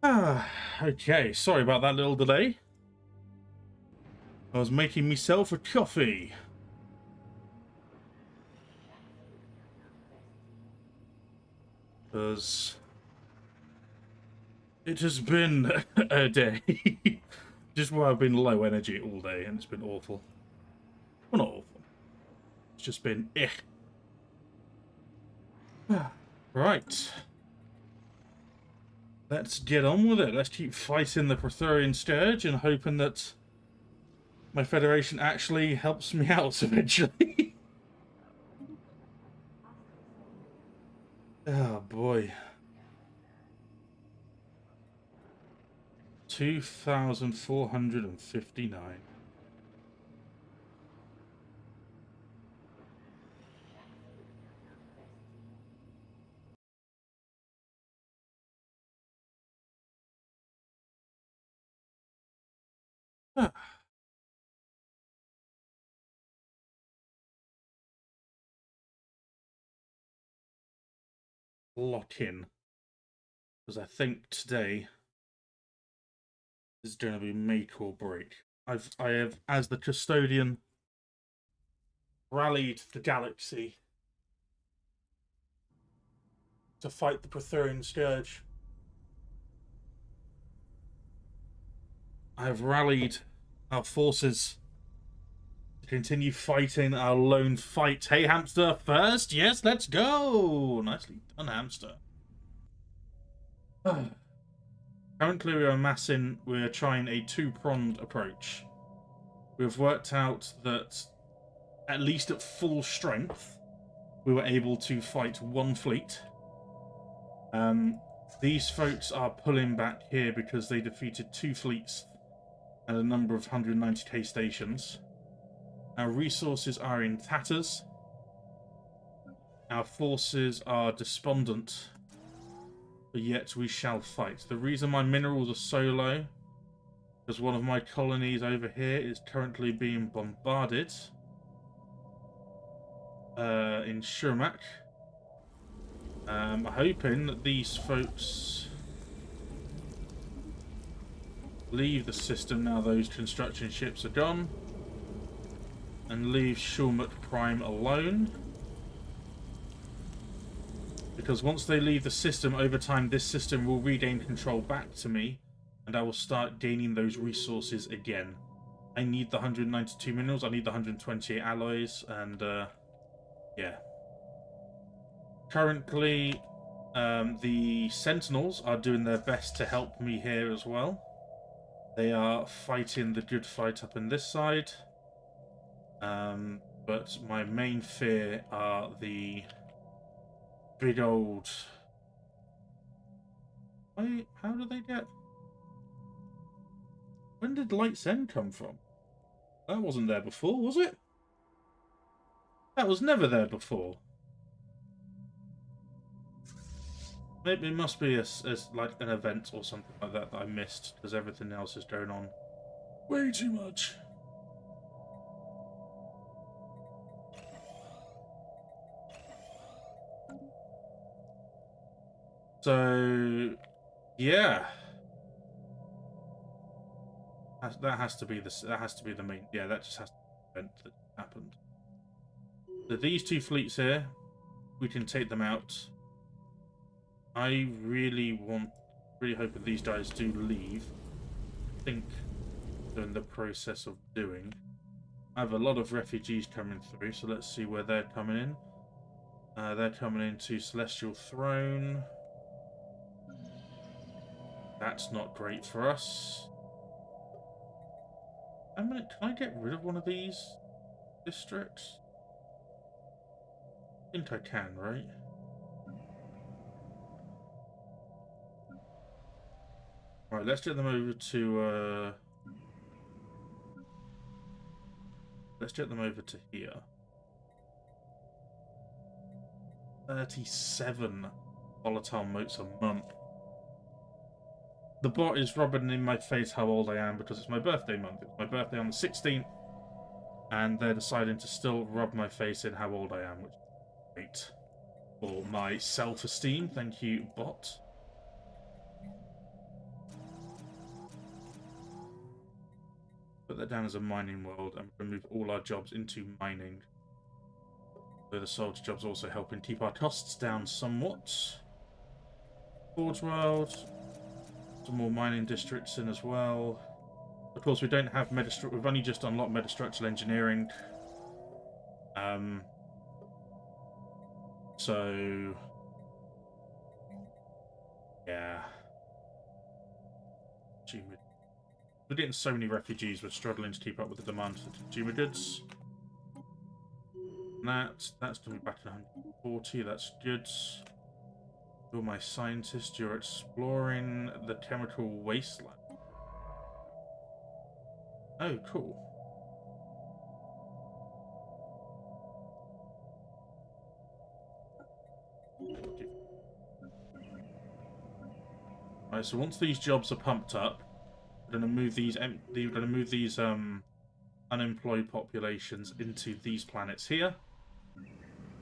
Okay, sorry about that little delay. I was making myself a coffee. Because it has been a day. Just where I've been low energy all day, and it's been awful. Well, not awful. It's just been Right. Let's get on with it. Let's keep fighting the Praetorian Scourge and hoping that my Federation actually helps me out eventually. Oh boy. 2,459. Lock in. Because I think today is going to be make or break. I have, as the custodian, rallied the galaxy to fight the Praetorian Scourge. I have rallied our forces to continue fighting our lone fight. Hey, hamster, first? Yes, let's go! Nicely done, hamster. Currently, we're trying a two-pronged approach. We've worked out that, at least at full strength, we were able to fight one fleet. These folks are pulling back here because they defeated two fleets and a number of 190k stations. Our resources are in tatters. Our forces are despondent, but yet we shall fight. The reason my minerals are so low is one of my colonies over here is currently being bombarded in Shurmak. I'm hoping that these folks leave the system now those construction ships are gone and leave Shurmak Prime alone. Because once they leave the system, over time this system will regain control back to me and I will start gaining those resources again. I need the 192 minerals, I need the 128 alloys, and yeah. Currently, the Sentinels are doing their best to help me here as well. They are fighting the good fight up in this side. But my main fear are the big old... Wait, how did they get... When did Light's End come from? That wasn't there before, was it? That was never there before. Maybe it must be like an event or something like that I missed, because everything else is going on way too much. So, yeah, that has to be the main. Yeah, that just has to be the event that happened. So these two fleets here, we can take them out. I really hope that these guys do leave. I think they're in the process of doing. I have a lot of refugees coming through, so let's see where they're coming in. They're coming into Celestial Throne. That's not great for us. Can I get rid of one of these districts? I think I can, right? Right, let's get them over to let's get them over to here. 37 volatile motes a month. The bot is rubbing in my face how old I am because it's my birthday month. It's my birthday on the 16th, and they're deciding to still rub my face in how old I am, which is great for my self-esteem. Thank you, bot. Put that down as a mining world and remove all our jobs into mining. So the soldier jobs also helping keep our costs down somewhat. Forge world. Some more mining districts in as well. Of course, we don't have we've only just unlocked metastructural engineering. So yeah. We're getting so many refugees, we're struggling to keep up with the demand for consumer goods. That's going to be back at 140, that's good. You're my scientist, you're exploring the chemical wasteland. Oh, cool. Alright, so once these jobs are pumped up, we're going to move these unemployed populations into these planets here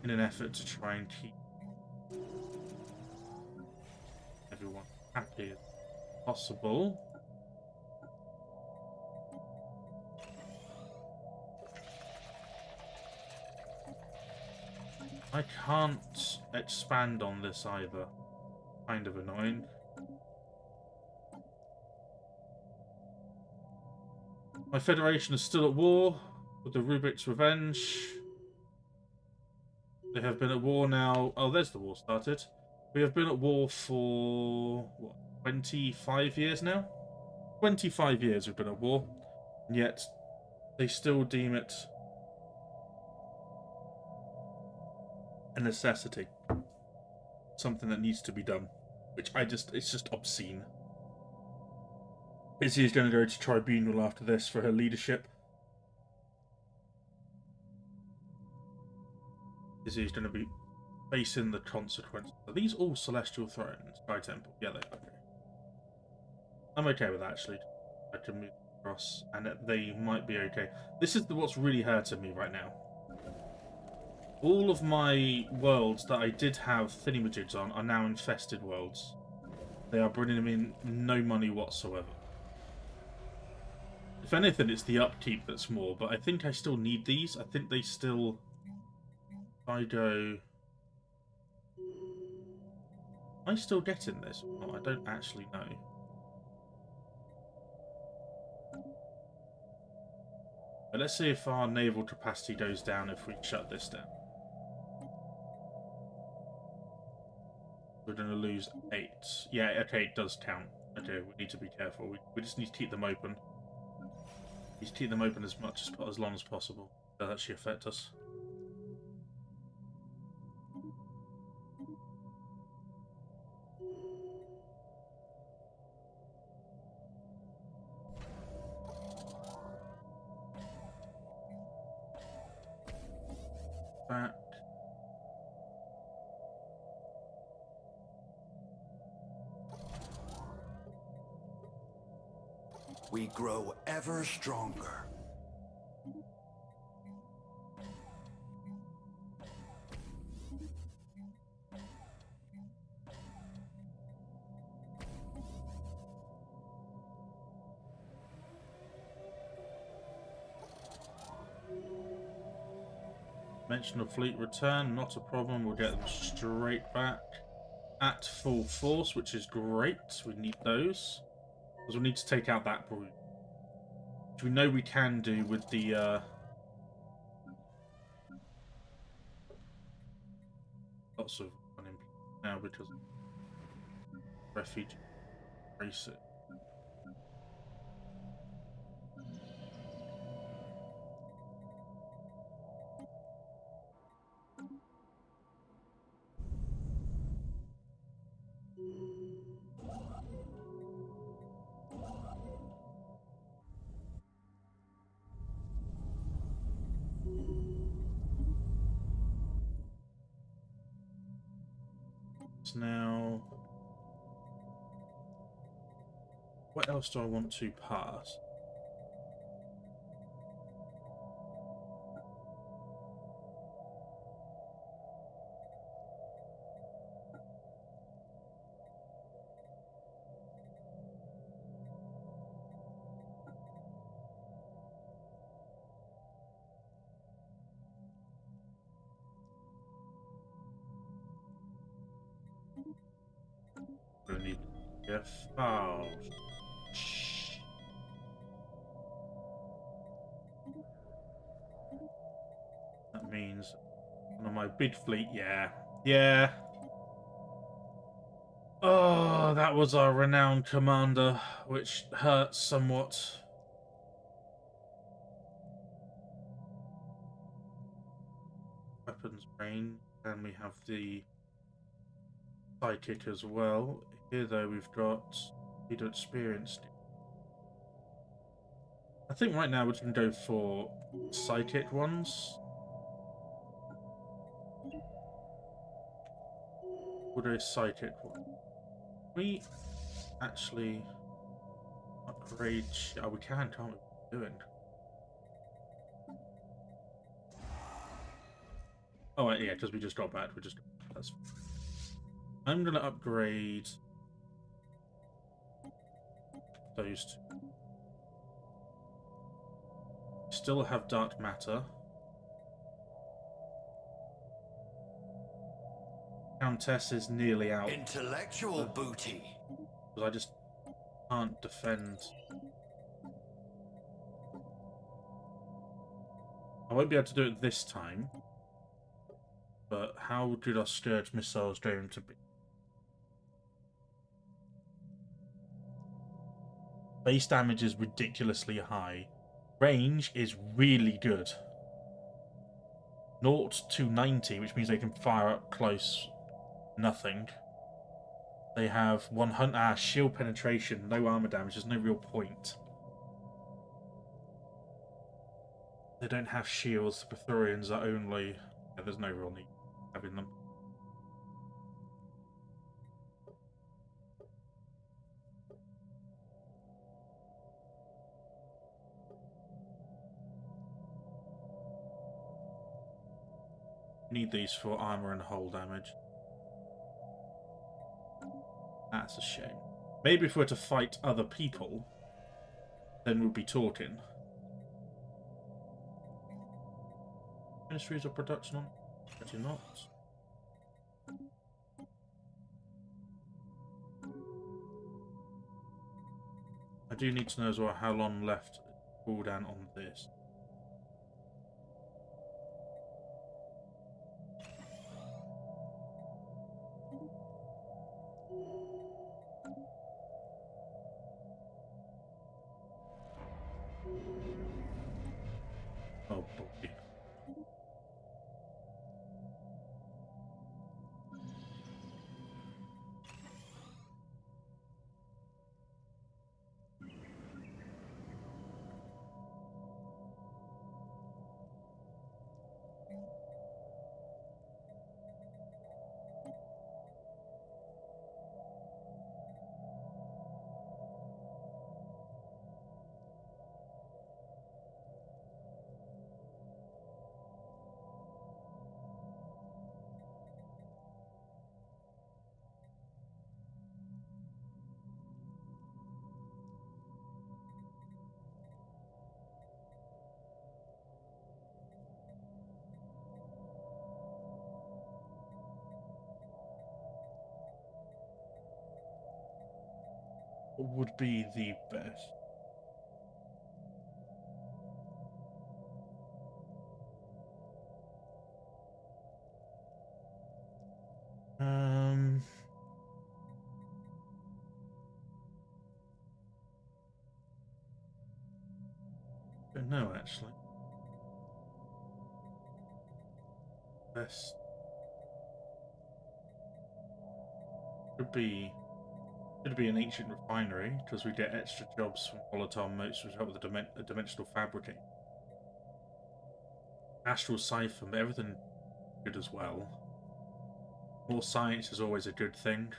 in an effort to try and keep everyone happy as possible. I can't expand on this either. Kind of annoying. My Federation is still at war with the Rubik's Revenge. They have been at war now. Oh, there's the war started. We have been at war for, what, 25 years now? 25 years we've been at war, and yet they still deem it a necessity. Something that needs to be done. Which it's just obscene. Izzy is going to go to tribunal after this for her leadership. Izzy is going to be facing the consequences. Are these all Celestial Thrones? Sky Temple? Yeah, they are. Okay. I'm okay with that, actually. I can move across, and they might be okay. This is what's really hurting me right now. All of my worlds that I did have thingamajigs on are now infested worlds. They are bringing me in no money whatsoever. If anything, it's the upkeep that's more, but I think I still need these. I think they still... If I go... Am I still getting this? Oh, I don't actually know. But let's see if our naval capacity goes down if we shut this down. We're going to lose 8. Yeah, okay, it does count. Okay, we need to be careful. We just need to keep them open. We need to keep them open as long as possible. That'll actually affect us. Back. We grow ever stronger. Mention of fleet return, not a problem. We'll get them straight back at full force, which is great. We need those. Because we need to take out that brood. Which we know we can do with the lots of unemployment now because of refugee race. Now, what else do I want to pass? Don't need oh. That means one of my bid fleet, yeah. Yeah. Oh, that was our renowned commander, which hurts somewhat. Weapons range, and we have the psychic as well. Here, though, we've got leader experience. I think right now we're just going to go for psychic ones. We'll do a psychic one. We actually upgrade. Oh, we can, can't we? Doing. Oh, yeah, because we just got back. We just. That's. I'm gonna upgrade those two. Still have dark matter. Countess is nearly out. Intellectual booty. Because I just can't defend. I won't be able to do it this time. But how good are Scourge missiles going to be? Base damage is ridiculously high. Range is really good. 0 to 90, which means they can fire up close. Nothing. They have 100 shield penetration, no armor damage. There's no real point. They don't have shields. The Praetorians are only. Yeah, there's no real need having them. Need these for armor and hull damage. That's a shame. Maybe if we were to fight other people, then we'd be talking. Ministries of production on? Actually not. I do need to know as well how long left cooldown on this. Oh boy. What would be the best? Don't know actually. Best could be an ancient refinery because we get extra jobs from volatile motes which help with the dimensional fabricating. Astral siphon, but everything good as well. More science is always a good thing.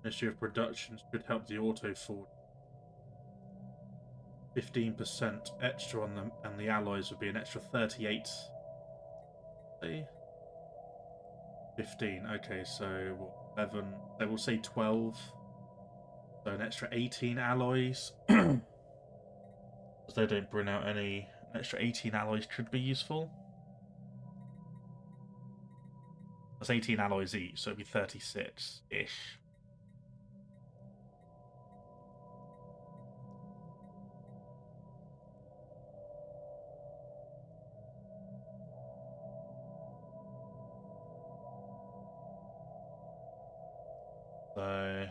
Ministry of Production could help the auto forge. 15% extra on them, and the alloys would be an extra 38. 15. Okay, so what, 11. They will say 12. So an extra 18 alloys. Because they don't bring out any. An extra 18 alloys could be useful. That's 18 alloys each, so it'd be 36-ish. So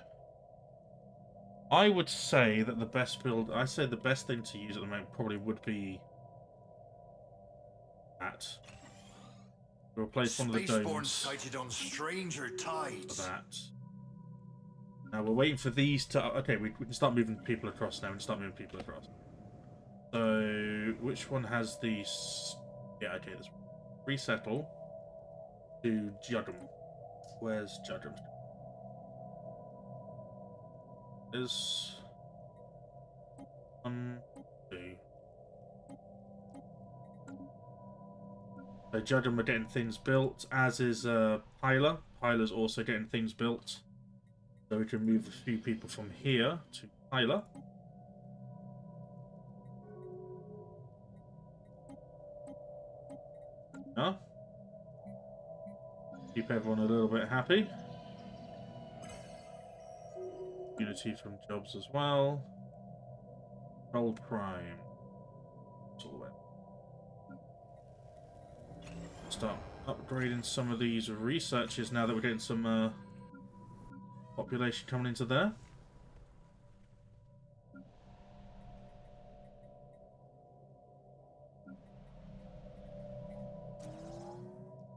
I would say that the best build, I say the best thing to use at the moment probably would be that. We'll replace one of the domes sighted on stranger for tides. that. Now we're waiting for these to. Okay, we can start moving people across now. We can start moving people across. So which one has these? Yeah, okay. This resettle to Judum. Where's Judum? There's 1, 2. So Judum are getting things built, as is Hyla. Hyla's also getting things built. So we can move a few people from here to Hyla. Yeah. Keep everyone a little bit happy. Unity from jobs as well. Roll Prime. That's all that. Start upgrading some of these researches now that we're getting some population coming into there.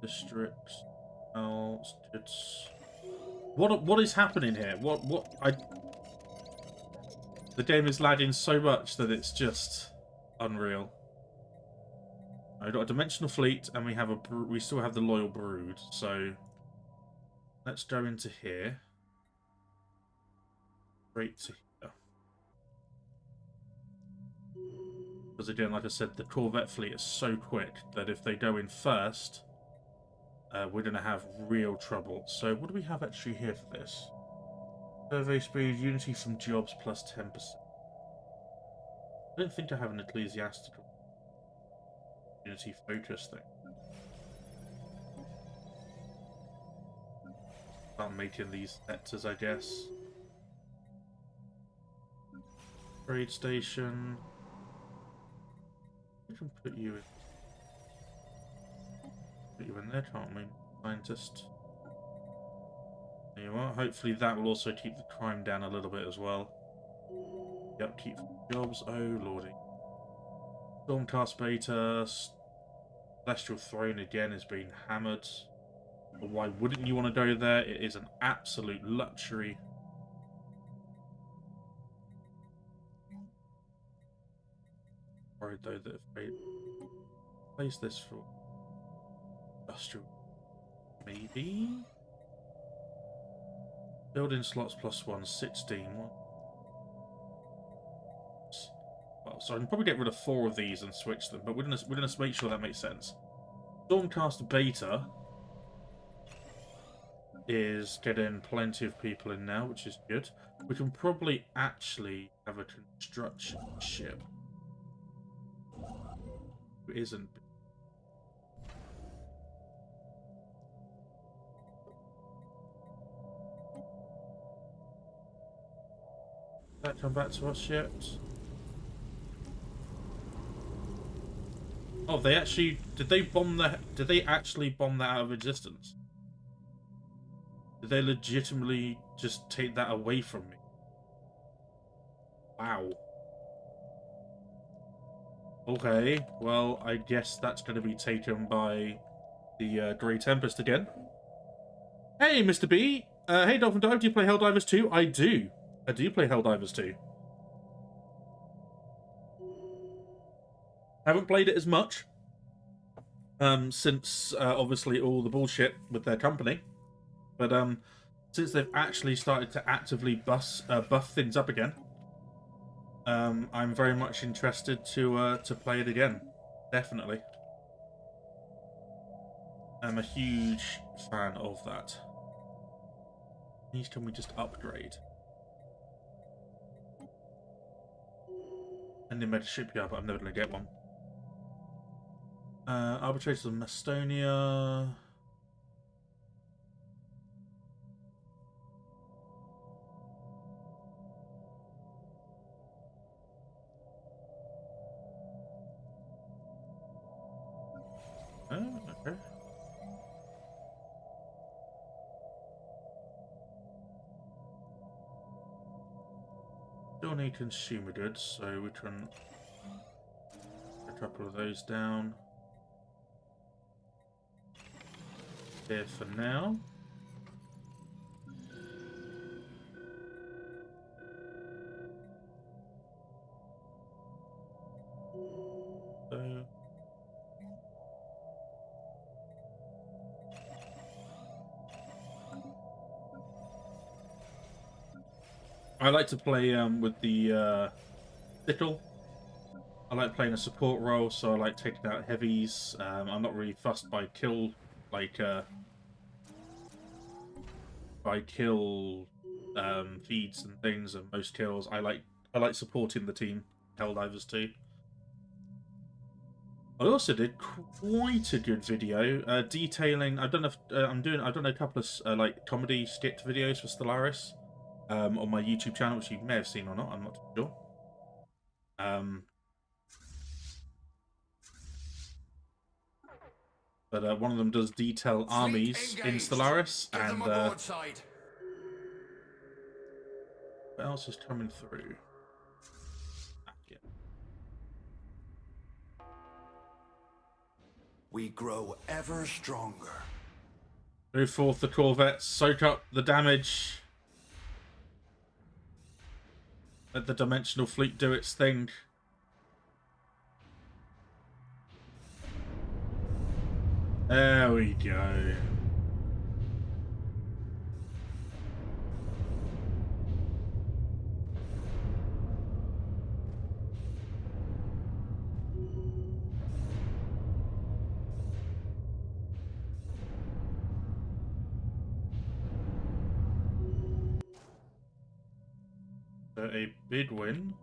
Districts. It's what is happening here? The game is lagging so much that it's just unreal. I've got a dimensional fleet, and we still have the loyal brood. So let's go into here, straight to here. Because again, like I said, the Corvette fleet is so quick that if they go in first, we're going to have real trouble. So what do we have actually here for this? Survey speed, unity from jobs plus 10%. I don't think I have an ecclesiastical unity focus thing. Start making these sectors, I guess. Trade station. We can put you in there, can't we? Scientist. There you are. Hopefully that will also keep the crime down a little bit as well. Yep, keep jobs. Oh lordy. Stormcast Beta. Celestial Throne again is being hammered. But why wouldn't you want to go there? It is an absolute luxury. Worried though that if they place this for industrial, maybe building slots +1, 16. Well, so I can probably get rid of 4 of these and switch them, but we're gonna make sure that makes sense. Stormcast Beta is getting plenty of people in now, which is good. We can probably actually have a construction ship. It isn't. That come back to us yet? Oh, they actually did they actually bomb that out of existence? Did they legitimately just take that away from me? Wow. Okay, well, I guess that's going to be taken by the Grey Tempest again. Hey, Mr. B! Hey, Dolphin Dive, do you play Helldivers 2? I do. I do play Helldivers 2. Haven't played it as much since, obviously, all the bullshit with their company. But since they've actually started to actively buff things up again, I'm very much interested to play it again. Definitely. I'm a huge fan of that. These can we just upgrade? And they made a shipyard, but I'm never going to get one. Arbitrators of Mastonia. Oh, okay. Still need consumer goods, so we can put a couple of those down here for now. So I like to play with the sickle. I like playing a support role, so I like taking out heavies. I'm not really fussed by kill, like feeds and things, and most kills. I like supporting the team. Helldivers too. I also did quite a good video detailing. I don't know if I've done a couple of like comedy skit videos for Stellaris on my YouTube channel, which you may have seen or not. I'm not sure. But one of them does detail armies in Stellaris, and what else is coming through? Yeah. We grow ever stronger. Move forth the corvettes, soak up the damage. Let the dimensional fleet do its thing. There we go. So a big win.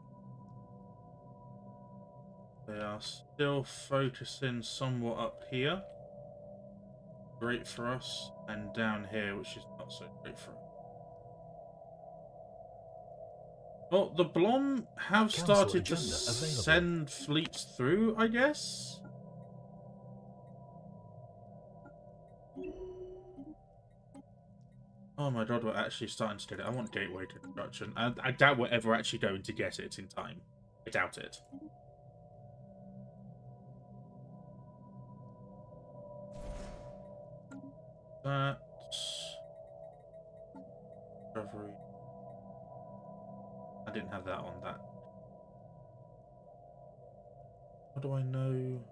They are still focusing somewhat up here. Great for us. And down here, which is not so great for us. Well, the Blom have started to send fleets through, I guess? Oh my god, we're actually starting to get it. I want gateway construction. I doubt we're ever actually going to get it in time. I doubt it. That... Recovery. I didn't have that on that. How do I know?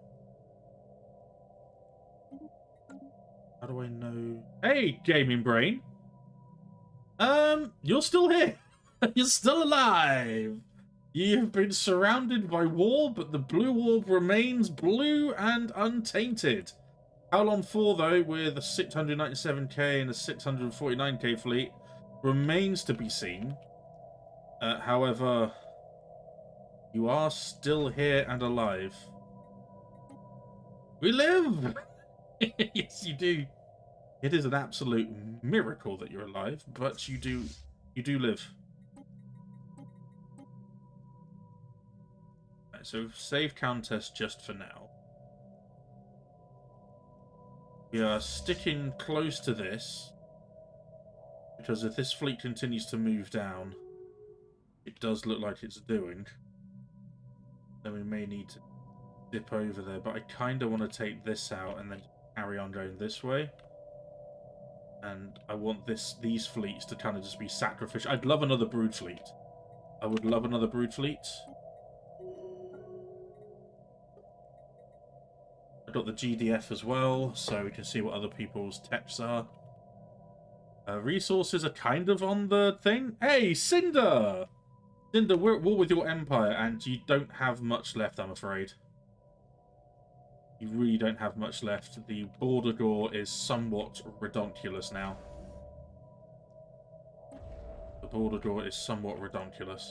How do I know? Hey, Gaming Brain! You're still here. You're still alive. You've been surrounded by war, but the blue orb remains blue and untainted. How long for, though, with a 697k and a 649k fleet, remains to be seen. However, you are still here and alive. We live! Yes, you do. It is an absolute miracle that you're alive, but you do live. Right, so save countess just for now. We are sticking close to this, because if this fleet continues to move down, it does look like it's doing, then we may need to dip over there. But I kind of want to take this out and then carry on going this way. And I want these fleets to kind of just be sacrificial. I'd love another brood fleet. I would love another brood fleet. I've got the GDF as well, so we can see what other people's techs are. Resources are kind of on the thing. Hey, Cinder! Cinder, we're at war with your empire, and you don't have much left, I'm afraid. You really don't have much left. The border gore is somewhat redonkulous now. The border gore is somewhat redonkulous.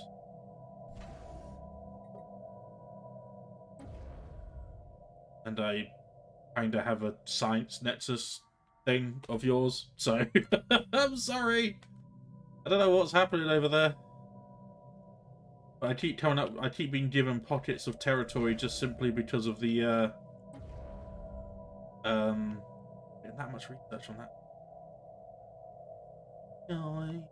And I kind of have a science nexus thing of yours, so I'm sorry. I don't know what's happening over there. But I keep coming up. I keep being given pockets of territory just simply because of the Didn't that much research on that. No.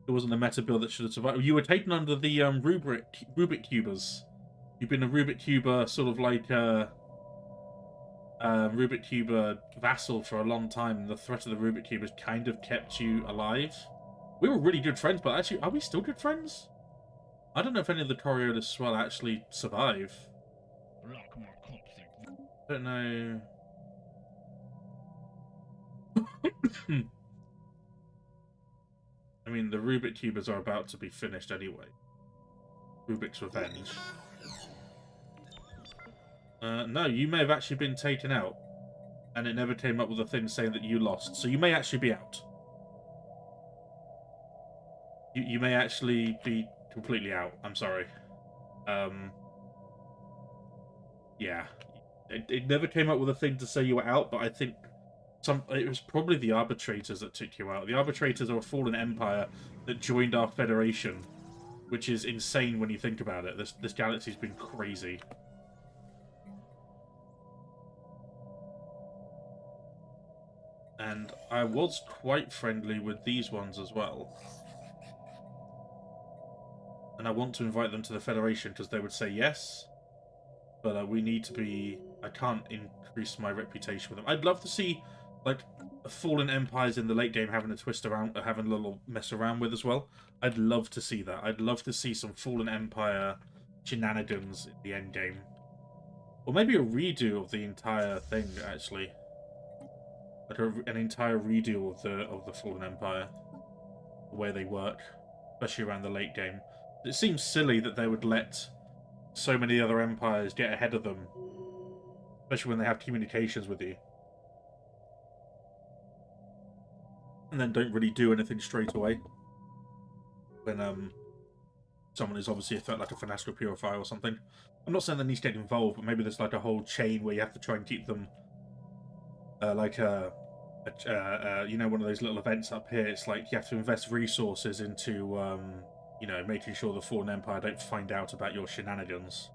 It wasn't a meta build that should have survived. You were taken under the Rubik Cubers. You've been a Rubik Cuber sort of like Rubik Cuber vassal for a long time, and the threat of the Rubik Cube has kind of kept you alive. We were really good friends, but actually, are we still good friends? I don't know if any of the Coriolis Swell actually survive. I don't know. I mean, the Rubik Cubers are about to be finished anyway. Rubik's Revenge. No, you may have actually been taken out. And it never came up with a thing saying that you lost. So you may actually be out. You may actually be completely out. I'm sorry. Yeah. It never came up with a thing to say you were out, but I think it was probably the Arbitrators that took you out. The Arbitrators are a fallen empire that joined our Federation, which is insane when you think about it. This galaxy's been crazy. And I was quite friendly with these ones as well. And I want to invite them to the Federation because they would say yes. But we need to be... I can't increase my reputation with them. I'd love to see, like, fallen empires in the late game having a twist around, having a little mess around with as well. I'd love to see that. I'd love to see some fallen empire shenanigans in the end game. Or maybe a redo of the entire thing, actually. Like an entire redo of the Fallen Empire, the way they work, especially around the late game. It seems silly that they would let so many other empires get ahead of them, especially when they have communications with you, and then don't really do anything straight away. When someone is obviously like a fanatical purifier or something. I'm not saying they need to get involved, but maybe there's like a whole chain where you have to try and keep them. You know, one of those little events up here. It's like you have to invest resources into, you know, making sure the Fallen Empire don't find out about your shenanigans.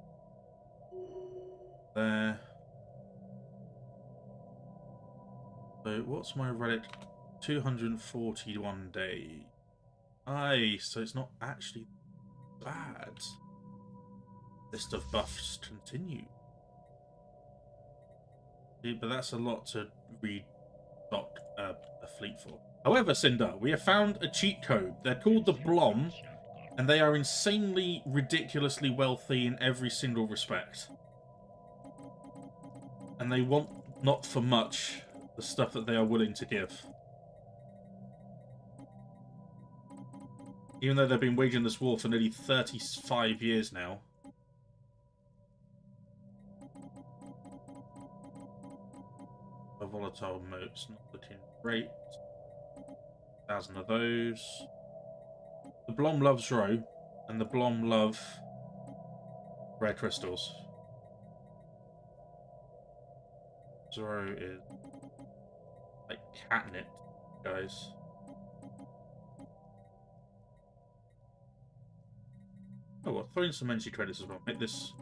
There. So, what's my relic? 241 days. Aye, so it's not actually bad. List of buffs continue. Yeah, but that's a lot to restock a fleet for. However, Cinder, we have found a cheat code. They're called the Blom, and they are insanely, ridiculously wealthy in every single respect. And they want not for much the stuff that they are willing to give. Even though they've been waging this war for nearly 35 years now. A volatile mote's not looking great. 1,000 of those. The Blom loves Ro, and the Blom love rare crystals. Zoro is like catnip, guys. Oh, well, throw in some entry credits as well. Make this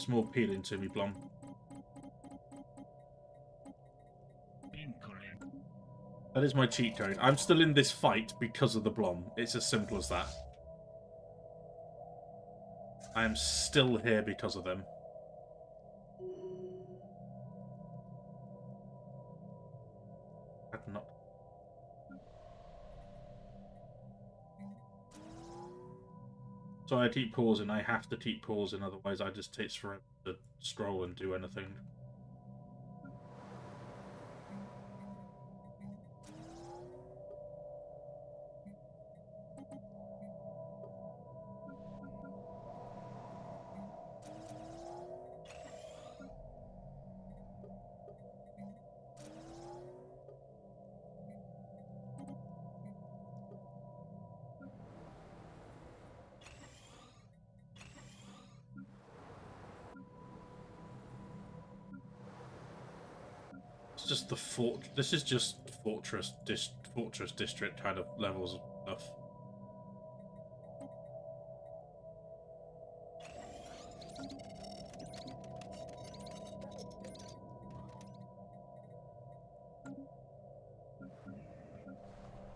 more appealing to me, Blom. That is my cheat code. I'm still in this fight because of the Blom. It's as simple as that. I am still here because of them. Not. So I keep pausing. I have to keep pausing, otherwise I just takes forever to scroll and do anything. It's just the fort. This is just fortress district kind of levels of stuff.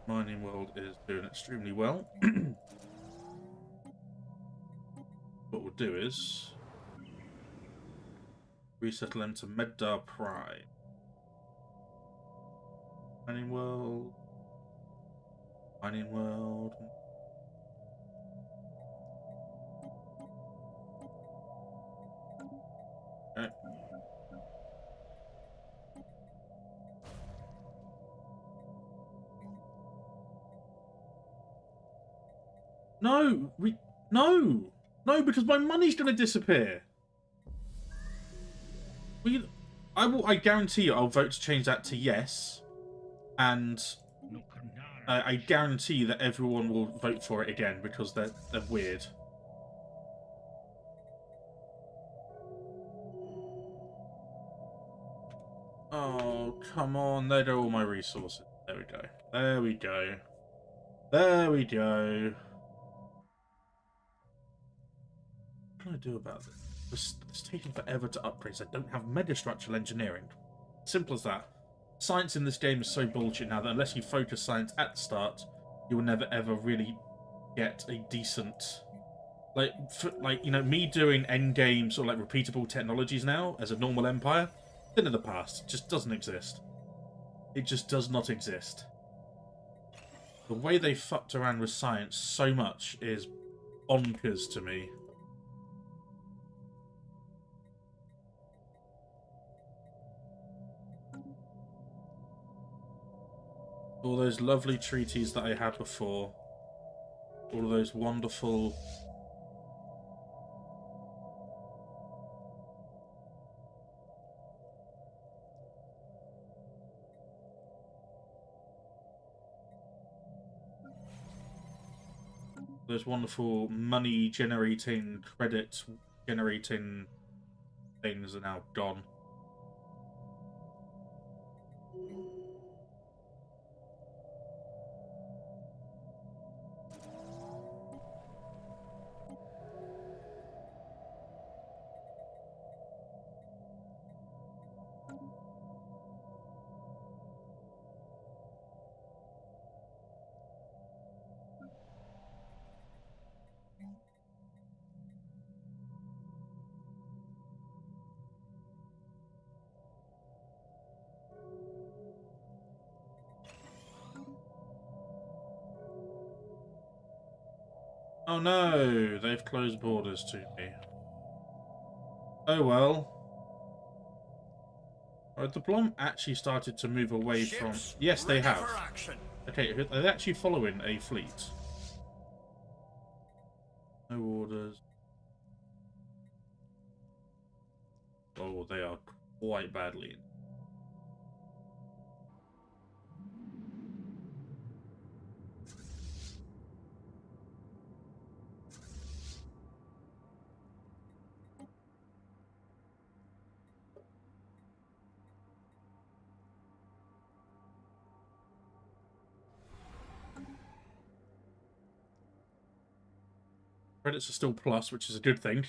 Mining world is doing extremely well. What we'll do is resettle them to Meddar Prime. Mining world. Mining world. Okay. No, no, because my money's going to disappear. I guarantee you, I'll vote to change that to yes, and I guarantee that everyone will vote for it again because they're weird. Oh, come on! There go all my resources. There we go. There we go. There we go. What can I do about this? It's taking forever to upgrade. I don't have megastructural engineering. Simple as that. Science in this game is so bullshit now that unless you focus science at the start, you will never ever really get a decent... Like, you know, me doing endgame sort of like repeatable technologies now as a normal empire, thing of the past. It just doesn't exist. It just does not exist. The way they fucked around with science so much is bonkers to me. All those lovely treaties that I had before. All of those wonderful... Those wonderful money-generating, credit-generating things are now gone. Oh no, they've closed borders to me. Oh well. Right, the Blom actually started to move away from... Yes, they have. Okay, are they actually following a fleet? No orders. Oh, they are quite badly in. Credits are still plus, which is a good thing.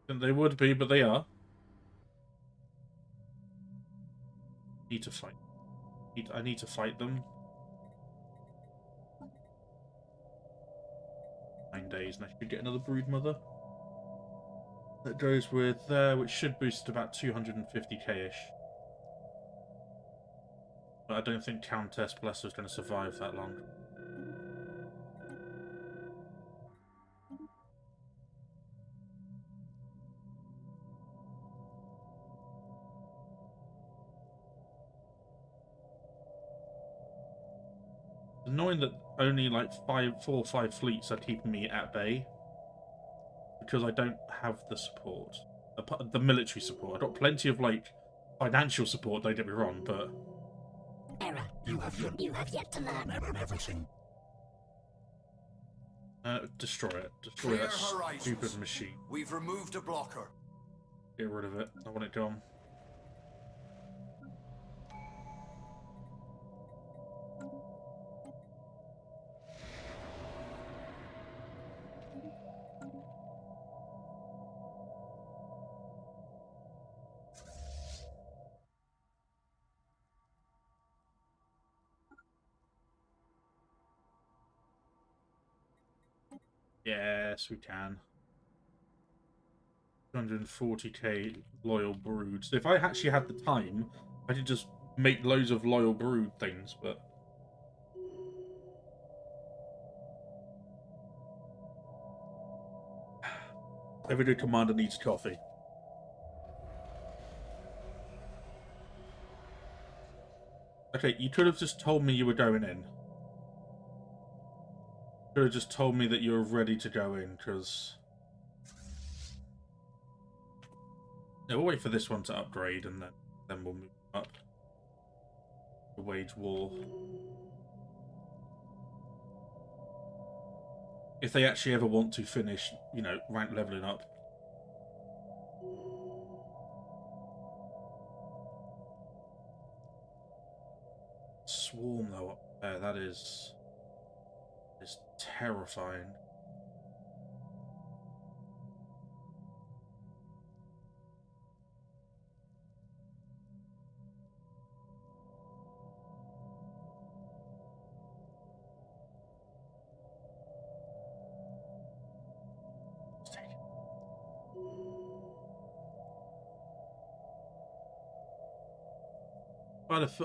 And they would be, but they are. Need to fight. I need to fight them. 9 days, and I should get another brood mother. That goes with there, which should boost to about 250k-ish. But I don't think Countess Blesser is going to survive that long. Annoying that only like 4 or 5 fleets are keeping me at bay because I don't have the support, the military support. I've got plenty of like financial support. Don't get me wrong, but Error. You have yet to learn everything. Destroy it. Destroy that stupid machine. We've removed a blocker. Get rid of it. I want it gone. Yes, we can. 240k loyal brood. So if I actually had the time, I could just make loads of loyal brood things, but every good commander needs coffee. Okay, you could have just told me you were going in. You could have just told me that you were ready to go in, because... Yeah, we'll wait for this one to upgrade, and then we'll move up. To wage war. If they actually ever want to finish, you know, rank leveling up. Swarm, though, up there, that is terrifying.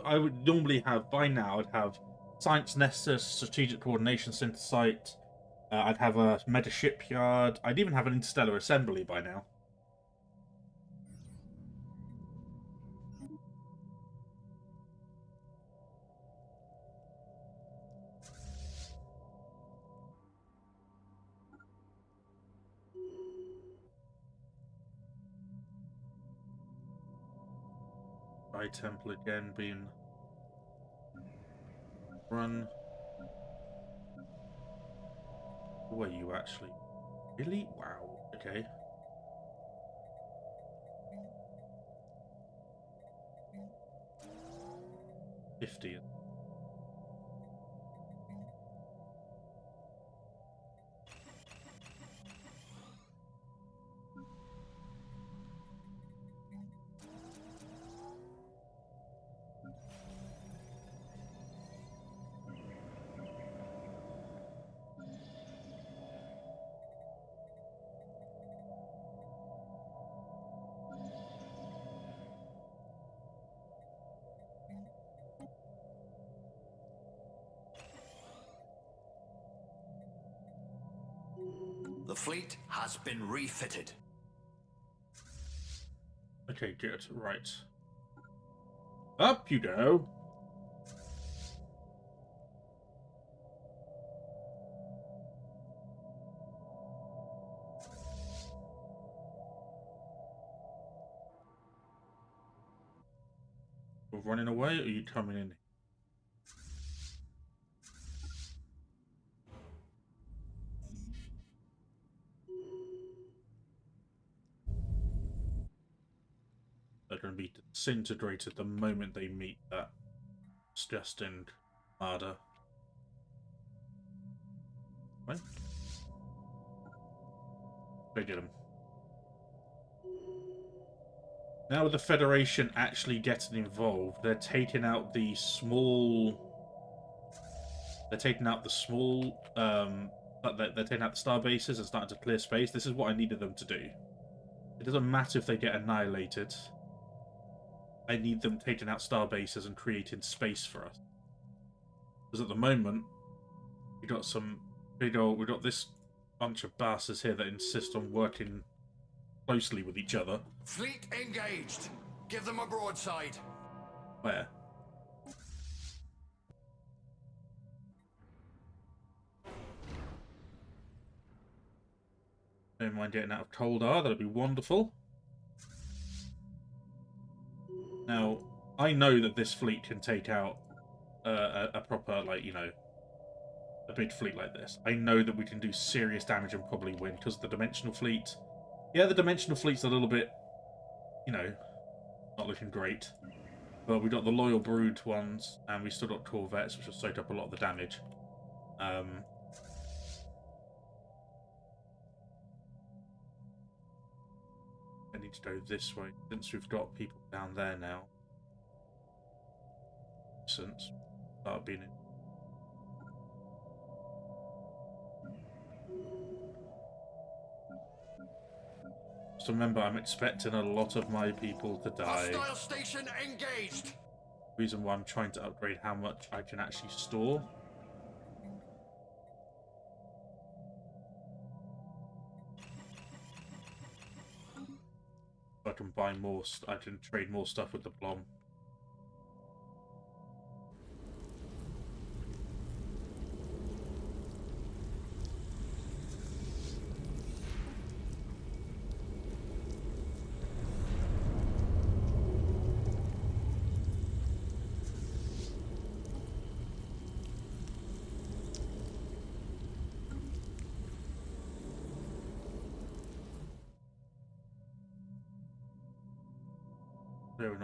I would normally have, by now, I'd have Science Nexus, Strategic Coordination Center Site, I'd have a Meta Shipyard, I'd even have an Interstellar Assembly by now. By Temple again being run. Were you actually? Really? Wow. Okay. $50. The fleet has been refitted. Okay, good. Right. Up you go. We're running away, or are you coming in? They're going to be disintegrated the moment they meet that disgusting Arda. Right? They did them. Now with the Federation actually getting involved, they're taking out the small... They're taking out the small... they're taking out the star bases and starting to clear space. This is what I needed them to do. It doesn't matter if they get annihilated. I need them taking out star bases and creating space for us. Because at the moment, we got this bunch of bastards here that insist on working closely with each other. Fleet engaged. Give them a broadside. Where? Don't mind getting out of Coldar, that'd be wonderful. Now, I know that this fleet can take out a proper, like, you know, a big fleet like this. I know that we can do serious damage and probably win, because the Dimensional Fleet... Yeah, the Dimensional Fleet's a little bit, you know, not looking great. But we got the Loyal Brood ones, and we still got Corvettes, which will soak up a lot of the damage. I need to go this way, since we've got people down there now. Since start being in. So remember, I'm expecting a lot of my people to die. Hostile station engaged. Reason why I'm trying to upgrade how much I can actually store. I can buy more. I can trade more stuff with the Blom.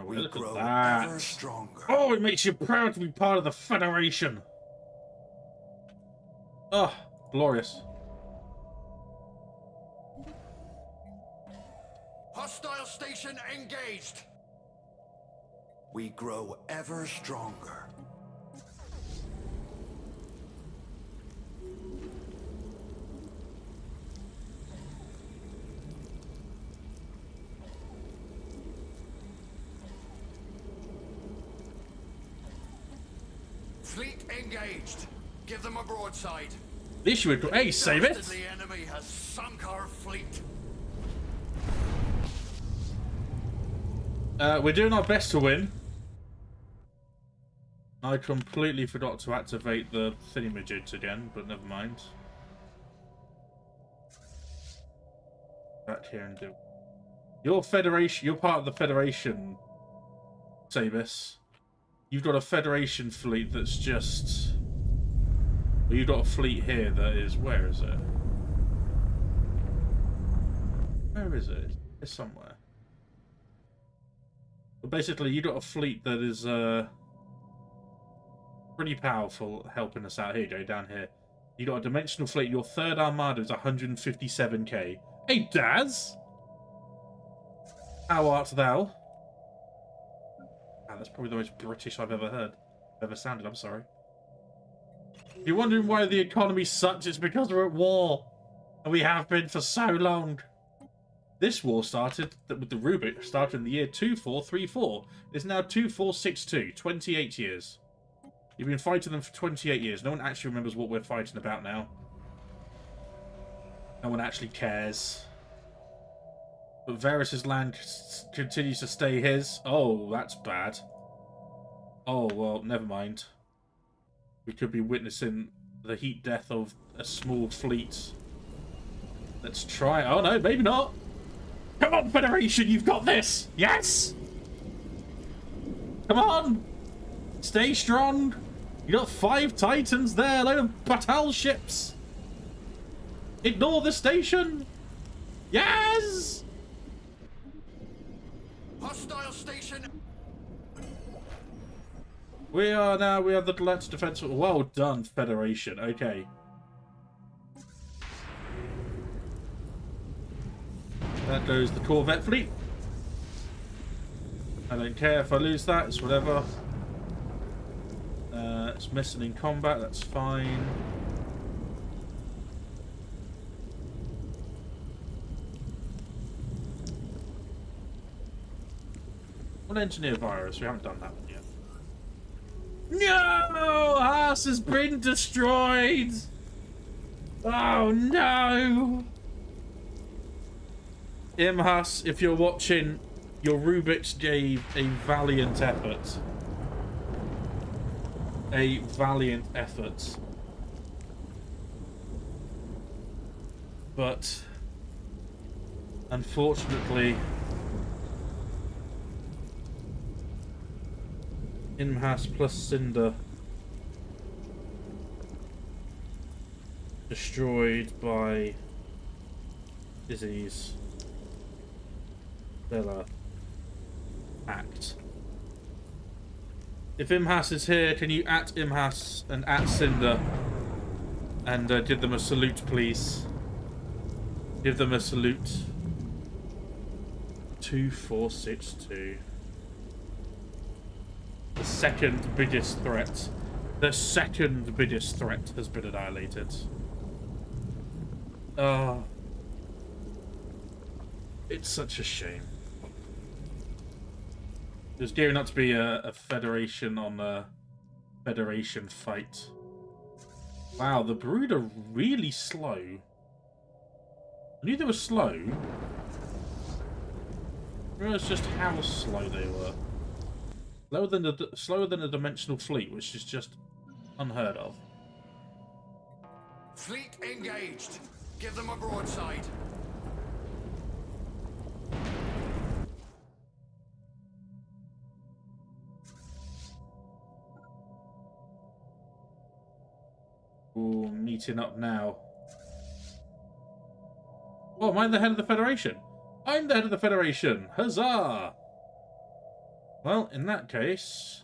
We Look grow at ever that. stronger. Oh, it makes you proud to be part of the Federation. Oh, glorious. Hostile station engaged. We grow ever stronger. Fleet engaged. Give them a broadside. The issue with hey, save it. The enemy has sunk our fleet. We're doing our best to win. I completely forgot to activate the thingamajigs again, but never mind. Back here and do. Your Federation. You're part of the Federation, Sabis. You've got a Federation fleet that's just... Well, you've got a fleet here that is... Where is it? Where is it? It's somewhere. But basically, you've got a fleet that is pretty powerful, helping us out. Here you go, down here. You've got a dimensional fleet. Your third armada is 157k. Hey, Daz! How art thou? That's probably the most British I've ever heard. Ever sounded, I'm sorry. If you're wondering why the economy sucks, it's because we're at war. And we have been for so long. This war started, with the Rubik, started in the year 2434. It's now 2462, 28 years. You've been fighting them for 28 years. No one actually remembers what we're fighting about now. No one actually cares. But Varys' land continues to stay his. Oh, that's bad. Oh, well, never mind. We could be witnessing the heat death of a small fleet. Let's try. Oh, no, maybe not. Come on, Federation, you've got this. Yes! Come on! Stay strong. You got 5 Titans there, load of battle ships. Ignore the station. Yes! Hostile station. We have the Let's Defense. Well done, Federation. Okay. That goes the Corvette fleet. I don't care if I lose that, it's whatever. It's missing in combat, that's fine. What engineer virus? We haven't done that one yet. No! Haas has been destroyed! Oh no! Imhas, if you're watching, your Rubiks gave a valiant effort. A valiant effort. But unfortunately, Imhas plus Cinder destroyed by disease. Stella act. If Imhas is here, can you at Imhas and at Cinder and give them a salute, please? Give them a salute. 2462. The second biggest threat. The second biggest threat has been annihilated. It's such a shame. There's gearing up to be a Federation on a Federation fight. Wow, the Brood are really slow. I knew they were slow. I realized just how slow they were. Slower than a dimensional fleet, which is just unheard of. Fleet engaged. Give them a broadside. Ooh, meeting up now. Oh, am I the head of the Federation? I'm the head of the Federation! Huzzah! Well, in that case,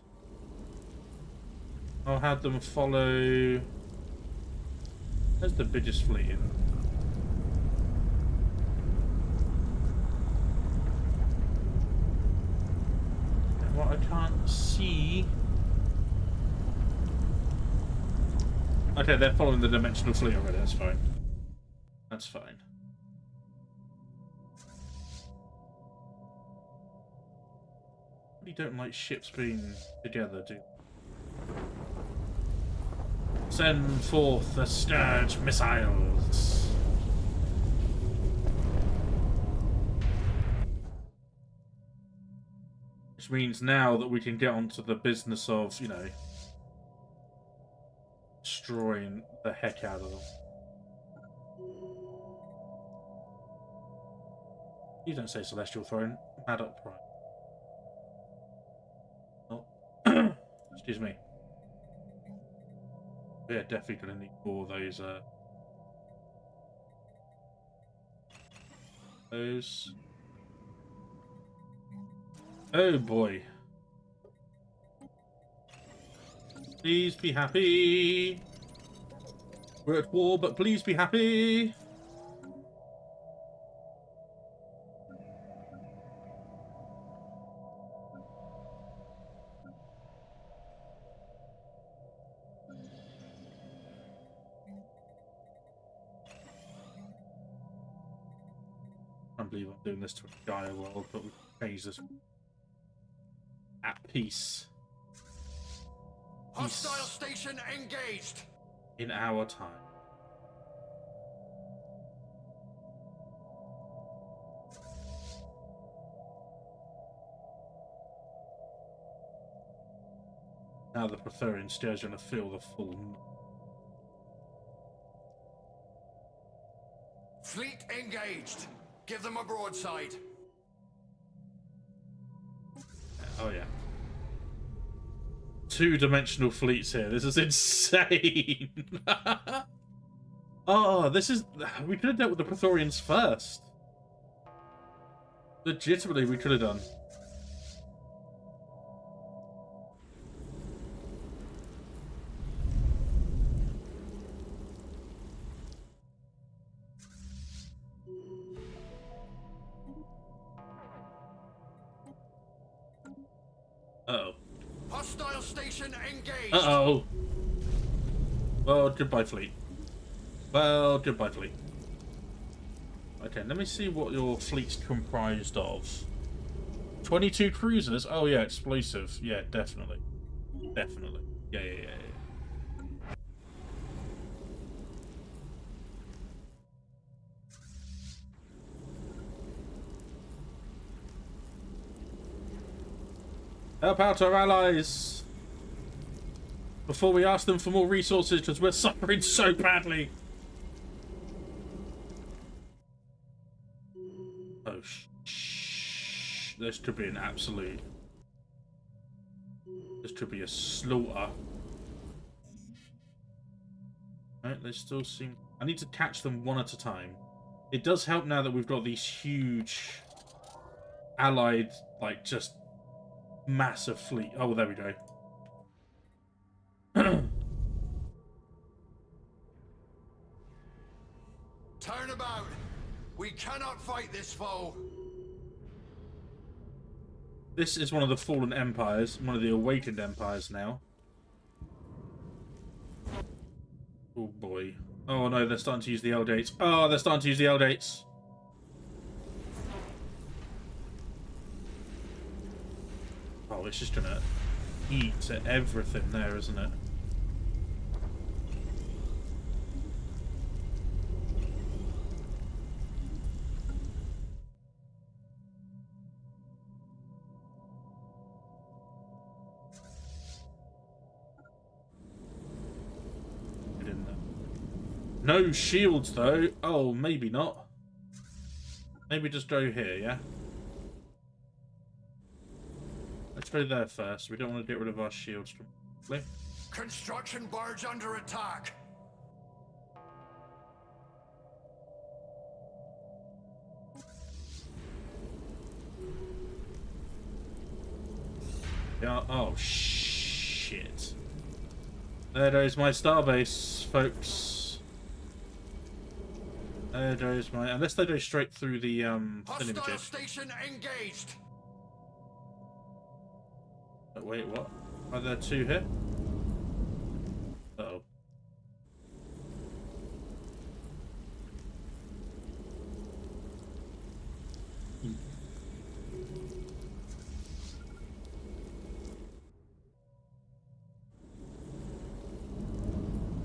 I'll have them follow... Where's the biggest fleet in? What I can't see... Okay, they're following the dimensional fleet already, that's fine. That's fine. Don't like ships being together, do send forth the Scourge missiles. Which means now that we can get onto the business of, you know, destroying the heck out of them. You don't say Celestial Throne, Maddox Prime. Excuse me. Yeah, definitely gonna need more of those. Those. Oh boy. Please be happy. We're at war, but please be happy. I can't believe I'm doing this to a Gaia world, but we can change this. At peace. Hostile station engaged. In our time. Now the Protherian stairs are going to feel the full. Fleet engaged. Give them a broadside. Oh yeah. Two-dimensional fleets here. This is insane. Oh, this is... We could have dealt with the Praetorians first. Legitimately, we could have done. Uh-oh. Hostile station engaged. Uh-oh. Well, goodbye, fleet. Well, goodbye, fleet. Okay, let me see what your fleet's comprised of. 22 cruisers? Oh, yeah, explosive. Yeah, definitely. Definitely. Yeah. Help out our allies before we ask them for more resources, because we're suffering so badly. Oh, this could be an absolute... This could be a slaughter. Right, they still seem... I need to catch them one at a time. It does help now that we've got these huge allied, like, just massive fleet. Oh, there we go. Turn about. We cannot fight this foe. This is one of the fallen empires, one of the awakened empires now. Oh boy. Oh no, they're starting to use the L-Dates. Oh, they're starting to use the L-Dates. Oh, it's just gonna eat at everything there, isn't it? Get in there. No shields, though. Oh, maybe not. Maybe just go here, yeah? Let's go there first. We don't want to get rid of our shields completely. Construction barge under attack. Yeah. Oh, shit. There goes my starbase, folks. There goes my... Unless they go straight through the, Hostile station engaged. Oh, wait, what? Are there two here? Uh-oh.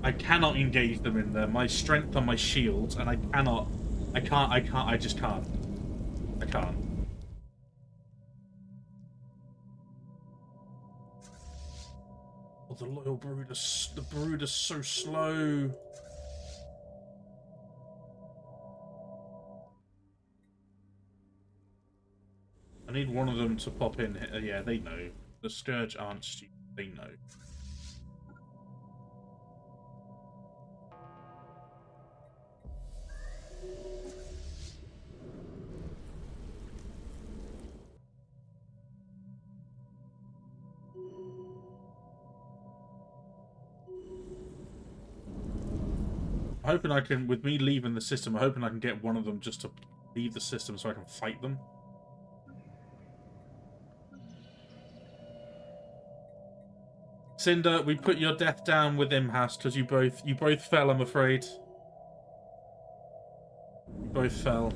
I cannot engage them in there. My strength on my shields, and I just can't. I can't. Oh, the loyal brood the brood is so slow. I need one of them to pop in. Yeah, they know. The Scourge aren't stupid. They know. I'm hoping I can, with me leaving the system, I'm hoping I can get one of them just to leave the system so I can fight them. Cinder, we put your death down with Imhast because you both fell, I'm afraid. You both fell.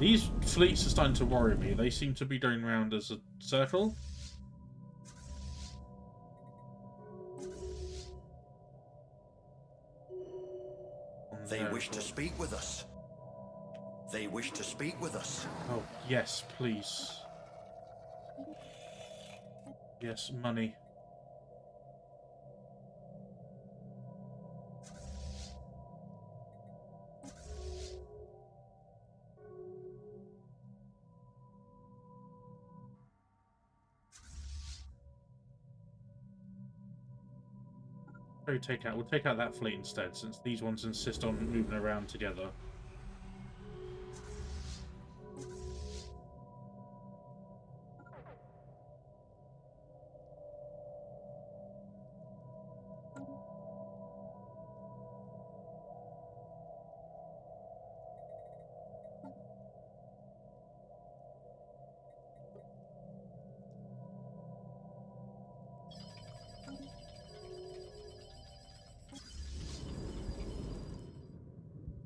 These fleets are starting to worry me. They seem to be going round as a circle. They wish to speak with us. They wish to speak with us. Oh, yes, please. Yes, money. We'll take out that fleet instead, since these ones insist on moving around together.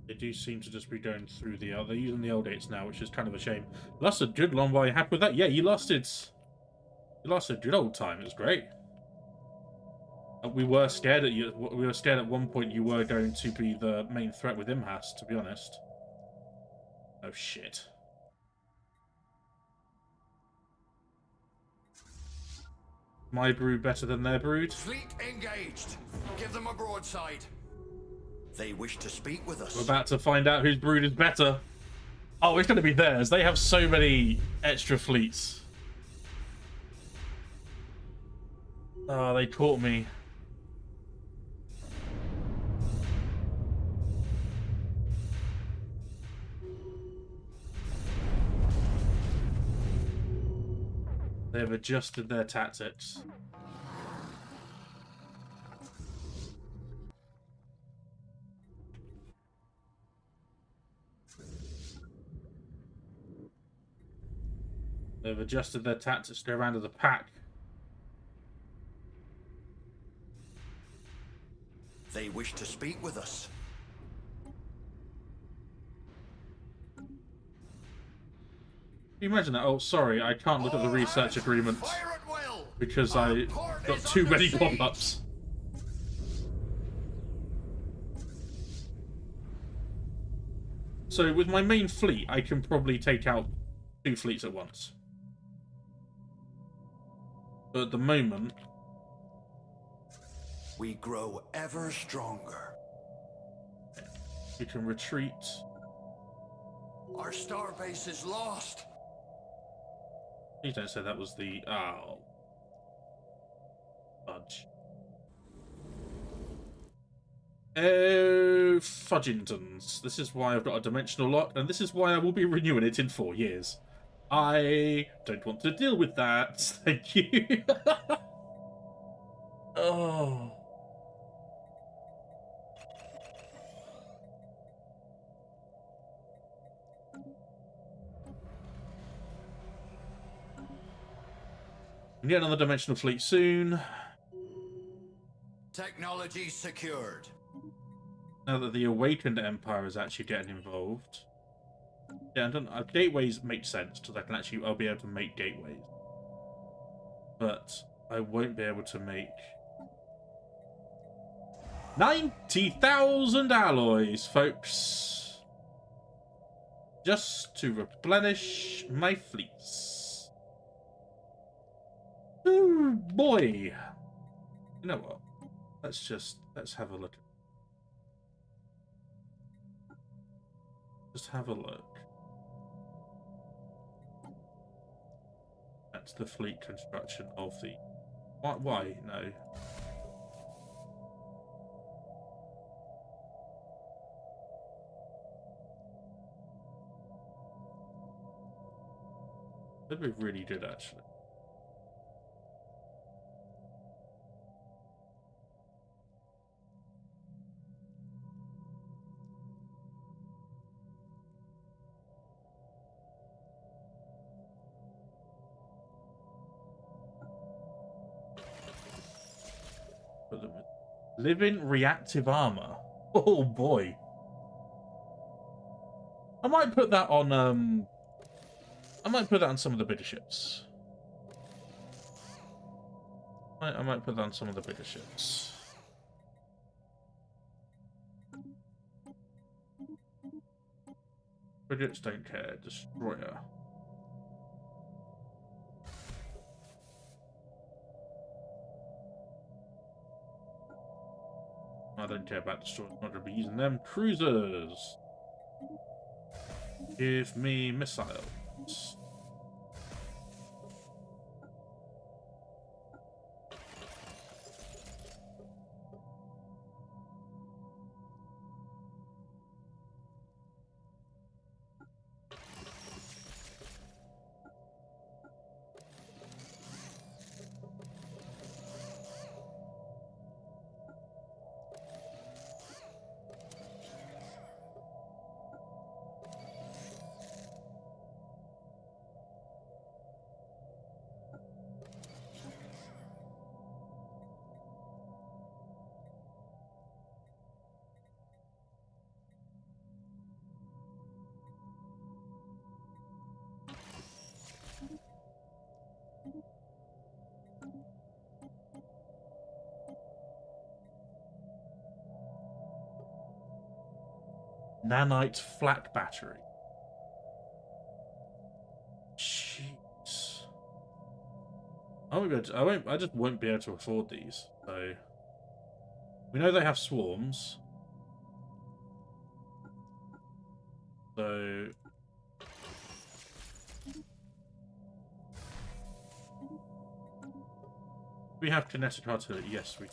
They do seem to just be going through the... they're using the old gates now, which is kind of a shame. Lasted good long while. You happy with that? Yeah, you lasted a good old time. It was great. We were scared at you. We were scared at one point you were going to be the main threat with Imhast, to be honest. Oh, shit. My brood better than their brood? Fleet engaged. Give them a broadside. They wish to speak with us. We're about to find out whose brood is better. Oh, it's going to be theirs. They have so many extra fleets. Oh, they caught me. They've adjusted their tactics. They've adjusted their tactics to go around as a pack. They wish to speak with us. Can you imagine that? Oh, sorry, I can't look at the research agreement. Fire because I got too many pop-ups. So with my main fleet, I can probably take out 2 fleets at once. But at the moment, we grow ever stronger. we can retreat. Our starbase is lost. Please don't say that was the... Oh. Fudge. Oh, fudgingtons. This is why I've got a dimensional lock, and this is why I will be renewing it in 4 years. I don't want to deal with that. Thank you. Oh. We'll get another dimensional fleet soon. Technology secured. Now that the Awakened Empire is actually getting involved. Yeah, gateways make sense because I'll be able to make gateways. But I won't be able to make 90,000 alloys, folks. Just to replenish my fleets. Oh boy. You know what? Let's have a look. Just have a look. That's the fleet construction of the... Why? No. That'd be really good, actually. Living reactive armor. Oh boy. I might put that on some of the bigger ships. I might put that on some of the bigger ships. Frigates don't care. Destroyer. I don't care about destroyers. I'm not going to be using them. Cruisers. Give me missiles. Nanite flak battery. Jeez. I just won't be able to afford these. So we know they have swarms. So we have kinetic artillery. Yes, we.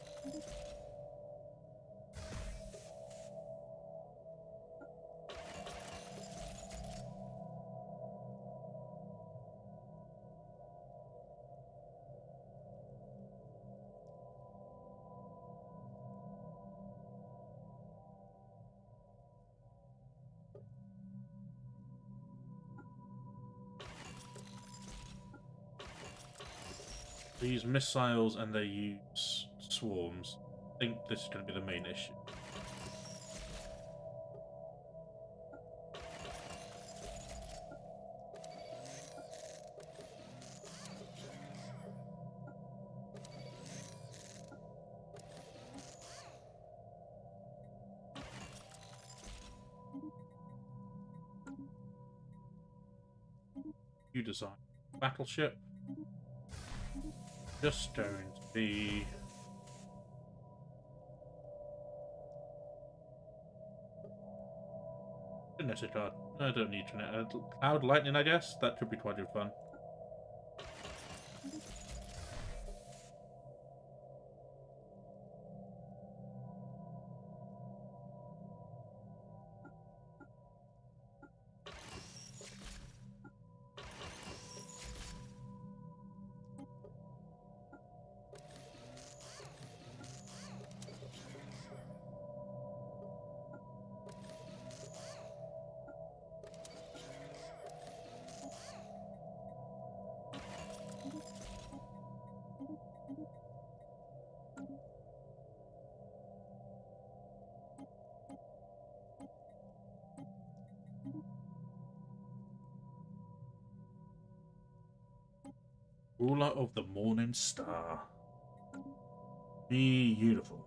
They use missiles and they use swarms. I think this is going to be the main issue. new design. Battleship. Just going to be... Genetic card. I don't need to. Cloud lightning, I guess. That could be quite good fun. Ruler of the Morning Star. Beautiful.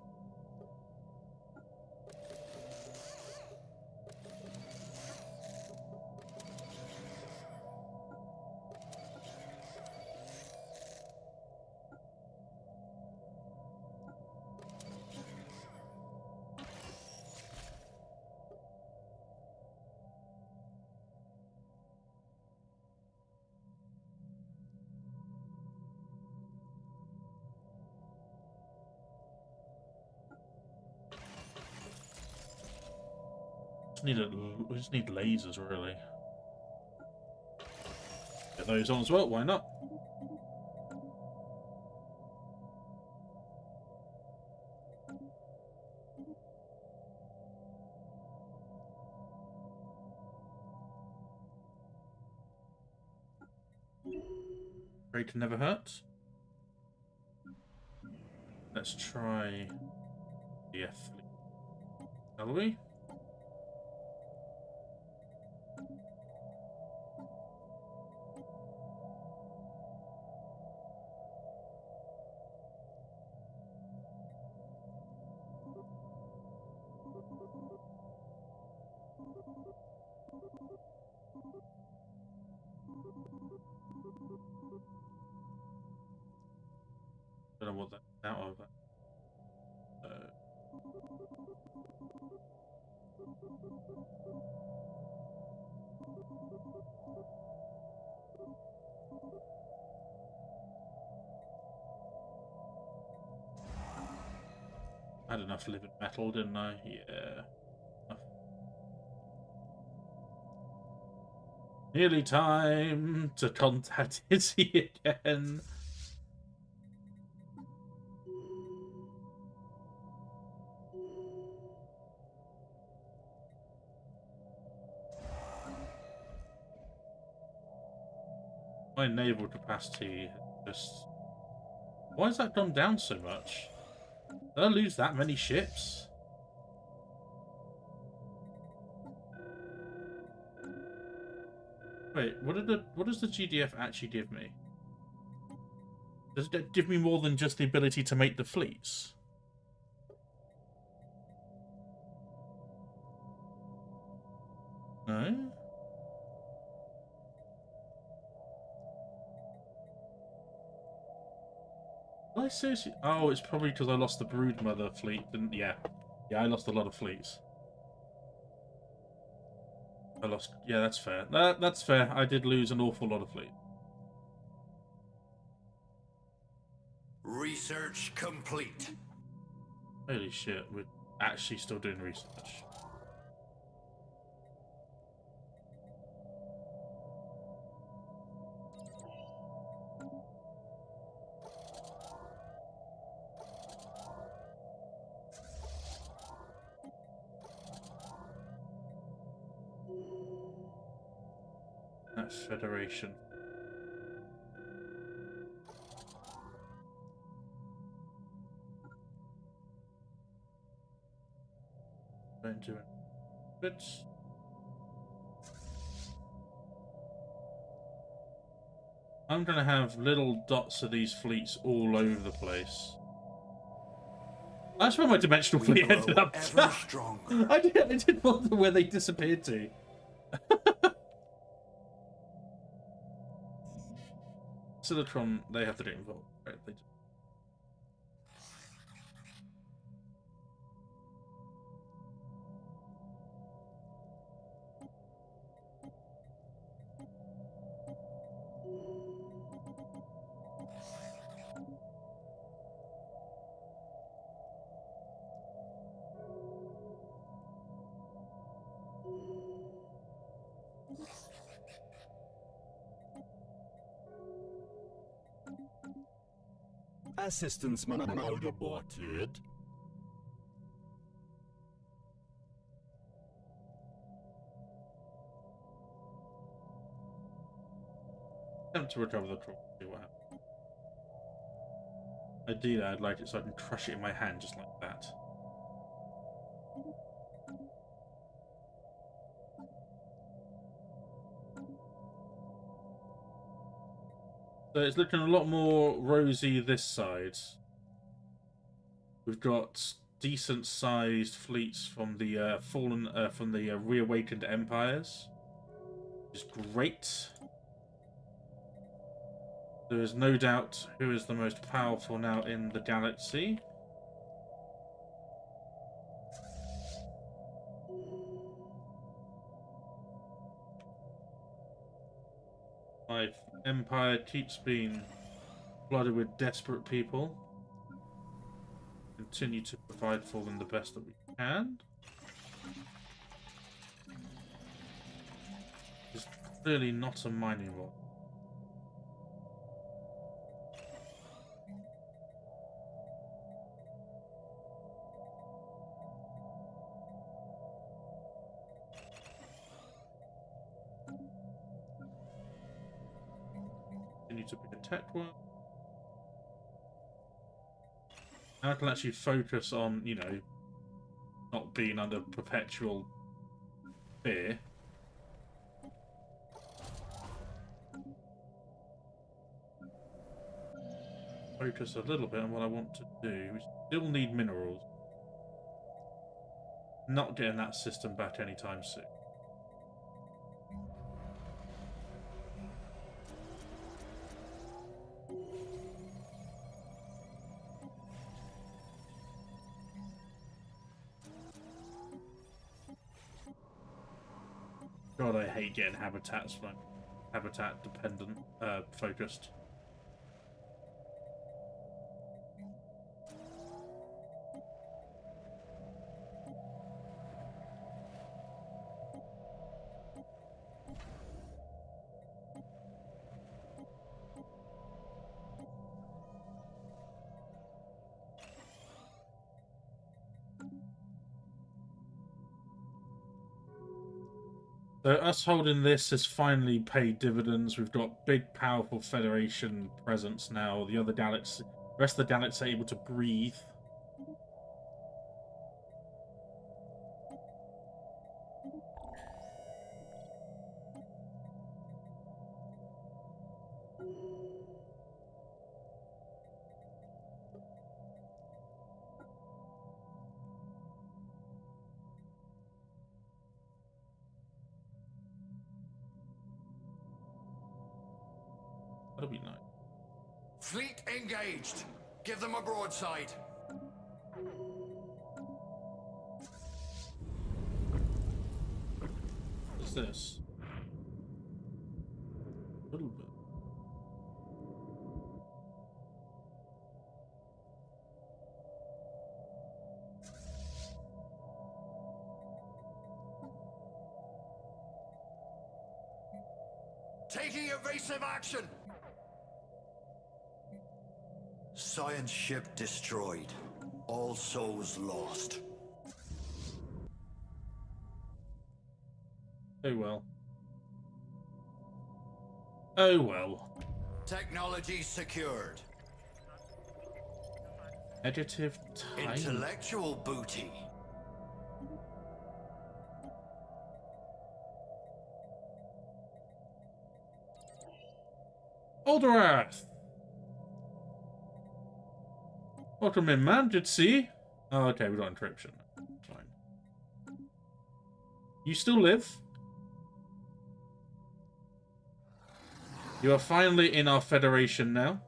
We just need lasers, really. Get those on as well, why not? Great never hurts. Let's try the F. Shall we? Don't know what that's out of. I had enough living metal, didn't I? Yeah. Nearly time to contact Izzy again. My naval capacity just... Why has that gone down so much? Did I lose that many ships? Wait, what does the GDF actually give me? Does it give me more than just the ability to make the fleets? No? Did I seriously? Oh, it's probably because I lost the Broodmother fleet, didn't? Yeah, I lost a lot of fleets. I lost. Yeah, that's fair. That's fair. I did lose an awful lot of fleet. Research complete. Holy shit, we're actually still doing research. That's Federation. Don't do it. Bits. I'm gonna have little dots of these fleets all over the place. That's where my dimensional fleet ended up. Ever stronger. I did wonder where they disappeared to. Silicon, they have to get involved. Right? They just... Assistance mode aborted. Attempt to recover the troll. See what happens. Ideally, I'd like it so I can crush it in my hand just like that. So it's looking a lot more rosy this side. We've got decent-sized fleets from the reawakened empires, which is great. There is no doubt who is the most powerful now in the galaxy. My empire keeps being flooded with desperate people. Continue to provide for them the best that we can. It's clearly not a mining role. Continue to be a tech work. Now I can actually focus on, you know, not being under perpetual fear. Focus a little bit on what I want to do. We still need minerals. Not getting that system back anytime soon. God, I hate getting habitat dependent, focused. So us holding this has finally paid dividends. We've got big, powerful Federation presence now. The rest of the galaxy are able to breathe. That'll be nice. Fleet engaged. Give them a broadside. What's this? A little bit. Taking evasive action. Science ship destroyed. All souls lost. Oh well. Oh well. Technology secured. Adjective time. Intellectual booty. Older Earth! Welcome in, man. Good to see you. Oh, okay, we got encryption. Fine. You still live? You are finally in our Federation now.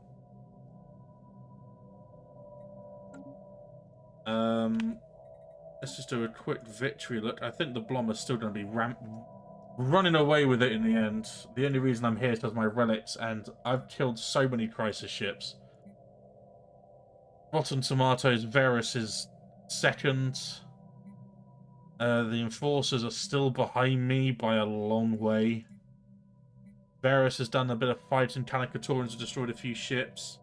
Let's just do a quick victory look. I think the Blom is still going to be running away with it in the end. The only reason I'm here is because my relics, and I've killed so many crisis ships. Rotten Tomatoes, Varus is second. The Enforcers are still behind me by a long way. Varus has done a bit of fighting. Calicatorians have destroyed a few ships.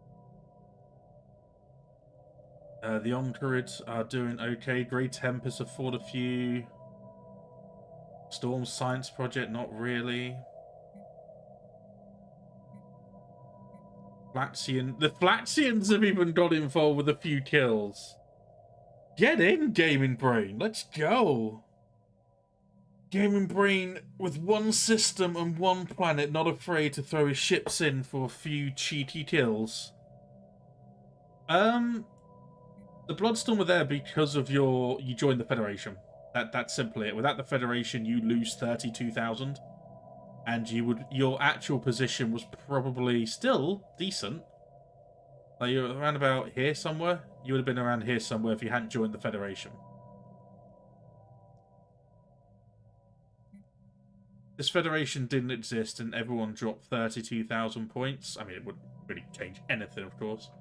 The Oncarids are doing okay. Grey Tempests have fought a few. Storm Science Project, not really. The Flaxians have even got involved with a few kills. Get in, Gaming Brain. Let's go. Gaming Brain with one system and one planet, not afraid to throw his ships in for a few cheeky kills. The Bloodstorm were there because of you joined the Federation. That's simply it. Without the Federation, you lose 32,000, and your actual position was probably still decent. Like you're around about here somewhere. You would have been around here somewhere if you hadn't joined the Federation. This Federation didn't exist, and everyone dropped 32,000 points. I mean, it wouldn't really change anything, of course.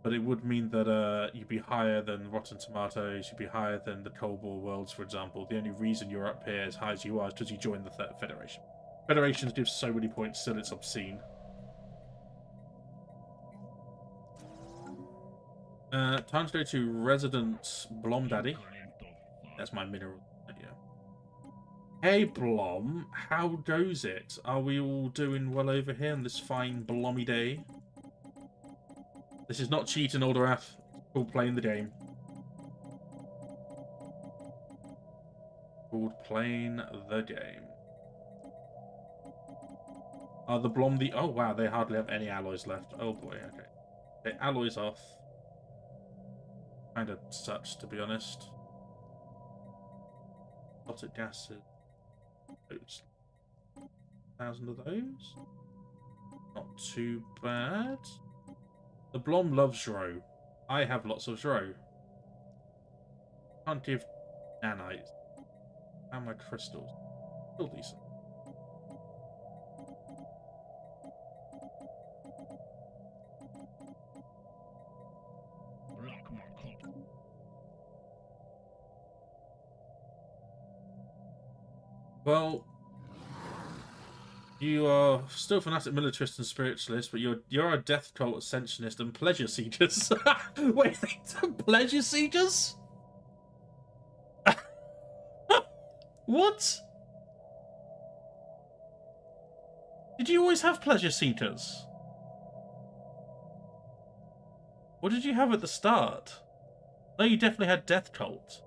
But it would mean that you'd be higher than Rotten Tomatoes, you'd be higher than the Cold War Worlds, for example. The only reason you're up here as high as you are is because you joined the Federation. Federations give so many points, still it's obscene. Time to go to Resident Blom Daddy. That's my mineral. Yeah. Hey Blom, how goes it? Are we all doing well over here on this fine Blommy day? This is not cheating, Aldorath. It's called playing the game. Called playing the game. Are the Blom the... Oh, wow, they hardly have any alloys left. Oh, boy, okay. Okay, alloys off. Kind of sucks, to be honest. Toxic gases. 1,000 of those. Not too bad. The Blom loves Zro. I have lots of Zro. Can't give nanites. And my crystals. Still decent. Well, you are still fanatic militarist and spiritualist, but you're a death cult ascensionist and pleasure seekers. Wait, pleasure seekers? What? Did you always have pleasure seekers? What did you have at the start? No, you definitely had death cult.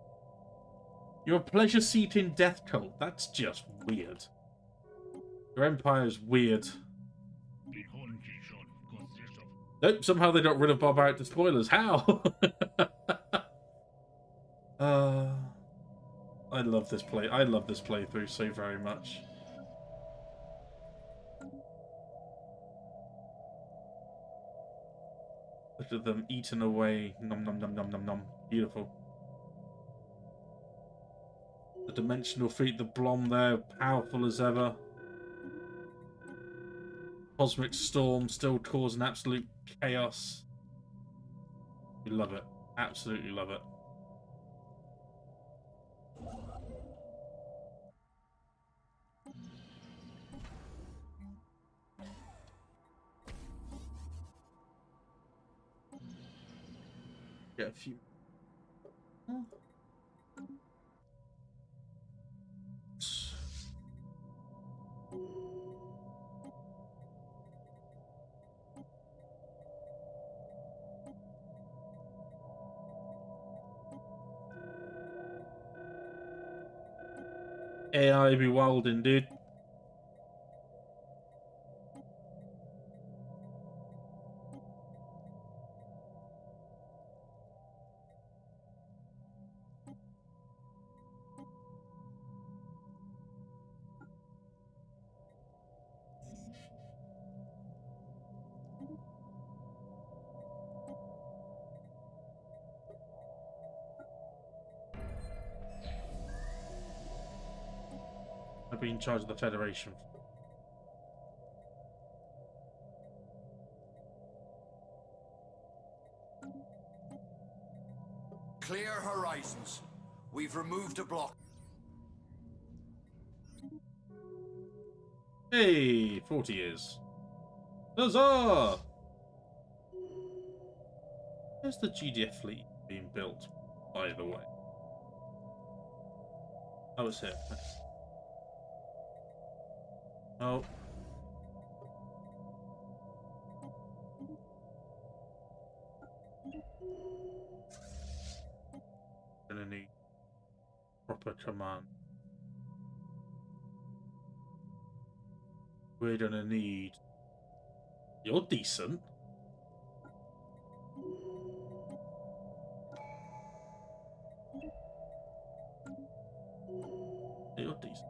You're a pleasure-seeking death cult. That's just weird. Your empire's weird. Nope, somehow they got rid of barbaric despoilers. How? I love this playthrough so very much. Look at them eating away. Nom nom nom nom nom nom. Beautiful. The dimensional fleet, the Blom there, powerful as ever. Cosmic storm still causing absolute chaos. We love it. Absolutely love it. Get a few. AI be wildin', dude. I'll be in charge of the Federation. Clear horizons. We've removed a block. Hey, 40 years. Huzzah! Where's the GDF fleet being built, by the way? Oh, it's here. Oh. Gonna need proper command. We're gonna need... You're decent. You're decent.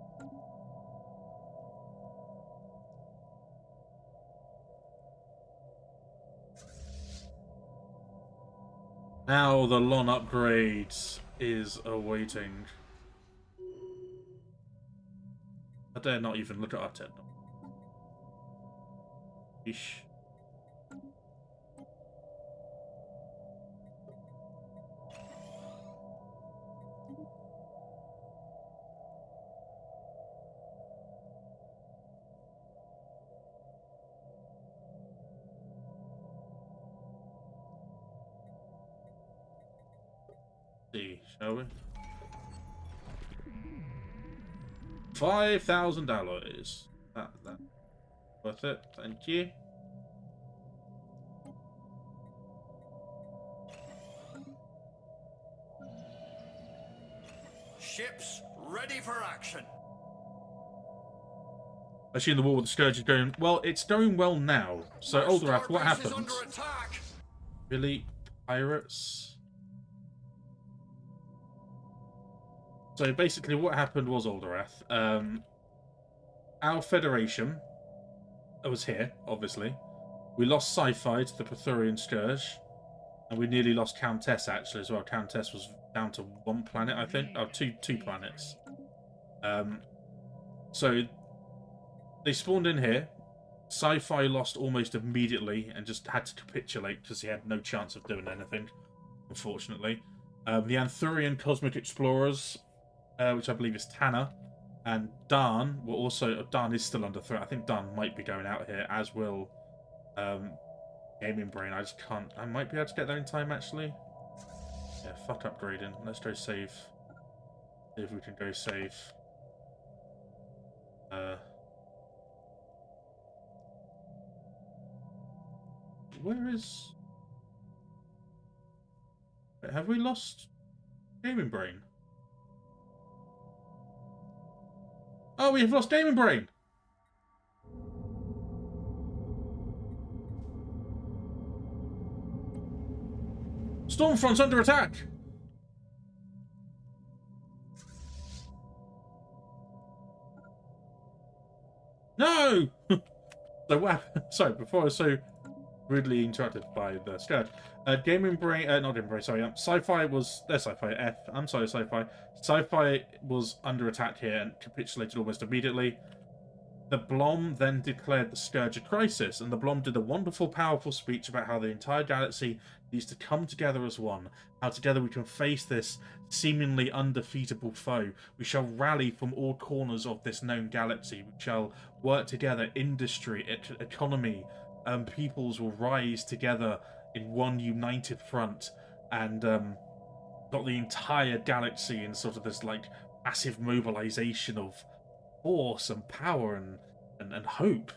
Now the LON upgrades is awaiting. I dare not even look at our techno. Ish. See, shall we? $5,000. That worth it. Thank you. Ships ready for action. I assume the war with the Scourge is going well. It's going well now. So, Our Oldorath, what starbase is happened? under attack. Really, pirates? So basically, what happened was Oldorath. Our Federation was here, obviously. We lost Sci-Fi to the Praetorian Scourge, and we nearly lost Countess actually as well. Countess was down to one planet, I think. Oh, two planets. So they spawned in here. Sci-Fi lost almost immediately and just had to capitulate because he had no chance of doing anything, unfortunately. The Anthurian Cosmic Explorers, which I believe is Tanner, and Darn were also... Darn is still under threat. I think Darn might be going out here, as will Gaming Brain. I just can't... I might be able to get there in time, actually. Yeah, fuck upgrading. Let's go save. See if we can go save. Where is... Wait, have we lost Gaming Brain? Oh, we have lost Gaming Brain! Stormfront's under attack! No! So what happened? Sorry, before I was so rudely interrupted by the Scourge. Gaming Brain, not Gaming Brain, sorry. Sci-Fi was, Sci-Fi, I'm sorry, Sci-Fi. Sci-Fi was under attack here and capitulated almost immediately. The Blom then declared the Scourge a crisis, and the Blom did a wonderful, powerful speech about how the entire galaxy needs to come together as one. How together we can face this seemingly undefeatable foe. We shall rally from all corners of this known galaxy. We shall work together, industry, economy, peoples will rise together in one united front, and got the entire galaxy in sort of this like massive mobilization of force and power and hope.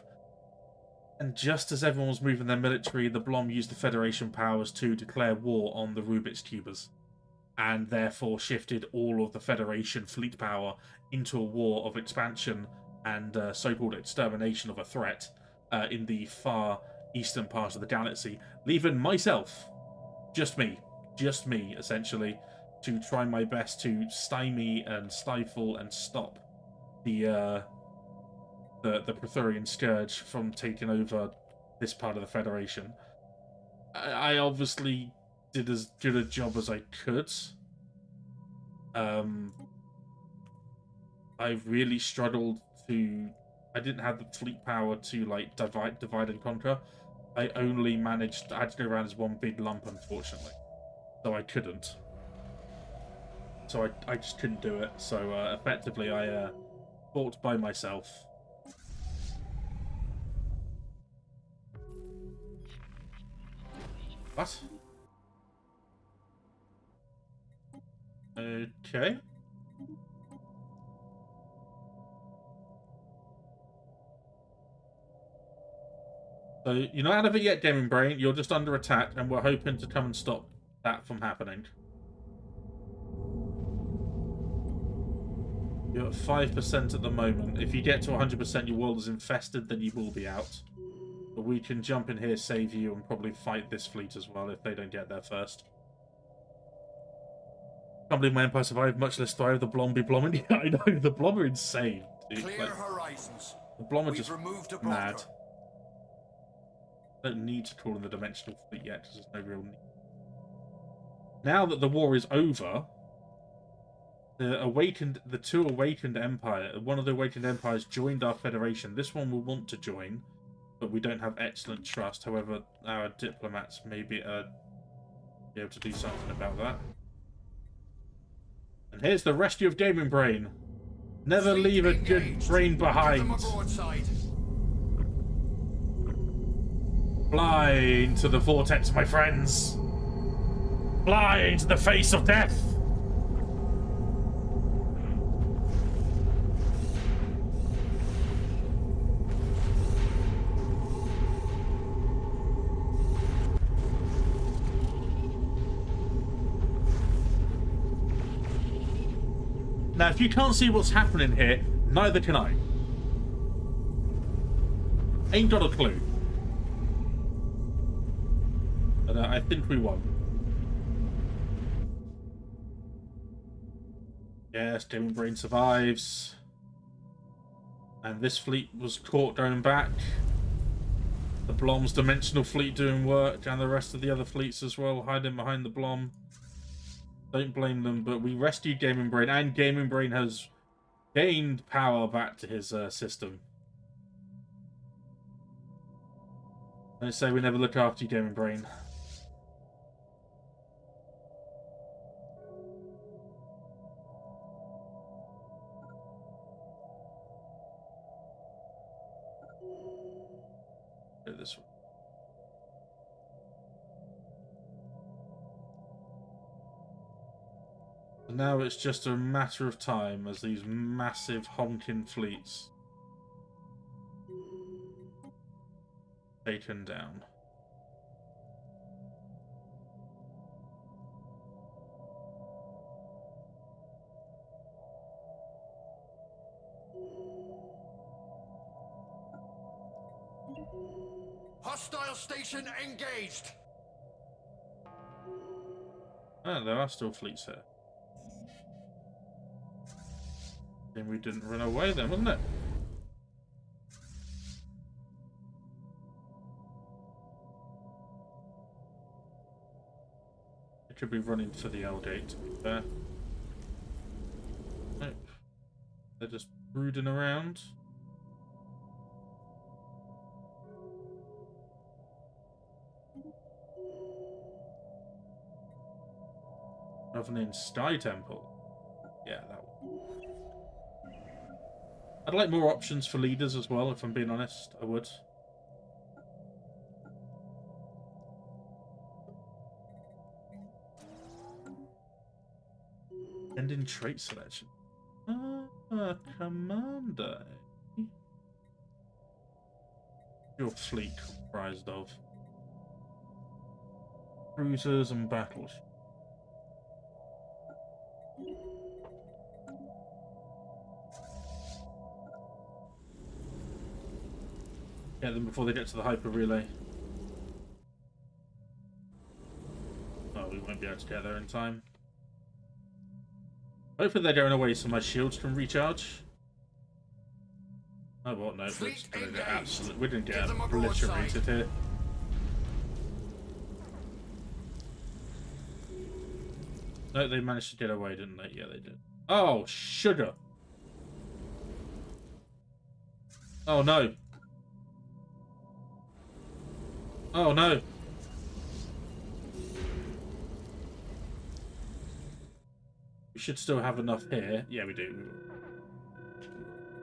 And just as everyone was moving their military, the Blom used the Federation powers to declare war on the Rubik's Cubers, and therefore shifted all of the Federation fleet power into a war of expansion and so-called extermination of a threat in the far eastern part of the galaxy, leaving myself, just me, essentially, to try my best to stymie and stifle and stop the Praetorian Scourge from taking over this part of the Federation. I obviously did as good a job as I could. I really struggled to. I didn't have the fleet power to like divide and conquer. I only managed. I had to go around as one big lump, unfortunately, so I couldn't. So I just couldn't do it. So effectively, I fought by myself. What? Okay. So you're not out of it yet, Gaming Brain. You're just under attack, and we're hoping to come and stop that from happening. You're at 5% at the moment. If you get to 100%, your world is infested, then you will be out. But we can jump in here, save you, and probably fight this fleet as well if they don't get there first. Can't believe my empire survived, much less thrive. The Blom be blomming. Yeah, I know. The Blom are insane, dude. Clear like, horizons. the Blom are We've just removed a mad. blocker. Don't need to call in the dimensional fleet yet, because there's no real need. Now that the war is over, the two awakened empire, one of the awakened empires joined our federation. This one will want to join, but we don't have excellent trust. However, our diplomats may be able to do something about that. And here's the rescue of Gaming Brain. Never Fleet leave a engaged. good brain Give them behind. a broadside. Fly into the vortex, my friends. Fly into the face of death. Now, if you can't see what's happening here, neither can I. Ain't got a clue. But I think we won. Yes, Gaming Brain survives. And this fleet was caught going back. The Blom's dimensional fleet doing work, and the rest of the other fleets as well, hiding behind the Blom. Don't blame them, but we rescued Gaming Brain, and Gaming Brain has gained power back to his system. Don't say we never look after you, Gaming Brain. Go this way. And now it's just a matter of time as these massive honking fleets taken down. Hostile station engaged. Oh, there are still fleets here. Then we didn't run away then, wasn't it? It could be running for the L gate, to be fair. Nope. They're just brooding around. Ravnin Sky Temple. Yeah, that one. I'd like more options for leaders as well, if I'm being honest. I would. Ending trait selection. Commander. Your fleet comprised of cruisers and battleships. Get them before they get to the hyper relay. Oh, we won't be able to get there in time. Hopefully they're going away so my shields can recharge. Oh, what? No, we're just gonna get we didn't get obliterated here. No, they managed to get away, didn't they? Yeah, they did. Oh, sugar! Oh no. Oh no. We should still have enough here. Yeah, we do.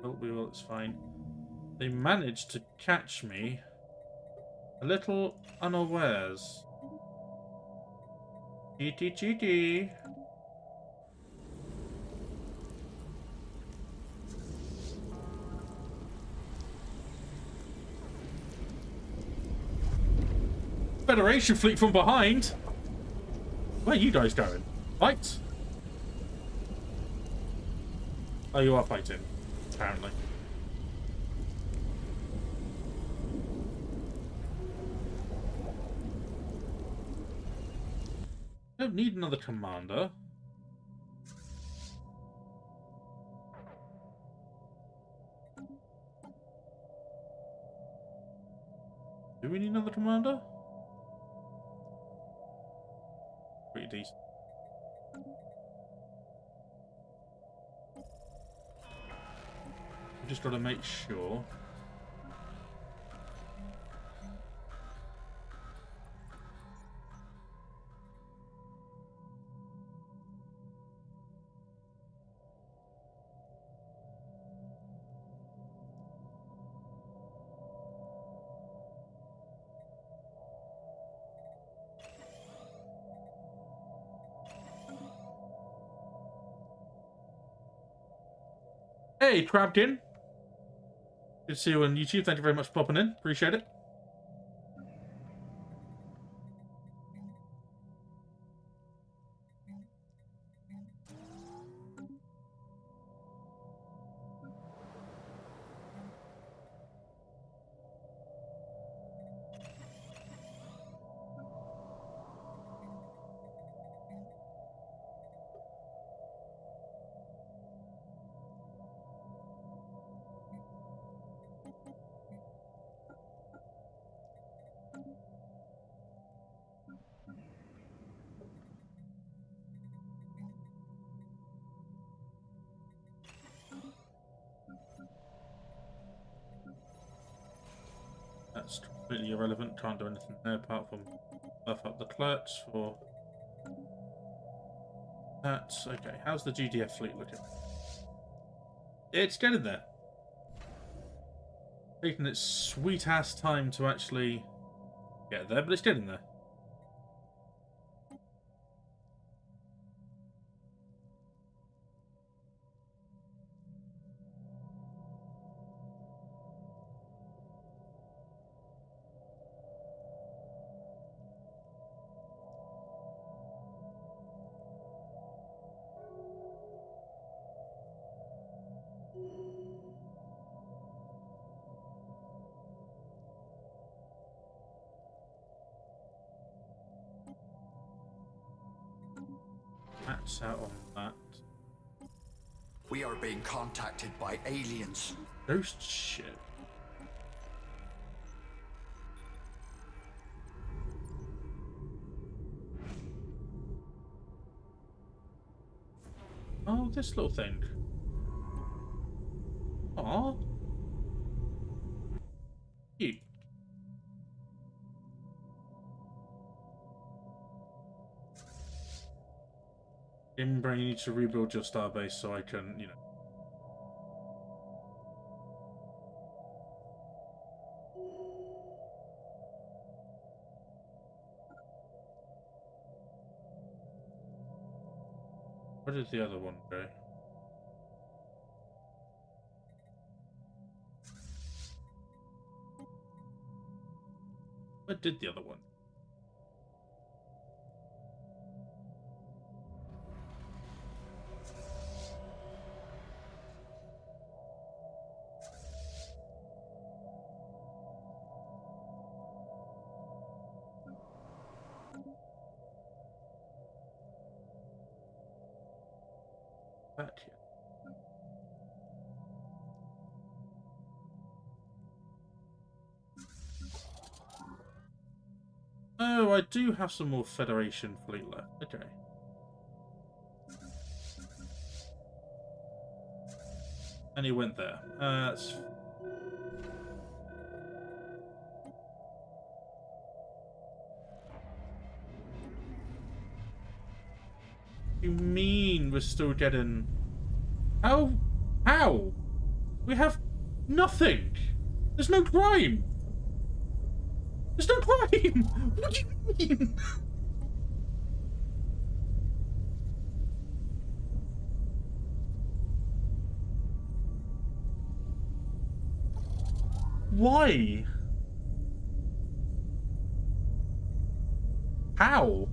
Oh, we will. It's fine. They managed to catch me a little unawares. Cheaty, cheaty. Federation fleet from behind. Where are you guys going? Fight? Oh, you are fighting, apparently. Don't need another commander. Do we need another commander? Pretty decent. We just got to make sure. Hey, Crabkin. Good to see you on YouTube. Thank you very much for popping in. Appreciate it. That's completely irrelevant. Can't do anything there apart from buff up the clerks for that. Okay, how's the GDF fleet looking? It's getting there. Taking its sweet ass time to actually get there, but it's getting there. Max out on that. We are being contacted by aliens. Ghost ship. Oh, this little thing. Aw. Cute. Imbrain, you need to rebuild your starbase so I can, you know. Where did the other one go? Where did the other one? That here. Oh, I do have some more Federation fleet left. Okay. And he went there. That's You mean we're still getting... How? How? We have nothing. There's no crime. There's no crime. What do you mean? Why? How?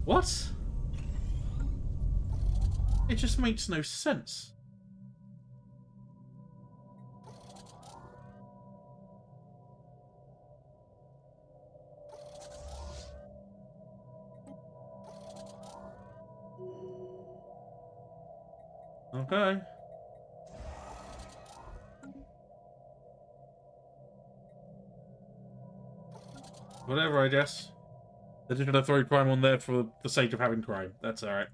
What? It just makes no sense. Okay. Whatever, I guess. They're just gonna throw crime on there for the sake of having crime. That's alright.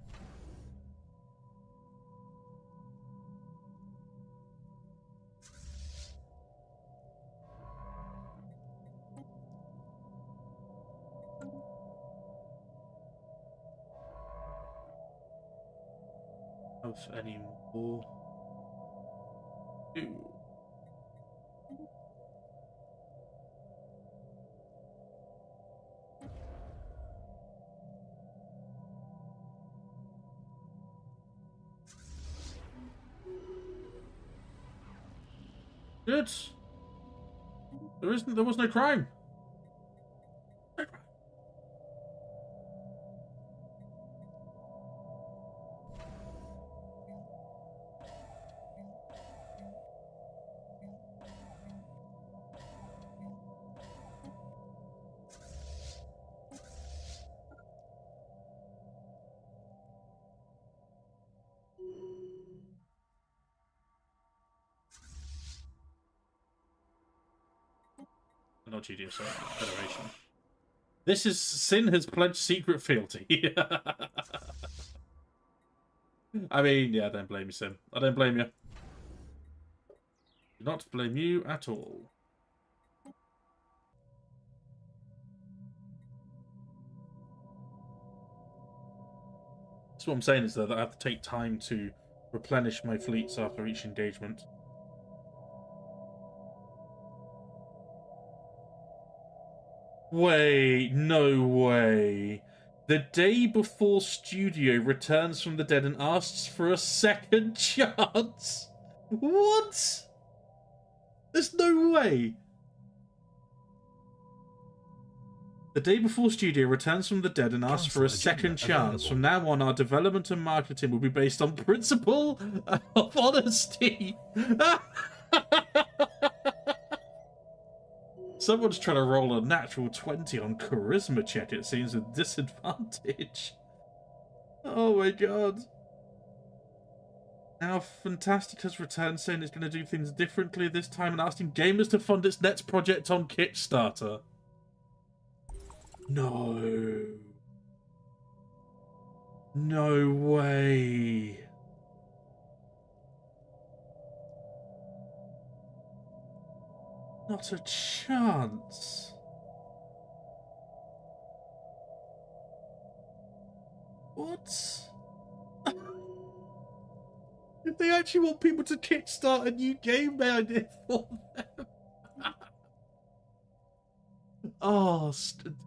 Of any more? Ew. Good. There was no crime. Not GDS, sorry, Federation. This is Sin has pledged secret fealty. I mean, yeah, I don't blame you, Sin. I don't blame you. Do not blame you at all. So what I'm saying is that I have to take time to replenish my fleets after each engagement. Wait, no way. The day before Studio returns from the dead and asks for a second chance. What? There's no way. The day before Studio returns from the dead and asks for a second chance. From now on, our development and marketing will be based on principle of honesty. Someone's trying to roll a natural 20 on charisma check, it seems, with disadvantage. Oh my god. Now Fantastic has returned saying it's going to do things differently this time and asking gamers to fund its next project on Kickstarter. No. No way. Not a chance. What? If they actually want people to kickstart a new game idea for them. Oh,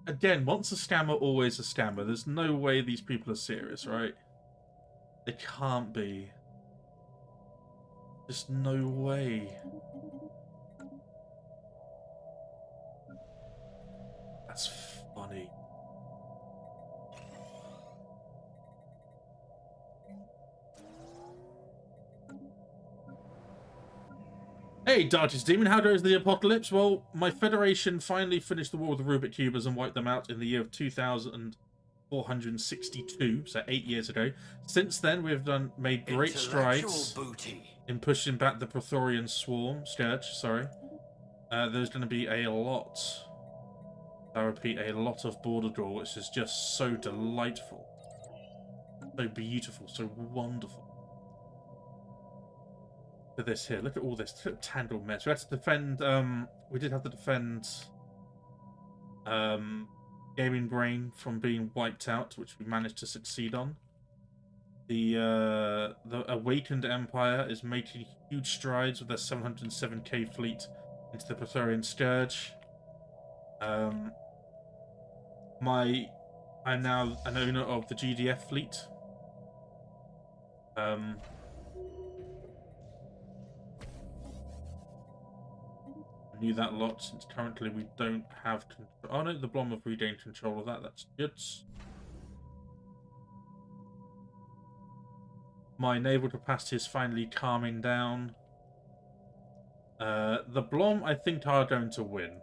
again, once a scammer, always a scammer. There's no way these people are serious, right? They can't be. Just no way. That's funny. Hey, Darkest Demon, how goes the apocalypse? Well, my Federation finally finished the war with the Rubik Cubers and wiped them out in the year of 2462, so 8 years ago. Since then, we've made great strides in pushing back the Praetorian Scourge, sorry. There's going to be a lot, I repeat, a lot of border draw, which is just so delightful. So beautiful, so wonderful. To this here, look at all this tangled mess. We had to defend, we did have to defend, gaming brain from being wiped out, which we managed to succeed on. The Awakened Empire is making huge strides with their 707k fleet into the Praetorian Scourge. I'm now an owner of the GDF fleet. I knew that a lot, since currently we don't have control. Oh no, the Blom have regained control of that. That's good. My naval capacity is finally calming down. The Blom, I think, are going to win.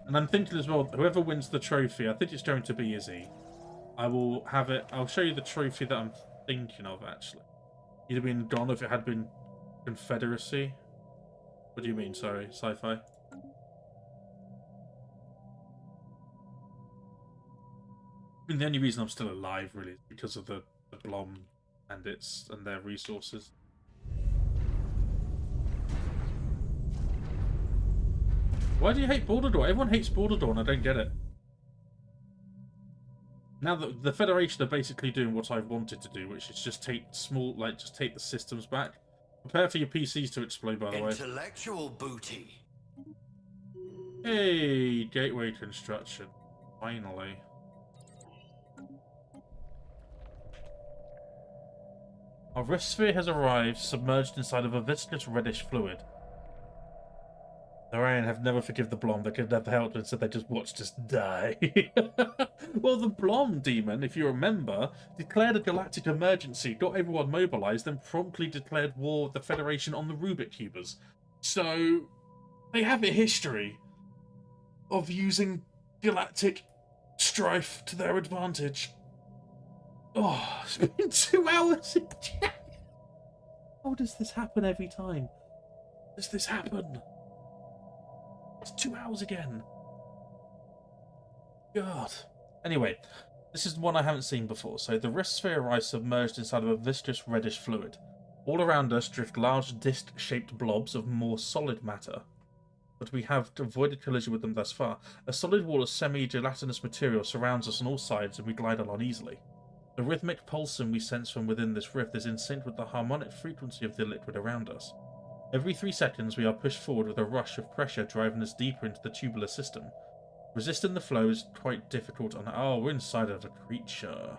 And I'm thinking as well, whoever wins the trophy, I think it's going to be Izzy. I will have it. I'll show you the trophy that I'm thinking of, actually. It'd have been gone if it had been Confederacy. What do you mean? Sorry, sci-fi. I mean, the only reason I'm still alive, really, is because of the Blom and their resources. Why do you hate Border Dawn? Everyone hates Border Dawn. I don't get it. Now that the Federation are basically doing what I've wanted to do, which is just take the systems back. Prepare for your PCs to explode, by the way. Intellectual booty. Hey, gateway construction. Finally. Our rift sphere has arrived, submerged inside of a viscous reddish fluid. The Orion have never forgiven the Blom. They could never help, instead they just watched us die. Well, the Blom demon, if you remember, declared a galactic emergency, got everyone mobilized, then promptly declared war with the Federation on the Rubik Cubers. So, they have a history of using galactic strife to their advantage. Oh, it's been 2 hours. How does this happen every time? Does this happen? It's 2 hours again. God. Anyway, this is one I haven't seen before. So the rift sphere arrives submerged inside of a viscous reddish fluid. All around us drift large disc-shaped blobs of more solid matter, but we have avoided collision with them thus far. A solid wall of semi-gelatinous material surrounds us on all sides, and we glide along easily. The rhythmic pulsing we sense from within this rift is in sync with the harmonic frequency of the liquid around us. Every 3 seconds we are pushed forward with a rush of pressure driving us deeper into the tubular system. Resisting the flow is quite difficult on... Oh, we're inside of a creature.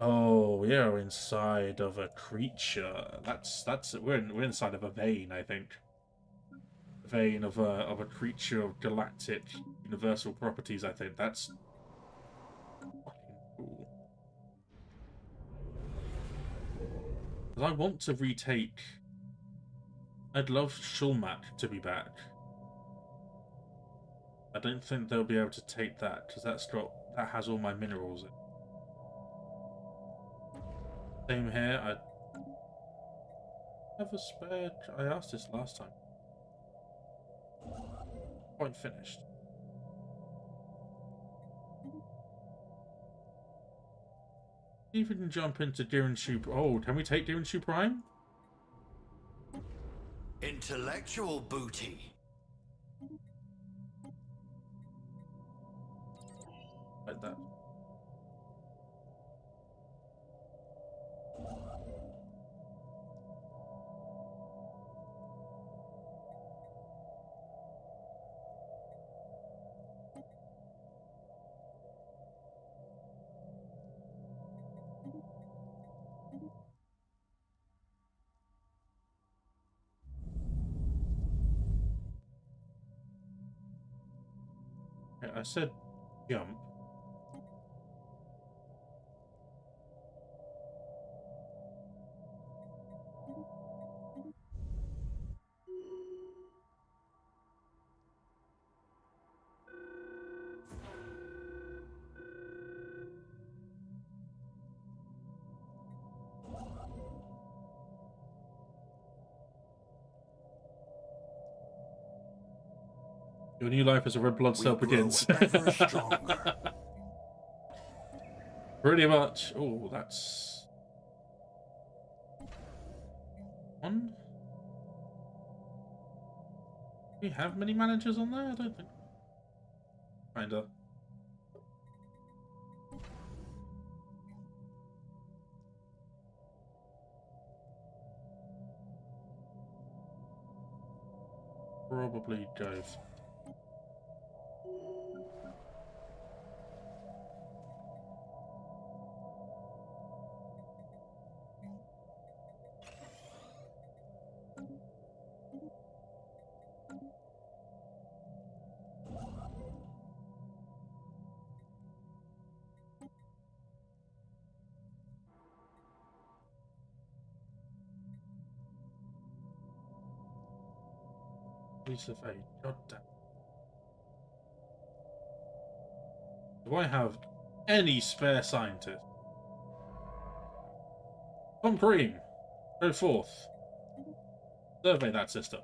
Oh, we are inside of a creature. We're inside of a vein, I think. A vein of a creature of galactic universal properties, I think. That's fucking cool. Because I want to retake... I'd love Shulmak to be back. I don't think they'll be able to take that, because that has all my minerals in. Same here. I have a spare. I asked this last time. Quite finished. See if we can jump into Dirinshu. Oh, can we take Dirinshu Prime? Intellectual booty. Like that. I said jump. Your new life as a red blood cell begins. Ever stronger. Pretty much. Oh, that's... one? Do we have many managers on there? I don't think. Kinda. probably go. Piece of aid. God damn. Do I have any spare scientists? Tom Cream, go forth. Survey that system.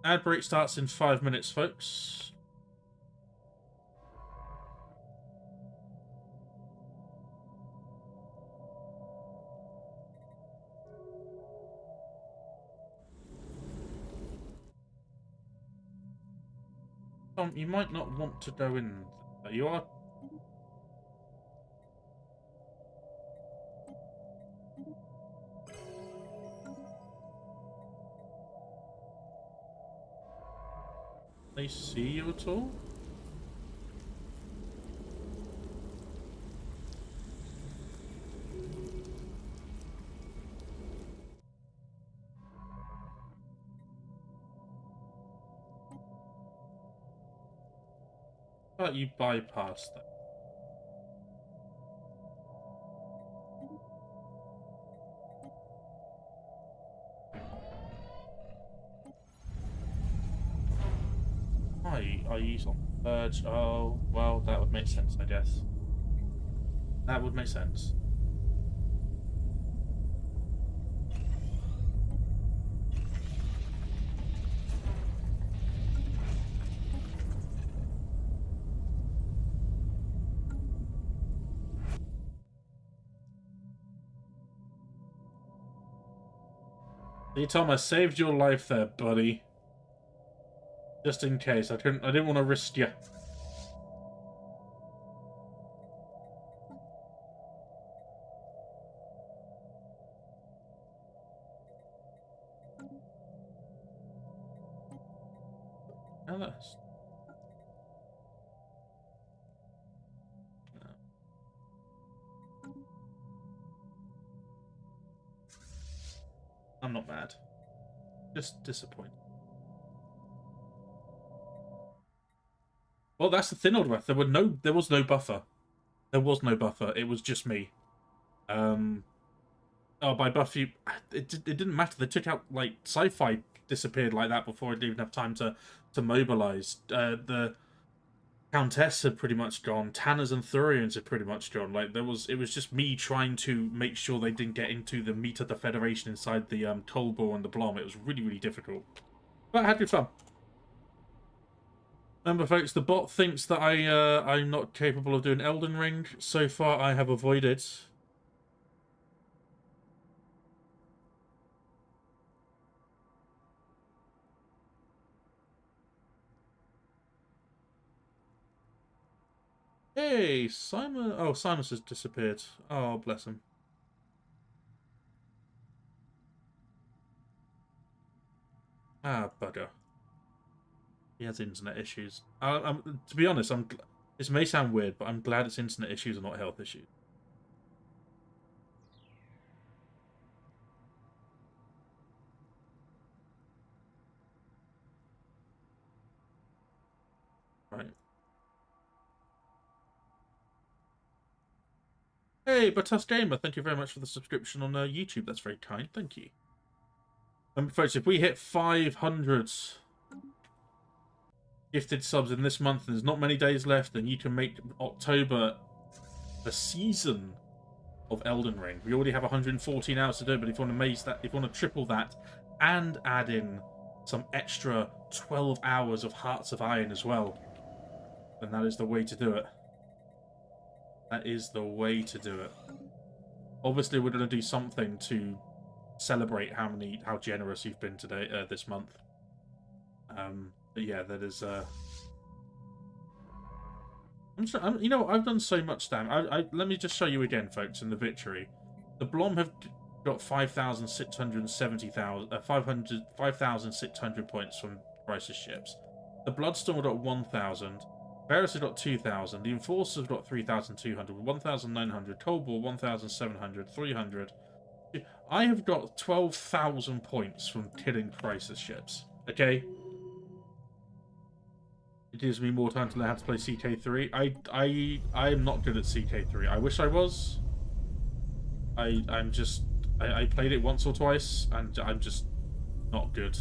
Ad break starts in 5 minutes, folks. Tom, you might not want to go in. You are. They see you at all? How about you bypass that? Are you on the verge? Oh, well, that would make sense, I guess. That would make sense. You Tom, I saved your life there, buddy. Just in case. I didn't want to risk you. Now that's... No. I'm not mad. Just disappointed. Well, that's the thing, Oldworth. There was no buffer. There was no buffer. It was just me. Oh, by Buffy, it didn't matter. They took out, like, Sci-Fi disappeared like that before I didn't even have time to mobilize. The Countess had pretty much gone. Tanners and Thurians had pretty much gone. Like, it was just me trying to make sure they didn't get into the meat of the Federation inside the Tolbor and the Blom. It was really, really difficult. But I had good fun. Remember, folks, the bot thinks that I'm not capable of doing Elden Ring. So far, I have avoided. Hey, Simon. Oh, Simus has disappeared. Oh, bless him. Ah, bugger. He has internet issues. To be honest, this may sound weird, but I'm glad it's internet issues and not health issues. Right. Hey, Batus Gamer, thank you very much for the subscription on YouTube. That's very kind. Thank you. Folks, if we hit 500 gifted subs in this month, and there's not many days left, then you can make October the season of Elden Ring. We already have 114 hours to do, but if you want to triple that, and add in some extra 12 hours of Hearts of Iron as well, then that is the way to do it. That is the way to do it. Obviously, we're going to do something to celebrate how generous you've been today, this month. But yeah, that is. I'm You know, I've done so much damage. Let me just show you again, folks, in the victory. The Blom have got 5,600 points from Crisis ships. The Bloodstorm have got 1,000. Varus have got 2,000. The Enforcers have got 3,200. 1,900. Cold War 1,700. 300. I have got 12,000 points from killing Crisis ships. Okay? It gives me more time to learn how to play CK3. I am not good at CK3. I wish I was. I played it once or twice, and I'm just not good.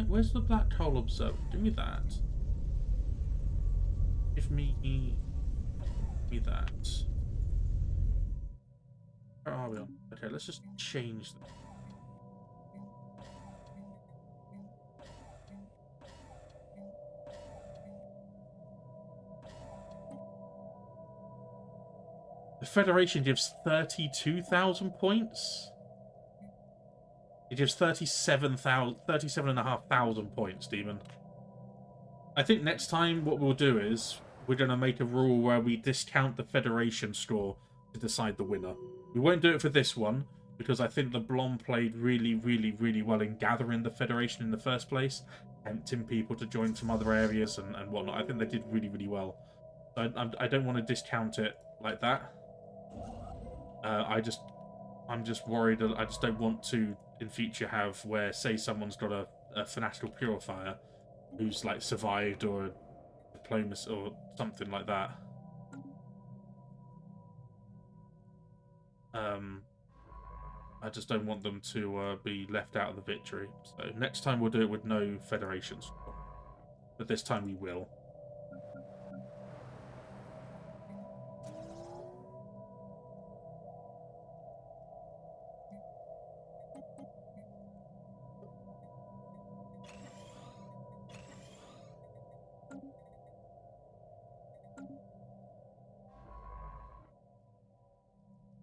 Where's the black hole observer? Give me that. Give me that. Where are we on? Okay, let's just change them. The Federation gives 32,000 points. It gives 37,500 points, Demon. I think next time what we'll do is we're going to make a rule where we discount the Federation score to decide the winner. We won't do it for this one because I think the Blom played really, really, really well in gathering the Federation in the first place, tempting people to join from other areas and whatnot. I think they did really, really well. I don't want to discount it like that. I'm just worried. I just don't want to in future have where, say, someone's got a fanatical purifier who's like survived or a diplomacy or something like that. I just don't want them to be left out of the victory. So next time we'll do it with no federations, but this time we will.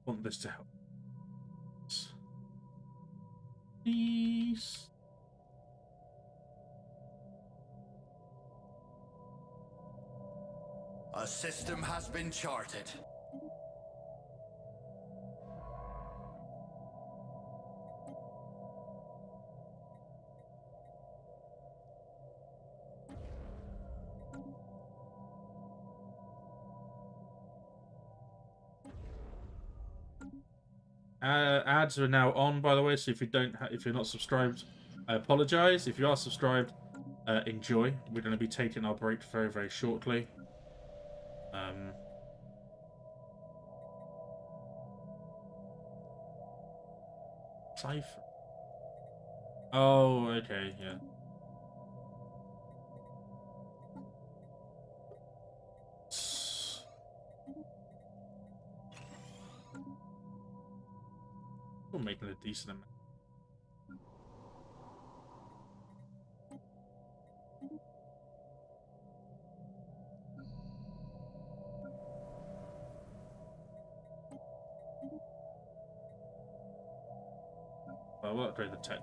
Want this to help. Please. A system has been charted. Ads are now on, by the way. So if you're not subscribed, I apologise. If you are subscribed, enjoy. We're going to be taking our break very, very shortly. Cipher. Oh, okay, yeah. We're making a decent amount. Well, we'll upgrade the tech.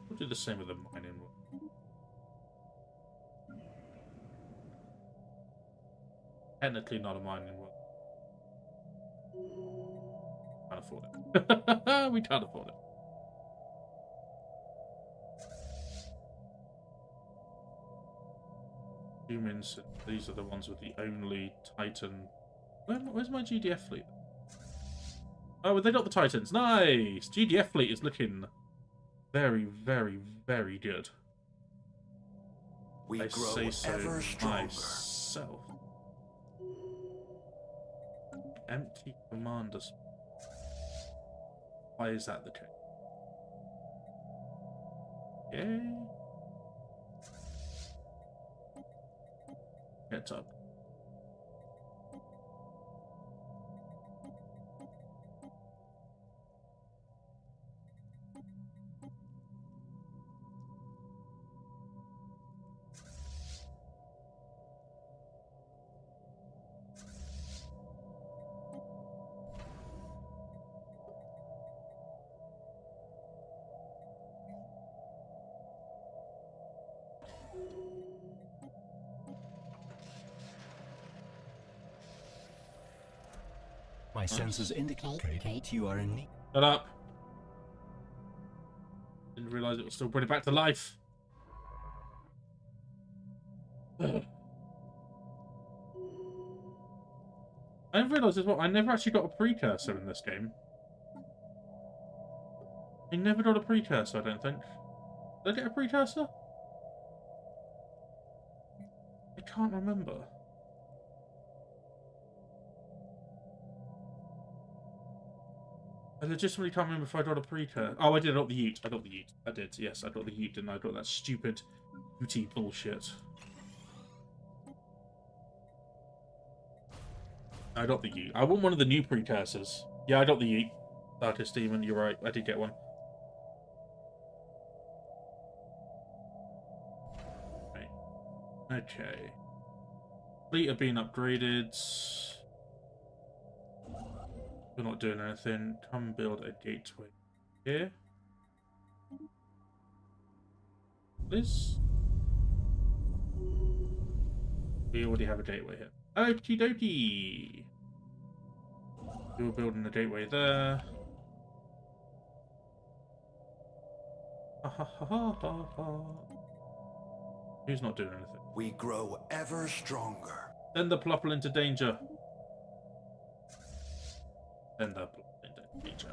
We'll do the same with the mining one. Technically not a mining one. Can't afford it. We can't afford it. Humans, these are the ones with the only Titan. Where's my GDF fleet? Oh, they got the Titans. Nice! GDF fleet is looking very, very, very good. We I grow say so ever stronger. myself. Empty commanders. Why is that the case? Okay. Get up. My senses indicate you are in need. Shut up. Didn't realise it was still bringing it back to life. I didn't realise as well, I never actually got a precursor in this game. I never got a precursor, I don't think. Did I get a precursor? I can't remember. I legitimately can't remember if I got a precursor. Oh, I did. I got the Ute. I got the Ute. I did. Yes, I got the Ute, and I got that stupid Ute bullshit. I got the Ute. I want one of the new precursors. Yeah, I got the Ute. Darkest Demon, you're right. I did get one. Right. Okay. Fleet are being upgraded. We're not doing anything. Come build a gateway here. This. We already have a gateway here. Okie dokie. We were building a gateway there. Ha ha ha ha ha. Who's not doing anything? We grow ever stronger. Send the Plopple into danger. Send the Plopple into danger.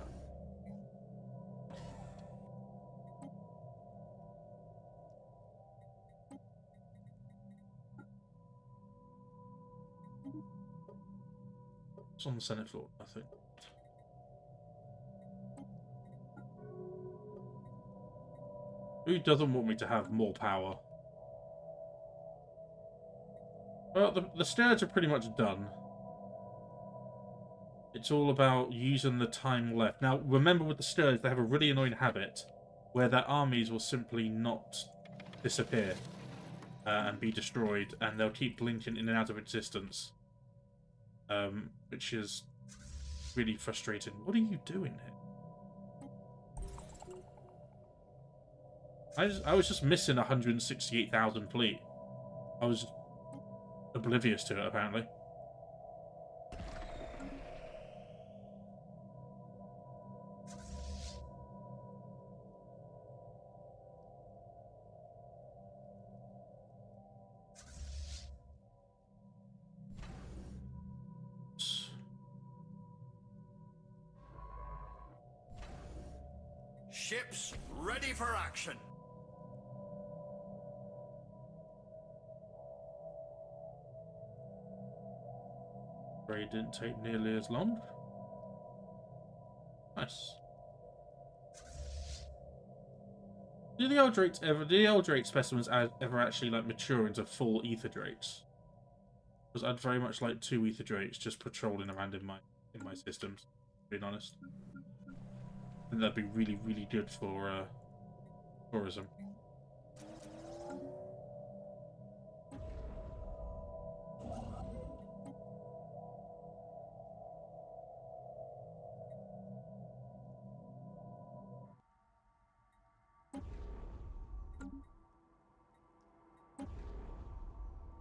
It's on the Senate floor, I think. Who doesn't want me to have more power? Well, the stairs are pretty much done. It's all about using the time left. Now, remember with the stairs, they have a really annoying habit where their armies will simply not disappear and be destroyed, and they'll keep blinking in and out of existence. Which is really frustrating. What are you doing here? I was just missing 168,000 fleet. I was oblivious to it, apparently. Ships ready for action. Raid didn't take nearly as long. Nice. Do the Eldrake specimens ever actually like mature into full Ether Drakes? Because I'd very much like 2 Ether Drakes just patrolling around in my systems, being honest. I think that'd be really, really good for tourism.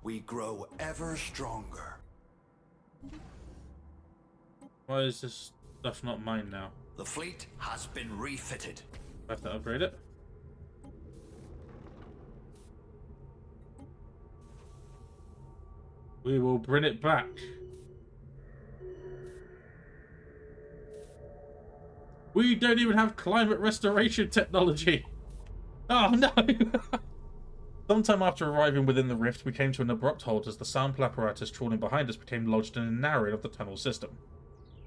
We grow ever stronger. Why is this stuff not mine now? The fleet has been refitted. I have to upgrade it. We will bring it back. We don't even have climate restoration technology. Oh no! Sometime after arriving within the rift, we came to an abrupt halt as the sample apparatus trawling behind us became lodged in a narrowing of the tunnel system.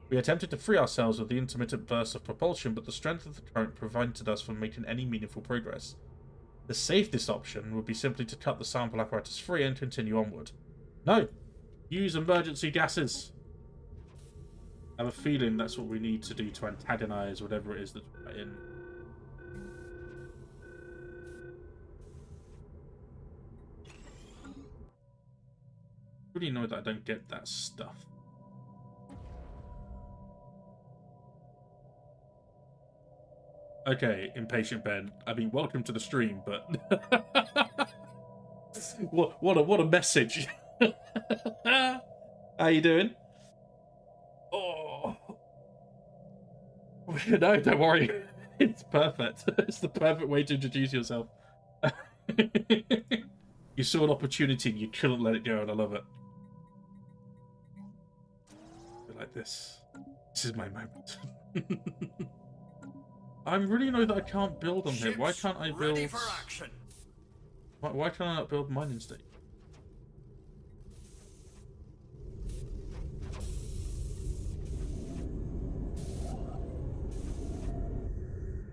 We attempted to free ourselves with the intermittent bursts of propulsion, but the strength of the current prevented us from making any meaningful progress. The safest option would be simply to cut the sample apparatus free and continue onward. No! Use emergency gases! I have a feeling that's what we need to do to antagonize whatever it is that's in. Really annoyed that I don't get that stuff. Okay, Impatient Ben. I mean, welcome to the stream, but... what a message. How you doing? Oh. No, don't worry. It's perfect. It's the perfect way to introduce yourself. You saw an opportunity and you couldn't let it go, and I love it. Like this. This is my moment. I'm really annoyed that I can't build on here. Why can't I build? Ready for action. Why can't I not build mining station?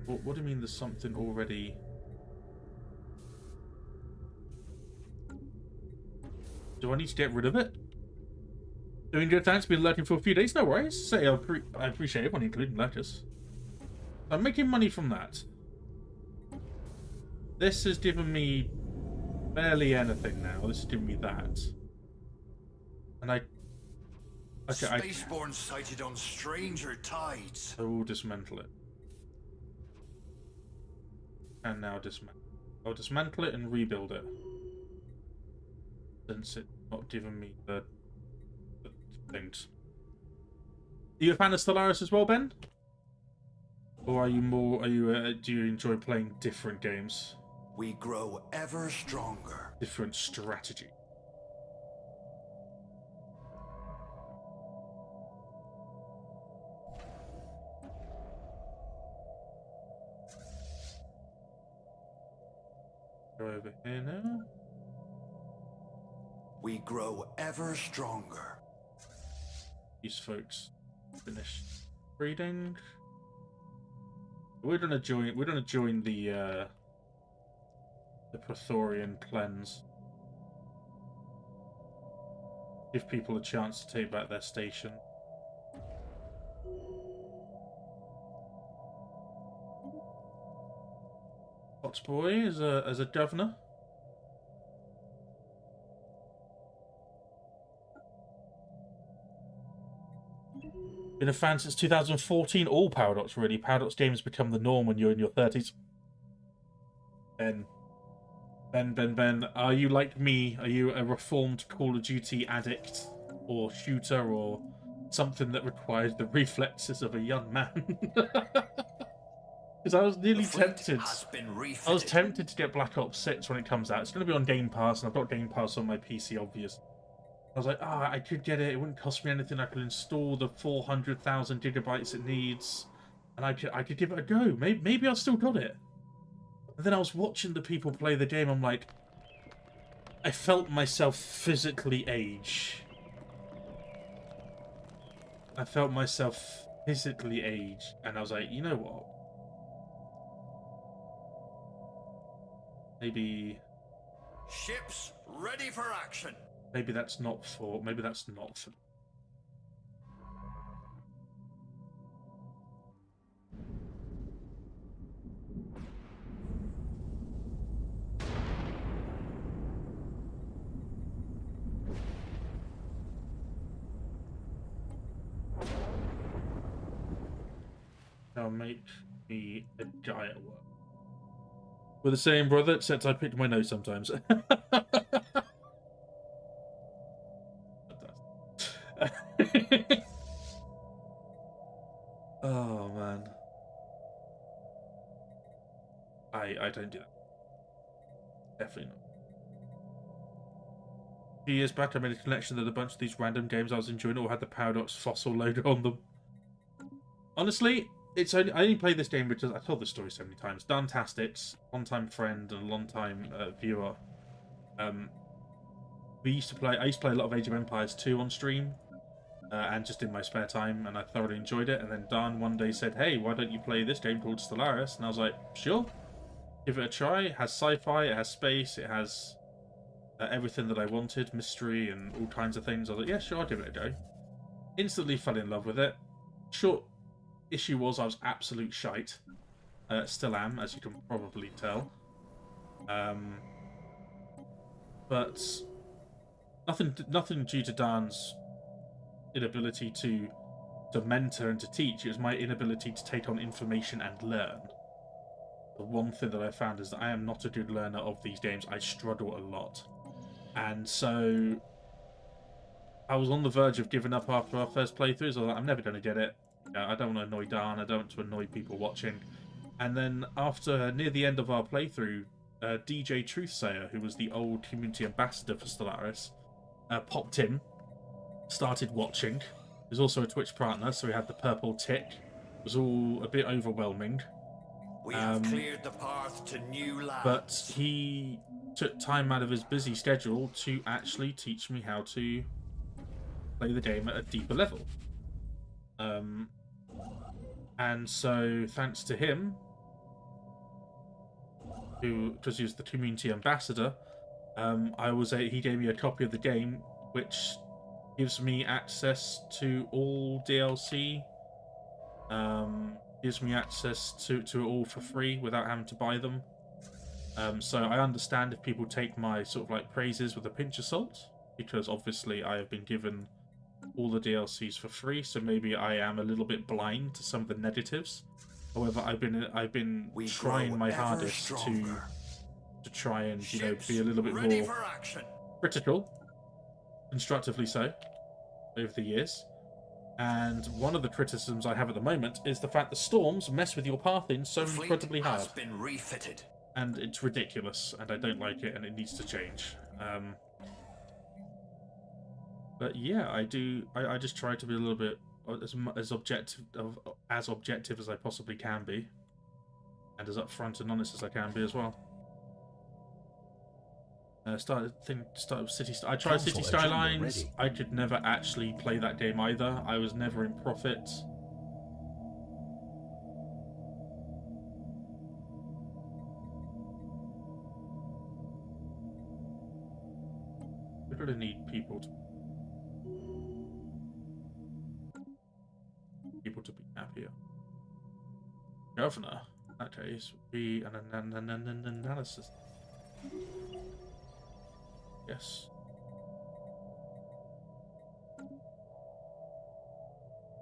What do you mean there's something already? Do I need to get rid of it? Doing good, thanks. Been lurking for a few days. No worries. Say I appreciate everyone, including lurkers. I'm making money from that. This has given me barely anything now. This has given me that. And I... Okay, Spaceborne sighted on stranger tides. I will dismantle it. And now dismantle. I'll dismantle it and rebuild it. Since it's not giving me the things. Are you a fan of Stellaris as well, Ben? Or are you more? Do you enjoy playing different games? We grow ever stronger. Different strategy. Go over here now. We grow ever stronger. These folks finished breeding. We're gonna join the Praetorian cleanse. Give people a chance to take back their station. Hotsboy as a governor. Been a fan since 2014. All Paradox, really. Paradox games become the norm when you're in your 30s. Ben, are you like me? Are you a reformed Call of Duty addict or shooter or something that requires the reflexes of a young man? Because I was nearly tempted. I was tempted to get Black Ops 6 when it comes out. It's going to be on Game Pass, and I've got Game Pass on my PC, obviously. I was like, I could get it. It wouldn't cost me anything. I could install the 400,000 gigabytes it needs, and I could give it a go. Maybe I still got it. And then I was watching the people play the game. I'm like, I felt myself physically age. I felt myself physically age, and I was like, you know what? Maybe. Ships ready for action. Maybe that's not for. Maybe that's not for. Now make me a guy at work. We're the same, brother, except I pick my nose sometimes. Oh man, I don't do that. Definitely not. A few years back, I made a connection that a bunch of these random games I was enjoying all had the Paradox Fossil logo on them. Honestly, I only played this game because I told this story so many times. Darntastics, long-time friend and long-time viewer. I used to play a lot of Age of Empires 2 on stream. And just in my spare time, and I thoroughly enjoyed it. And then Dan one day said, hey, why don't you play this game called Stellaris? And I was like, sure, give it a try. It has sci-fi, it has space, it has everything that I wanted, mystery and all kinds of things. I was like, yeah, sure, I'll give it a go. Instantly fell in love with it. Short issue was I was absolute shite. Still am, as you can probably tell. But nothing due to Dan's inability to mentor and to teach. It was my inability to take on information and learn. The one thing that I found is that I am not a good learner of these games. I struggle a lot. And so I was on the verge of giving up after our first playthroughs. I was like, I'm never going to get it. I don't want to annoy Dan. I don't want to annoy people watching. And then after near the end of our playthrough, DJ Truthsayer, who was the old community ambassador for Stellaris, popped in, started watching. He was also a Twitch partner, so he had the purple tick. It was all a bit overwhelming. We have cleared the path to new lands. But he took time out of his busy schedule to actually teach me how to play the game at a deeper level. And so, thanks to him, because he was the community ambassador, he gave me a copy of the game, which gives me access to all DLC. Gives me access to it all for free without having to buy them. So I understand if people take my sort of like praises with a pinch of salt, because obviously I have been given all the DLCs for free, so maybe I am a little bit blind to some of the negatives. However, I've been trying my hardest to try and be a little bit more critical, constructively so, over the years. And one of the criticisms I have at the moment is the fact the storms mess with your pathing so incredibly hard. Has been refitted. And it's ridiculous, and I don't like it, and it needs to change. But yeah, I just try to be a little bit as objective as I possibly can be, and as upfront and honest as I can be as well. Started with City. I tried City Skylines. I could never actually play that game either. I was never in profit. We really need people to be happier. Governor, in that case, would be an analysis. Yes.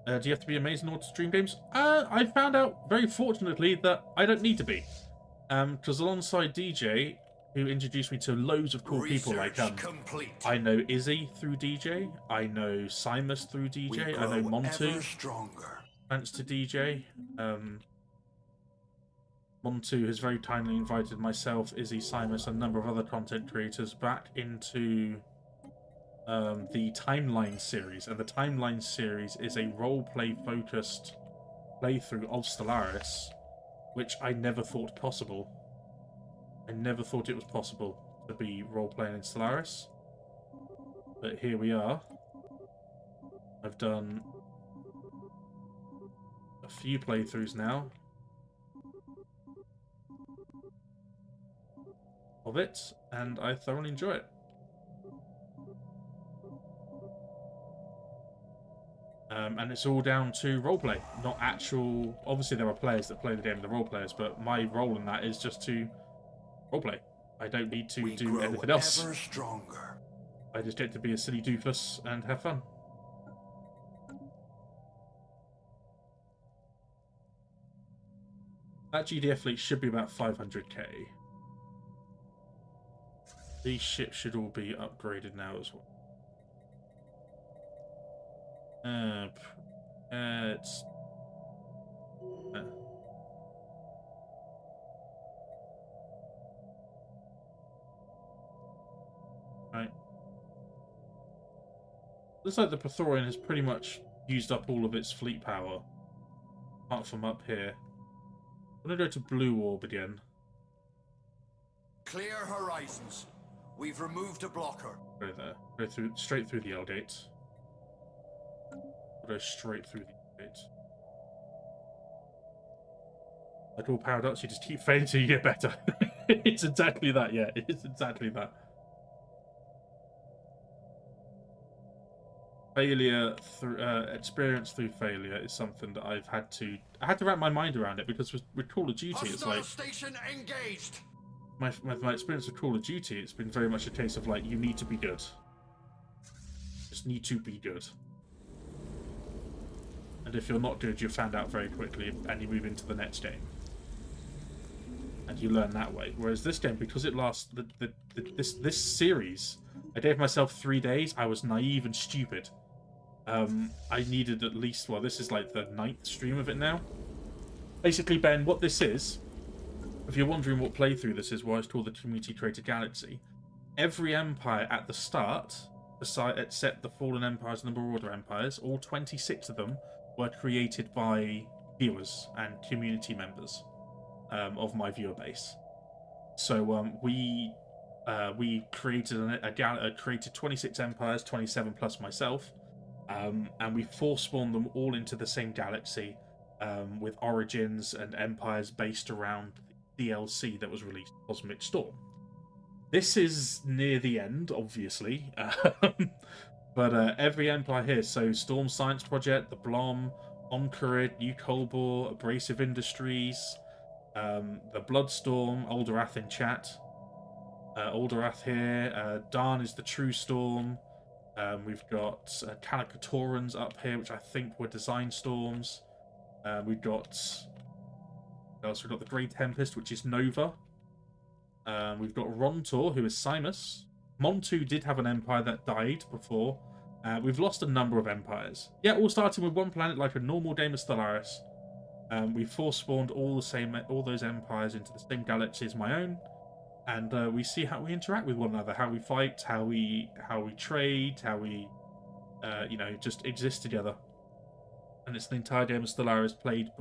Do you have to be amazing in order to stream games? I found out, very fortunately, that I don't need to be. Because alongside DJ, who introduced me to loads of cool people like I know Izzy through DJ, I know Simus through DJ, I know Montu thanks to DJ. Montu has very kindly invited myself, Izzy, Simus, and a number of other content creators back into the Timeline series. And the Timeline series is a roleplay focused playthrough of Stellaris, which I never thought possible. I never thought it was possible to be role-playing in Stellaris. But here we are. I've done a few playthroughs now of it, and I thoroughly enjoy it. And it's all down to roleplay, not actual... Obviously there are players that play the game, the role players, but my role in that is just to roleplay. I don't need to do anything else. I just get to be a silly doofus and have fun. That GDF fleet should be about 500k. These ships should all be upgraded now as well. It's... Right. Looks like the Praetorian has pretty much used up all of its fleet power. Apart from up here. I'm going to go to Blue Orb again. Clear horizons. We've removed a blocker. Go there. Go through, straight through the L gate. Go straight through the L gate. Like all paradox, you just keep failing till you get better. It's exactly that, yeah. It's exactly that. Failure through experience through failure is something that I had to wrap my mind around it, because with Call of Duty it's like station engaged. My experience with Call of Duty, it's been very much a case of like, you need to be good. Just need to be good. And if you're not good, you're found out very quickly and you move into the next game. And you learn that way. Whereas this game, because it lasts this series I gave myself 3 days. I was naive and stupid. I needed at least, well, this is like the 9th stream of it now. Basically, Ben, what this is, if you're wondering what playthrough this is, why it's called the Community Created Galaxy, every empire at the start, except the Fallen Empires and the Marauder Empires, all 26 of them were created by viewers and community members of my viewer base. So we created created 26 empires, 27 plus myself, and we force spawned them all into the same galaxy, with origins and empires based around the DLC that was released, Cosmic Storm. This is near the end, obviously, but every empire here, so Storm Science Project, the Blom, Oncarid, New Colbor, Abrasive Industries, the Bloodstorm, Alderath in chat, Alderath here, Darn is the True Storm, we've got Calicatorans up here, which I think were Design Storms, we've got the Grey Tempest, which is Nova, we've got Rontor, who is Simus. Montu did have an empire that died before. We've lost a number of empires. Yeah, all starting with one planet like a normal game of Stellaris. We force spawned all those empires into the same galaxy as my own, and we see how we interact with one another, how we fight, how we trade, how we just exist together. And it's the entire game of Stellaris played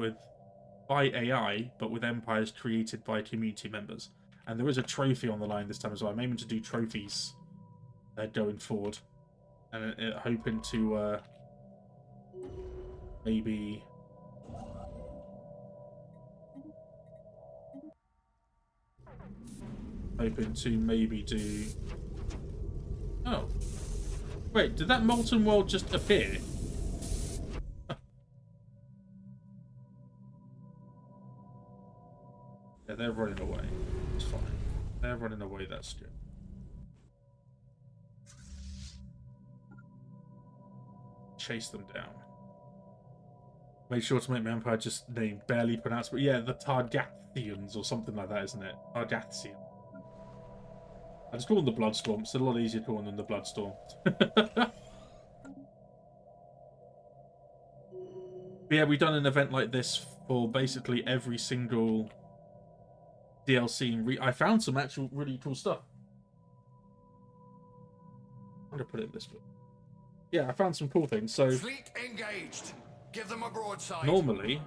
by AI, but with empires created by community members. And there is a trophy on the line this time as well. I'm aiming to do trophies going forward, and hoping to maybe do. Oh, wait! Did that molten world just appear? Yeah, they're running away. It's fine. They're running away, that's good. Chase them down. Made sure to make my empire just name barely pronounced, but yeah, the Targathians or something like that, isn't it? Targathian. I just call them the Bloodstorm. It's a lot easier calling them the Bloodstorm. But yeah, we've done an event like this for basically every single DLC. I found some actual really cool stuff. I'm gonna put it in this book. Yeah, I found some cool things. So fleet engaged. Give them a broadside. Normally,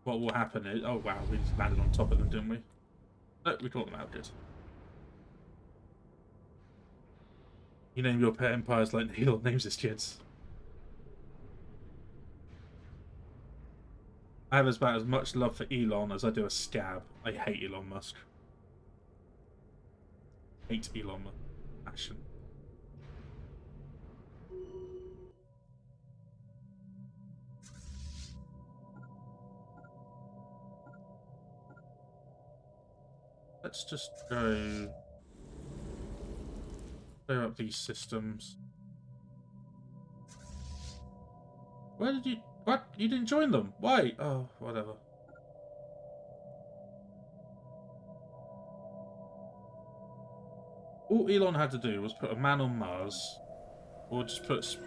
what will happen is, oh wow, we just landed on top of them, didn't we? No, we caught them out. Good. You name your pet empires like Neil names his kids. I have about as much love for Elon as I do a scab. I hate Elon Musk. Hate Elon Musk. Passion. Let's just go clear up these systems. Where did you... What? You didn't join them? Why? Oh, whatever. All Elon had to do was put a man on Mars, or just put,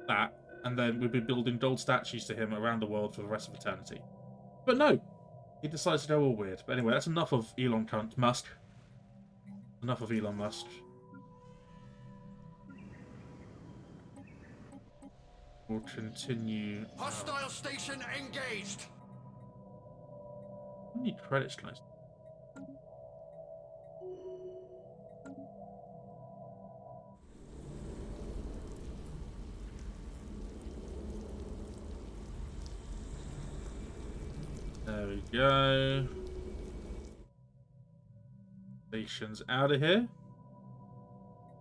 that, and then we'd be building gold statues to him around the world for the rest of eternity. But no, he decides to go all weird. But anyway, that's enough of Elon Musk. Enough of Elon Musk. We'll continue. Hostile station engaged. How many credits can I... There we go. Stations out of here.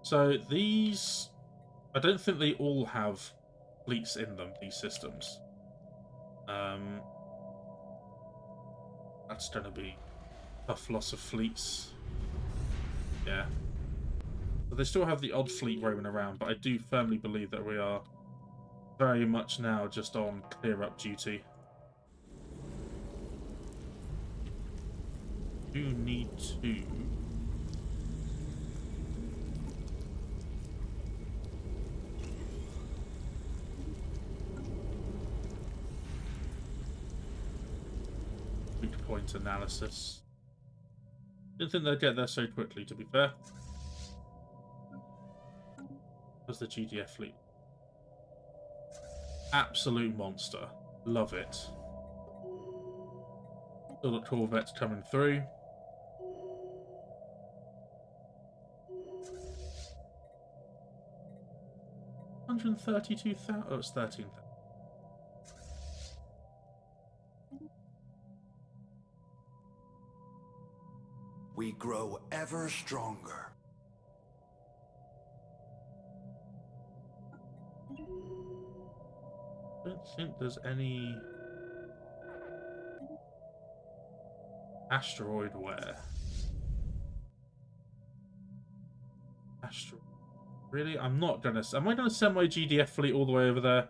So these... I don't think they all have fleets in them, these systems. That's going to be tough loss of fleets. Yeah. But they still have the odd fleet roaming around, but I do firmly believe that we are very much now just on clear-up duty. You need to point analysis. Didn't think they'd get there so quickly, to be fair. Where's the GDF fleet? Absolute monster. Love it. Still got corvettes coming through. $132,000. Oh, it's 13,000. We grow ever stronger. I don't think there's any asteroid wear. Asteroid. Really? I'm not gonna. Am I gonna send my GDF fleet all the way over there?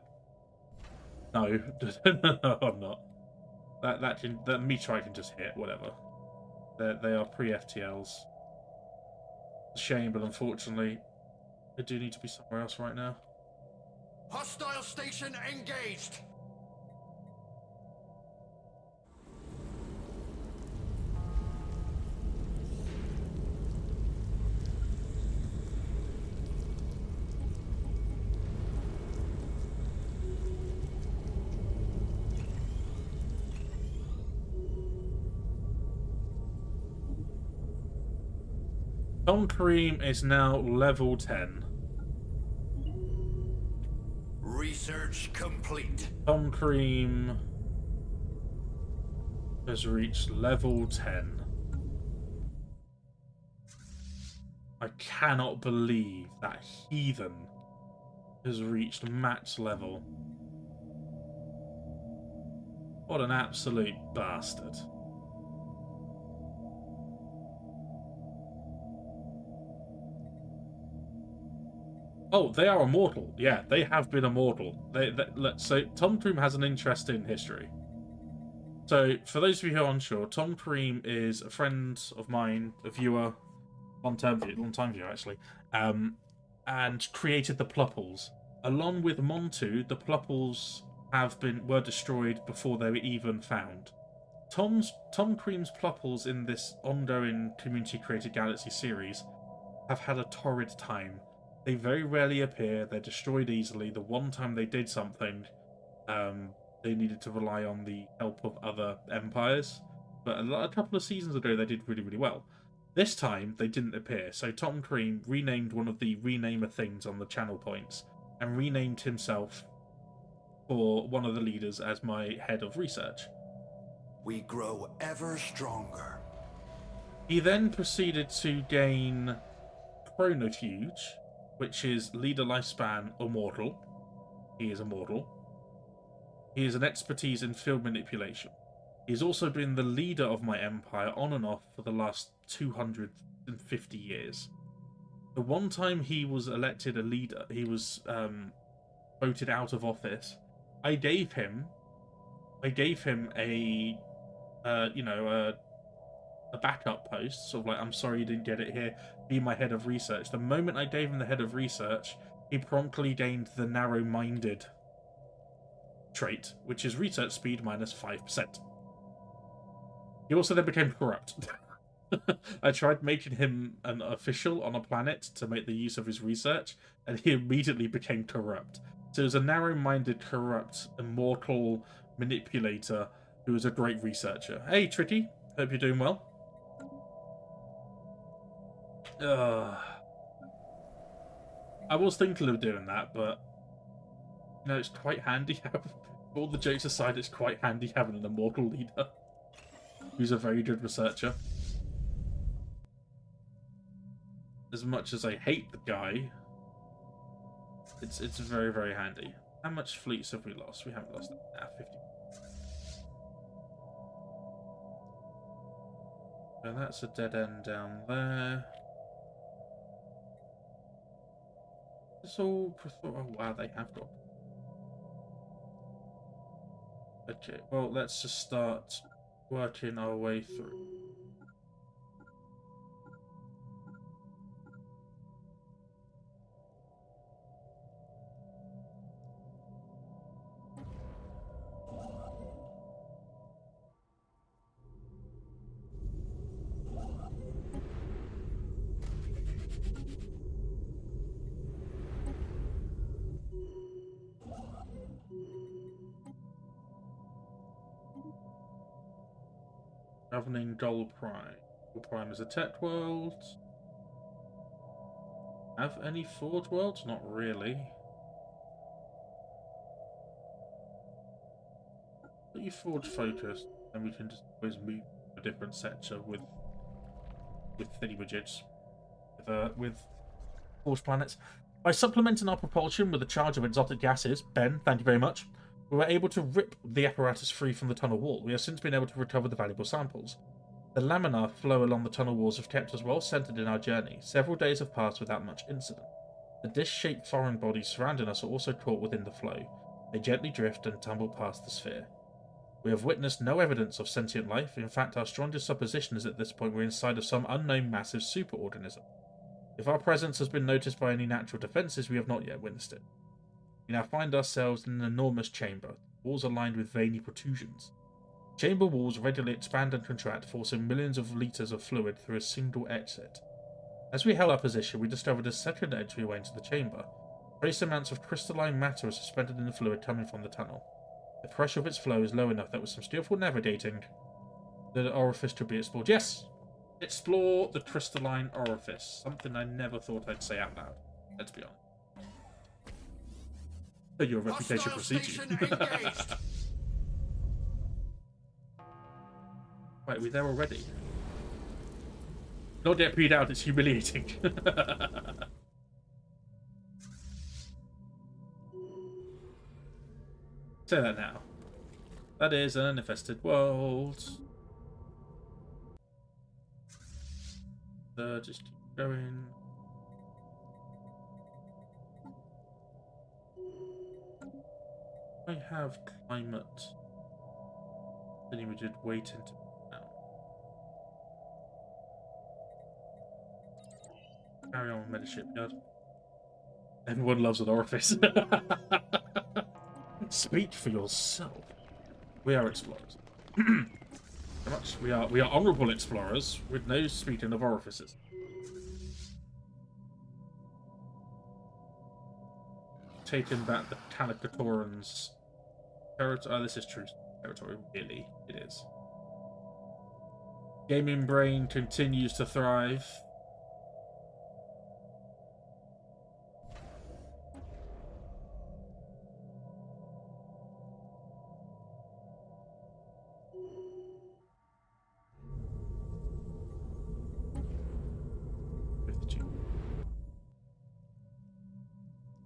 No, no, I'm not. That meteorite can just hit whatever. They are pre-FTLs. Shame, but unfortunately, they do need to be somewhere else right now. Hostile station engaged! Tom Cream is now level 10. Research complete. Tom Cream has reached level 10. I cannot believe that heathen has reached max level. What an absolute bastard. Oh, they are immortal. Yeah, they have been immortal. So Tom Cream has an interesting history. So, for those of you who are unsure, Tom Cream is a friend of mine, a viewer, long time viewer actually, and created the Plupples. Along with Montu, the Plupples were destroyed before they were even found. Tom Cream's Plupples in this ongoing community-created Galaxy series have had a torrid time. They very rarely appear. They're destroyed easily. The one time they did something, they needed to rely on the help of other empires. But a couple of seasons ago, they did really, really well. This time, they didn't appear. So Tom Cream renamed one of the renamer things on the channel points and renamed himself for one of the leaders as my head of research. We grow ever stronger. He then proceeded to gain Chronofuge, which is leader lifespan immortal. He is immortal. He is an expertise in field manipulation. He's also been the leader of my empire on and off for the last 250 years. The one time he was elected a leader, he was voted out of office. I gave him a backup post, sort of like, I'm sorry you didn't get it here, be my head of research. The moment I gave him the head of research, he promptly gained the narrow-minded trait, which is research speed minus 5%. He also then became corrupt. I tried making him an official on a planet to make the use of his research, and he immediately became corrupt. So he was a narrow-minded, corrupt, immortal manipulator who was a great researcher. Hey, Tricky. Hope you're doing well. I was thinking of doing that, but you know, it's quite handy having, all the jokes aside, it's quite handy having an immortal leader who's a very good researcher. As much as I hate the guy, it's very, very handy. How much fleets have we lost? We haven't lost that. 50. So that's a dead end down there. It's all... Oh, wow, they have got... Okay, well, let's just start working our way through. Governing Dol Prime. Dol Prime is a tech world. Have any Forge worlds? Not really. Put you Forge focused, and we can just always move a different sector with thingy-widgets. With Forge planets. By supplementing our propulsion with a charge of exotic gases, Ben, thank you very much, we were able to rip the apparatus free from the tunnel wall. We have since been able to recover the valuable samples. The laminar flow along the tunnel walls have kept us well centered in our journey. Several days have passed without much incident. The dish-shaped foreign bodies surrounding us are also caught within the flow. They gently drift and tumble past the sphere. We have witnessed no evidence of sentient life. In fact, our strongest supposition is at this point we're inside of some unknown massive superorganism. If our presence has been noticed by any natural defences, we have not yet witnessed it. We now find ourselves in an enormous chamber, walls are lined with veiny protrusions. Chamber walls regularly expand and contract, forcing millions of litres of fluid through a single exit. As we held our position, we discovered a second entryway into the chamber. Trace amounts of crystalline matter are suspended in the fluid coming from the tunnel. The pressure of its flow is low enough that with some skillful navigating, the orifice could be explored. Yes! Explore the crystalline orifice. Something I never thought I'd say out loud. Let's be honest. But your reputation precedes you. Wait, are we there already? Not yet peed out, it's humiliating. Say that now. That is an infested world. Just keep going. I have climate. Then we did wait until now. Carry on with Mediship Yard. Everyone loves an orifice. Speak for yourself. We are explorers. Much. We are honourable explorers with no speaking of orifices. Taking back the Calicatorans' territory. Oh, this is true territory. Really, it is. Gaming Brain continues to thrive.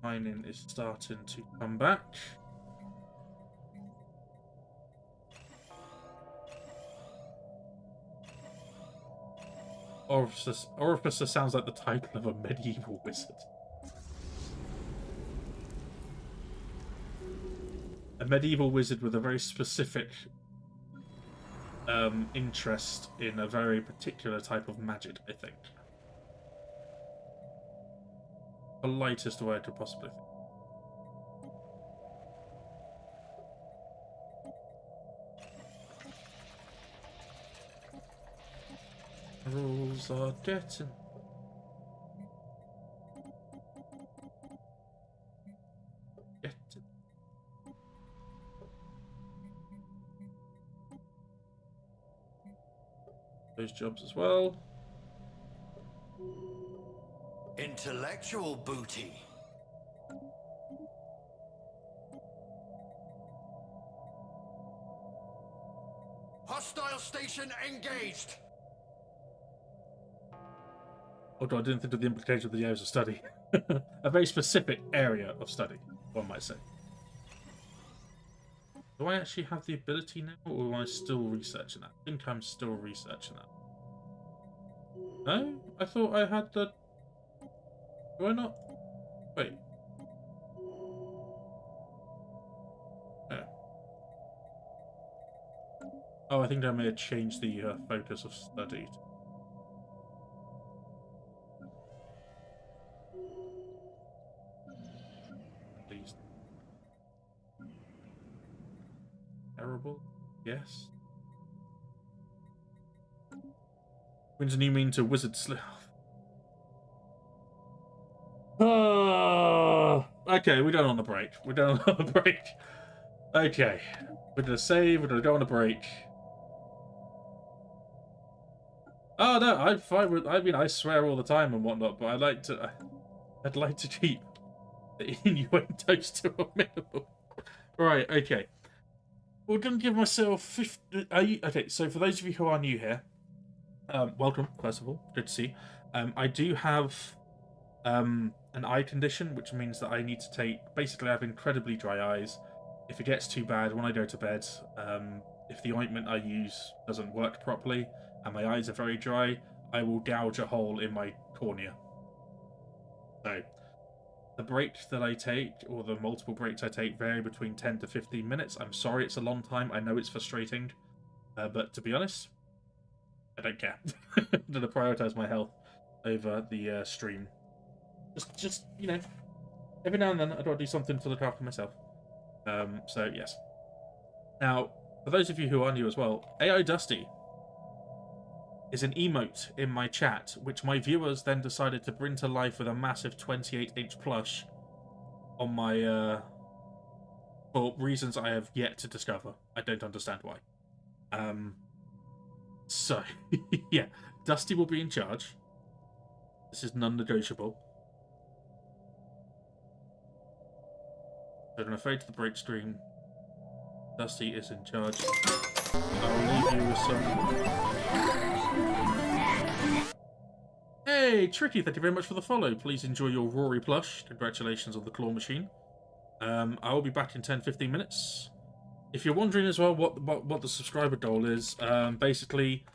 Mining is starting to come back. Orificer sounds like the title of a medieval wizard. A medieval wizard with a very specific interest in a very particular type of magic, I think. Politest way to possibly think. Rules are getting. Those jobs as well. Intellectual booty. Hostile station engaged. Although I didn't think of the implication of the areas of study. A very specific area of study, one might say. Do I actually have the ability now, or am I still researching that? I think I'm still researching that. No? I thought I had the... Do I not? Wait. Oh. Oh, I think I may have changed the focus of study. Please. Terrible? Yes. When's a new mean to wizard slip? Okay, we're done on the break. We're done on the break. Okay. We're gonna save, we're gonna go on a break. Oh no, I'm fine with. I mean, I swear all the time and whatnot, but I'd like to keep the innuendos to a minimum. Right. Okay. We're gonna give myself 50. Okay? So for those of you who are new here, welcome. First of all, good to see you. I do have an eye condition, which means that I need to take. Basically, I have incredibly dry eyes. If it gets too bad when I go to bed, if the ointment I use doesn't work properly and my eyes are very dry, I will gouge a hole in my cornea. So the break that I take, or the multiple breaks I take, vary between 10 to 15 minutes. I'm sorry it's a long time. I know it's frustrating. But to be honest, I don't care. I'm going to prioritize my health over the stream. Just you know, every now and then I got to do something to look after myself. So yes. Now, for those of you who are new as well, AI Dusty is an emote in my chat, which my viewers then decided to bring to life with a massive 28-inch plush on my, for reasons I have yet to discover. I don't understand why. So, yeah, Dusty will be in charge. This is non-negotiable. So I'm going to fade to the break screen. Dusty is in charge. I'll leave you with some... Hey, Tricky, thank you very much for the follow. Please enjoy your Rory plush. Congratulations on the claw machine. I will be back in 10-15 minutes. If you're wondering as well what the subscriber goal is, basically,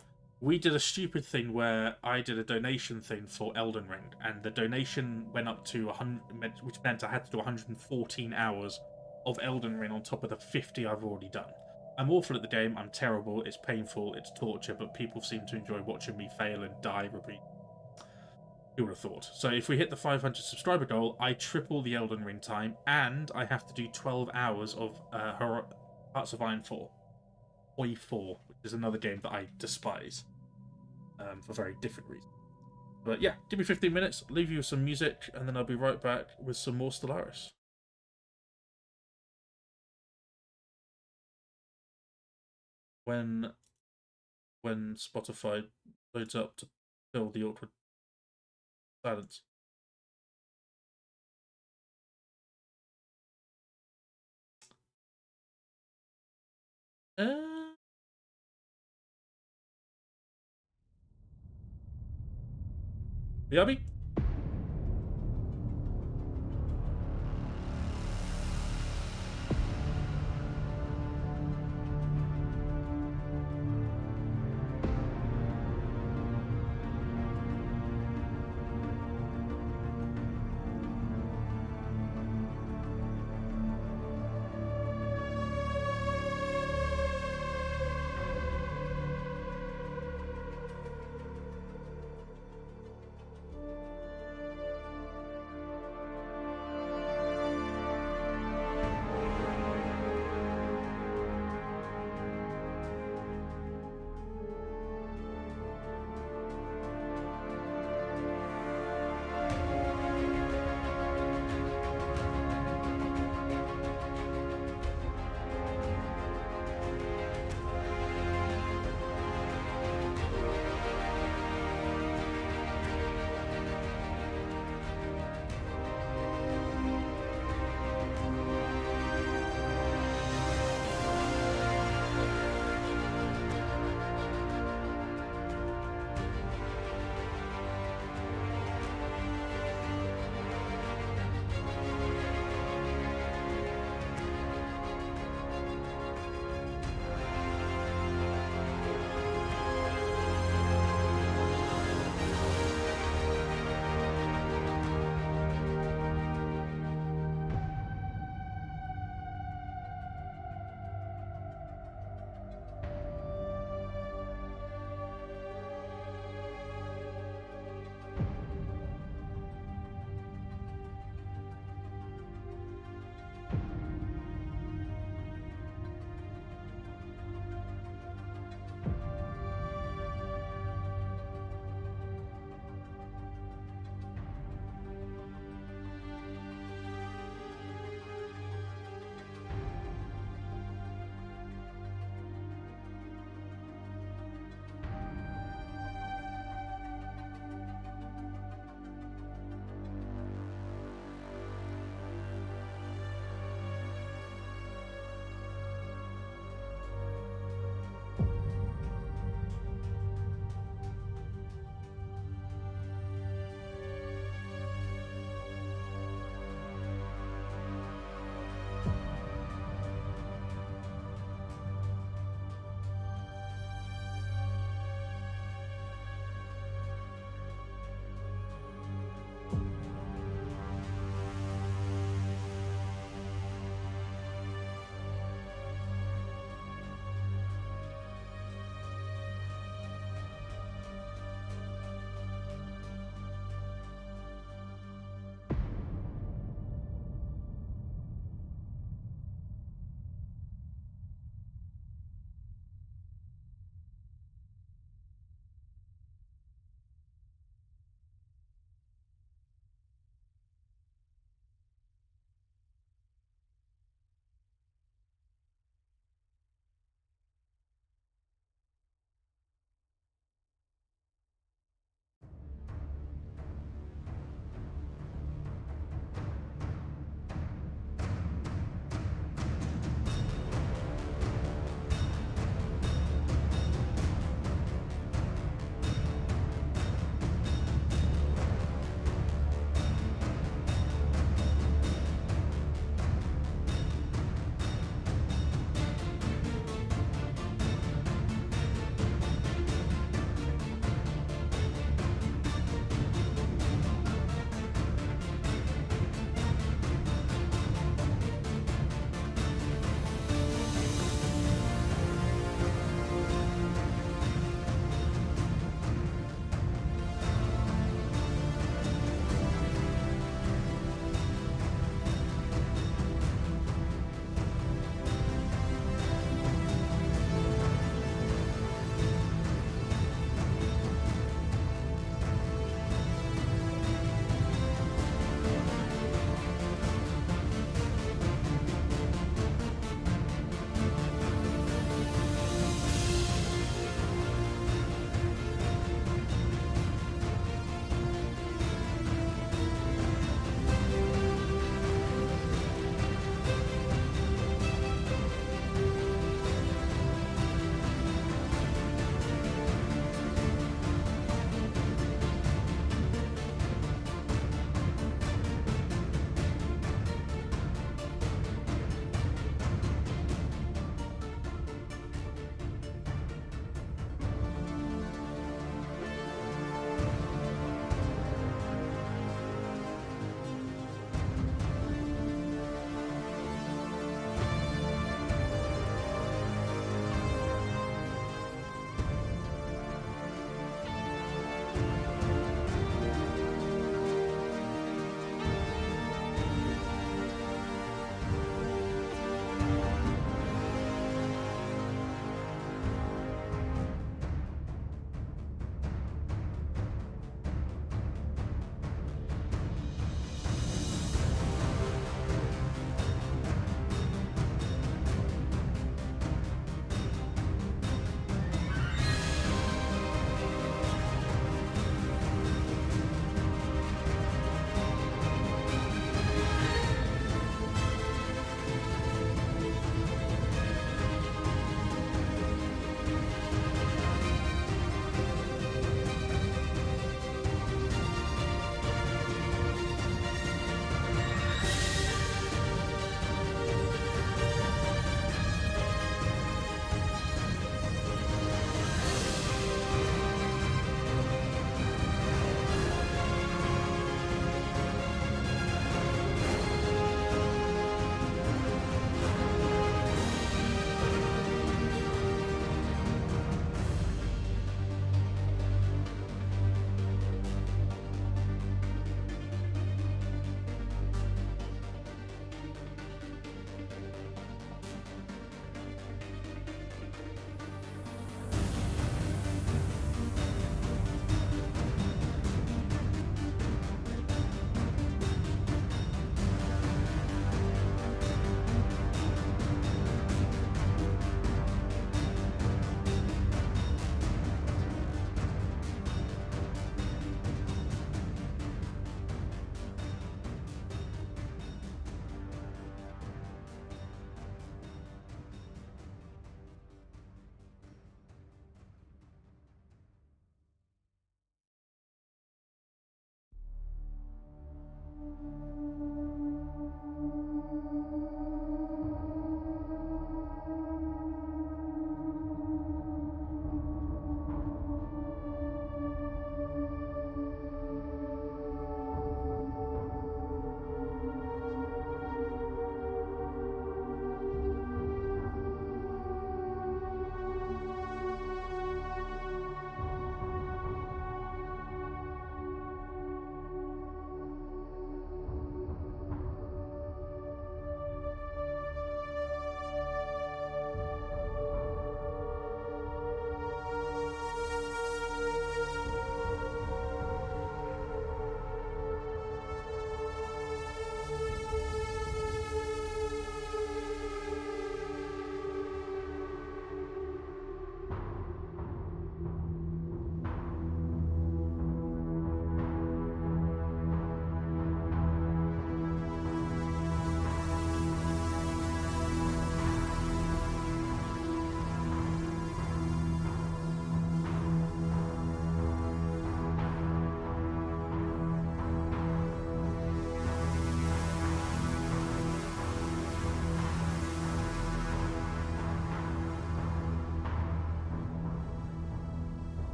we did a stupid thing where I did a donation thing for Elden Ring, and the donation went up to 100, which meant I had to do 114 hours of Elden Ring on top of the 50 I've already done. I'm awful at the game, I'm terrible, it's painful, it's torture, but people seem to enjoy watching me fail and die repeat. Who would have thought? So if we hit the 500 subscriber goal, I triple the Elden Ring time, and I have to do 12 hours of Hearts of Iron 4. Oi 4, which is another game that I despise. For very different reasons. But yeah, give me 15 minutes, leave you with some music, and then I'll be right back with some more Stellaris. When Spotify loads up to fill the awkward silence. Yabby?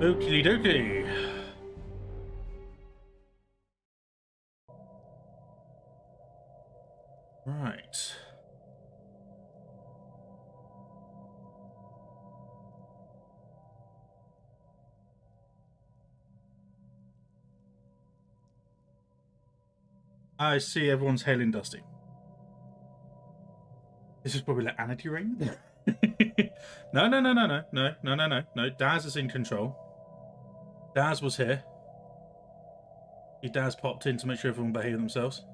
Okie dokie. Right. I see everyone's hailing Dusty. This is probably like Anarchy Reign. No. Daz is in control. Daz was here. Daz popped in to make sure everyone behaved themselves.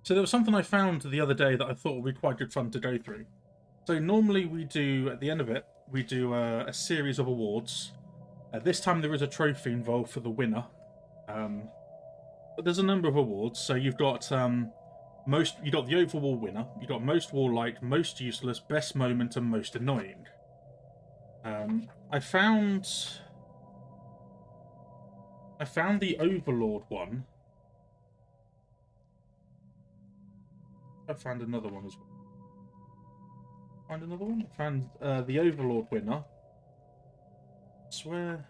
So there was something I found the other day that I thought would be quite good fun to go through. So normally we do, at the end of it, we do a series of awards. This time there is a trophy involved for the winner. But there's a number of awards. So you've got you got the overall winner. You've got most warlike, most useless, best moment, and most annoying. I found the Overlord one. I found another one as well. Find another one? I found the Overlord winner. I swear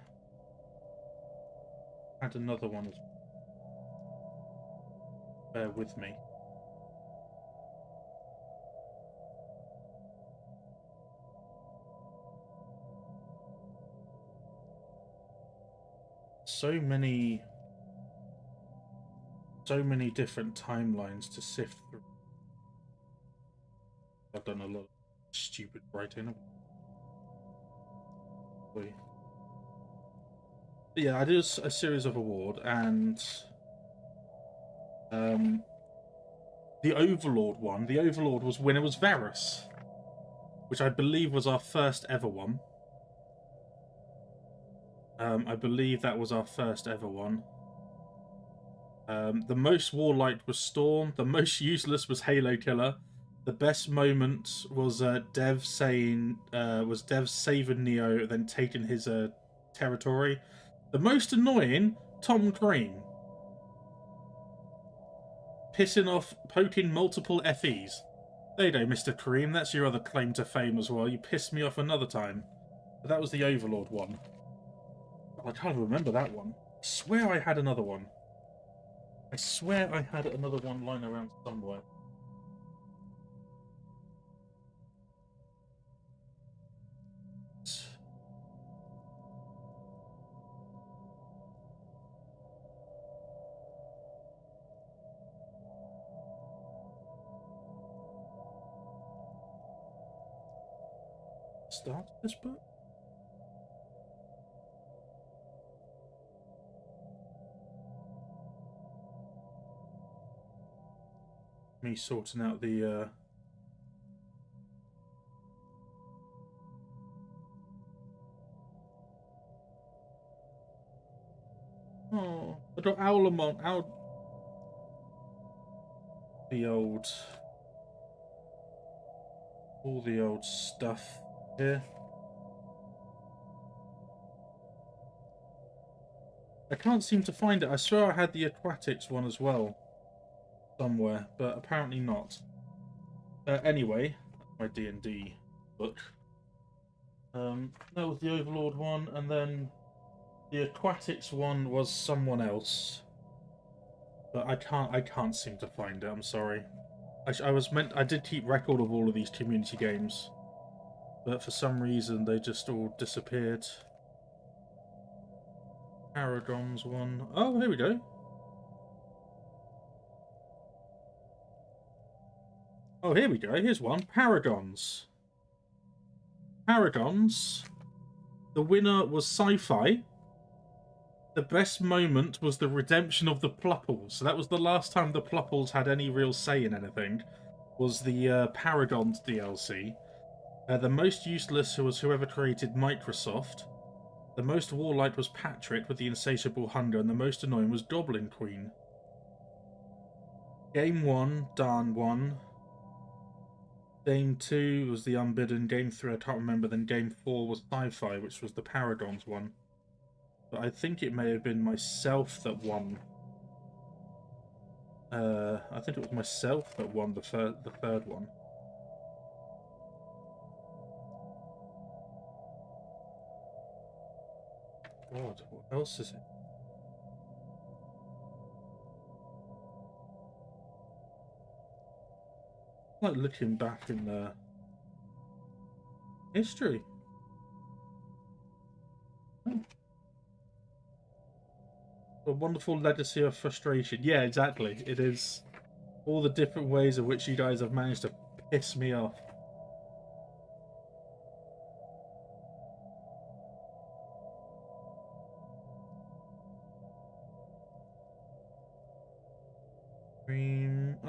I had another one as well. Bear with me. So many different timelines to sift through. I've done a lot of stupid writing. Yeah, I did a series of award, and the Overlord one. The Overlord was winner was Varus, which I believe was our first ever one. I believe that was our first ever one. The most warlike was Storm. The most useless was Halo Killer. The best moment was Dev saving Neo, then taking his territory. The most annoying, Tom Crean. Pissing off, poking multiple FEs. There you go, Mr. Cream. That's your other claim to fame as well. You pissed me off another time. But that was the Overlord one. I can't remember that one. I swear I had another one. I swear I had another one lying around somewhere. Start this book? Me sorting out the oh, I got Owlamont out the old all the old stuff here. I can't seem to find it. I swear I had the aquatics one as well somewhere, but apparently not. Anyway, my D&D book. That was the Overlord one, and then the aquatics one was someone else. But I can't seem to find it. I'm sorry. I did keep record of all of these community games, but for some reason they just all disappeared. Paragon's one. Oh, here we go. Oh, here we go. Here's one. Paragons. Paragons. The winner was Sci-Fi. The best moment was the redemption of the Plupples. So that was the last time the Plupples had any real say in anything. Was the Paragons DLC. The most useless was whoever created Microsoft. The most warlike was Patrick with the insatiable hunger, and the most annoying was Goblin Queen. Game 1, Dan won. Game 2 was the Unbidden. Game 3, I can't remember. Then Game 4 was Sci-Fi, which was the Paragons one. But I think it may have been myself that won. I think it was myself that won the third one. God, what else is it? Like looking back in the history. A wonderful legacy of frustration. Yeah, exactly. It is all the different ways in which you guys have managed to piss me off.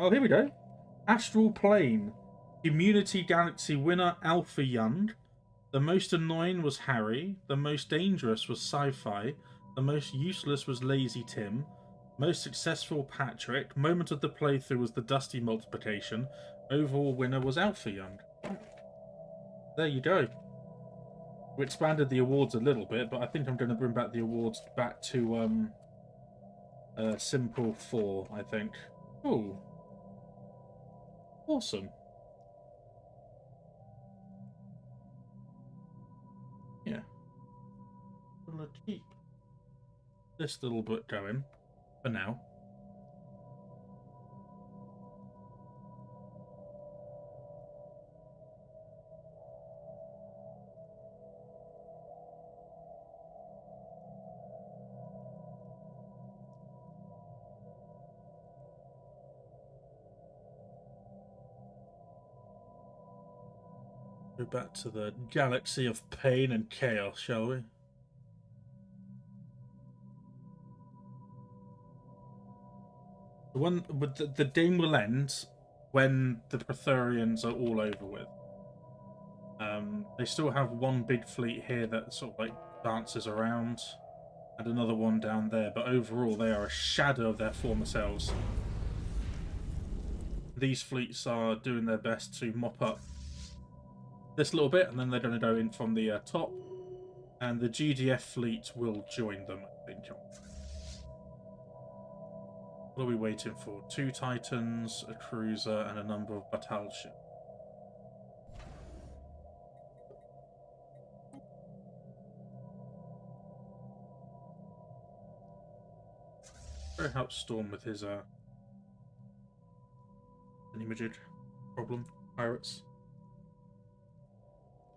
Oh, here we go. Astral Plane. Community Galaxy winner Alpha Young. The most annoying was Harry. The most dangerous was Sci-Fi. The most useless was Lazy Tim. Most successful Patrick. Moment of the playthrough was the Dusty Multiplication. Overall winner was Alpha Young. There you go. We expanded the awards a little bit, but I think I'm going to bring back the awards back to Simple 4, I think. Oh. Awesome. Yeah. I'm going to keep this little bit going for now. Go back to the galaxy of pain and chaos, shall we? The one with the game will end when the Praetorians are all over with. They still have one big fleet here that sort of like dances around, and another one down there, but overall they are a shadow of their former selves. These fleets are doing their best to mop up this little bit, and then they're going to go in from the top, and the GDF fleet will join them, I think. What are we waiting for? 2 Titans, a cruiser, and a number of battleships. Very help Storm with his Majid problem. Pirates.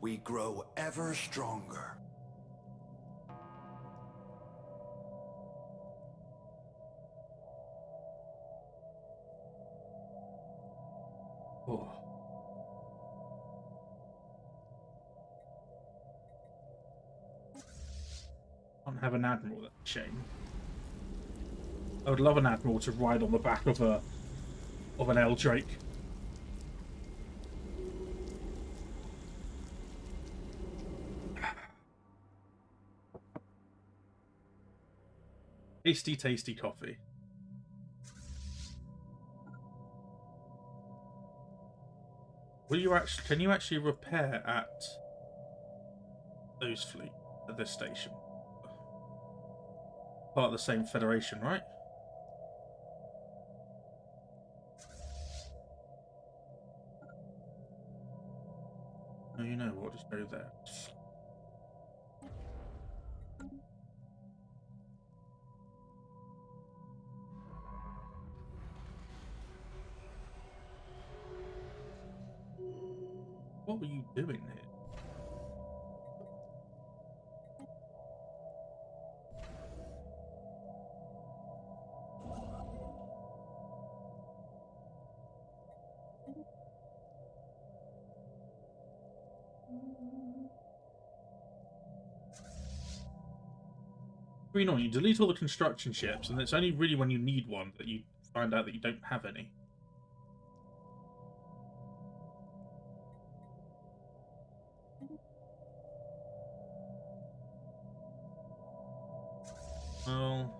We grow ever stronger. Oh. Can't have an admiral, that's a shame. I would love an admiral to ride on the back of an Eldrake. Tasty, tasty coffee. Will you actually? Can you actually repair at those fleet at this station? Part of the same federation, right? No, you know what? Just go there. What were you doing here? You know, you delete all the construction ships, and it's only really when you need one that you find out that you don't have any. Well,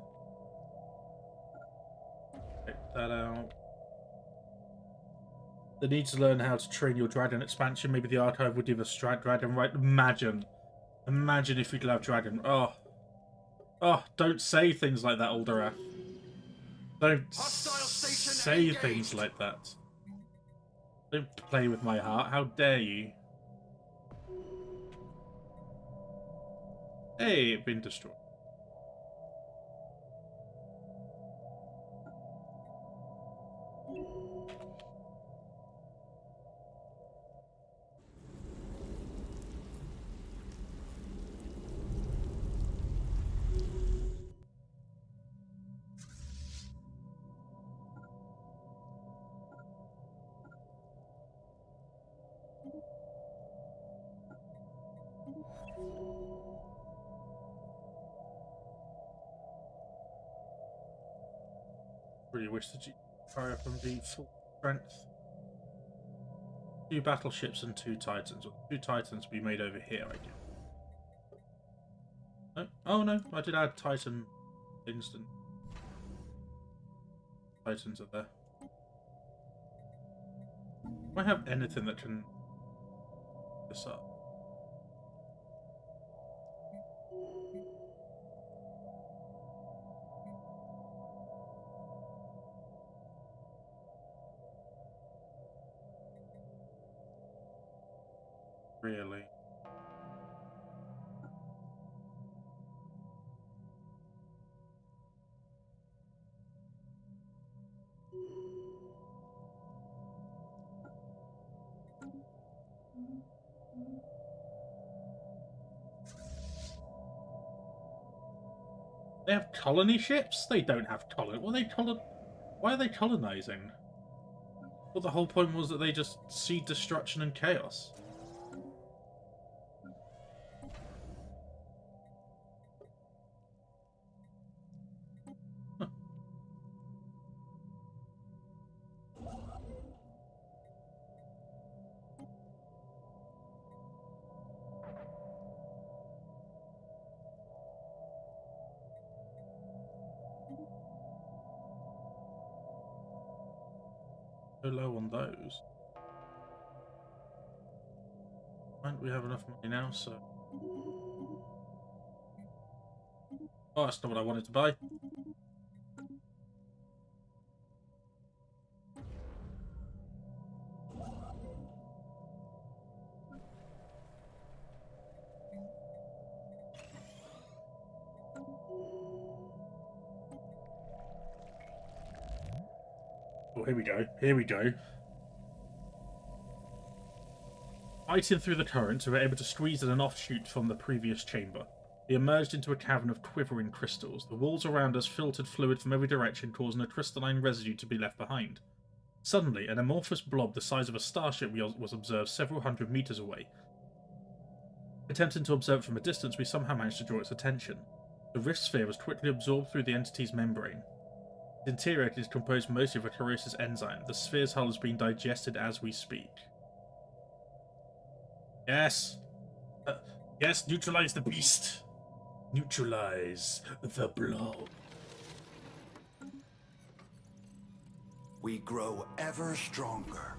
check that out. They need to learn how to train your dragon expansion. Maybe the archive would give us dragon, right? Imagine if we could have dragon. Oh, don't say things like that, Alderath. Don't say things like that. Don't play with my heart. How dare you? Hey, it's been destroyed. Really wish that you fire up and be full strength. 2 battleships and 2 titans. Well, 2 titans will be made over here, I guess. No? Oh no, I did add titan instant. Titans are there. Do I have anything that can this up? Really? They have colony ships? They don't have colony. Why are they colonizing? Well, the whole point was that they just seed destruction and chaos. So low on those. And we have enough money now, so... Oh, that's not what I wanted to buy. Oh, here we go. Here we go. Fighting through the currents, we were able to squeeze in an offshoot from the previous chamber. We emerged into a cavern of quivering crystals. The walls around us filtered fluid from every direction, causing a crystalline residue to be left behind. Suddenly, an amorphous blob the size of a starship was observed several hundred meters away. Attempting to observe it from a distance, we somehow managed to draw its attention. The rift sphere was quickly absorbed through the entity's membrane. Its interior is composed mostly of a corrosive enzyme. The sphere's hull is being digested as we speak. Yes. Yes, neutralize the beast. Neutralize the blob. We grow ever stronger.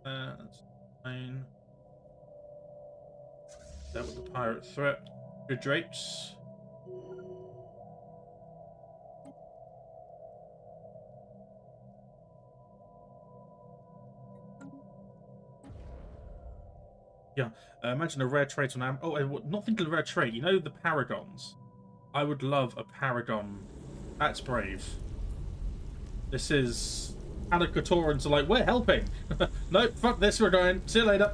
That's fine. That was the pirate threat. Good drapes. Yeah, imagine a rare trait on oh, not thinking of a rare trait. You know the paragons. I would love a paragon. That's brave. This is Anakotorans are like, we're helping. No, fuck this, we're going. See you later.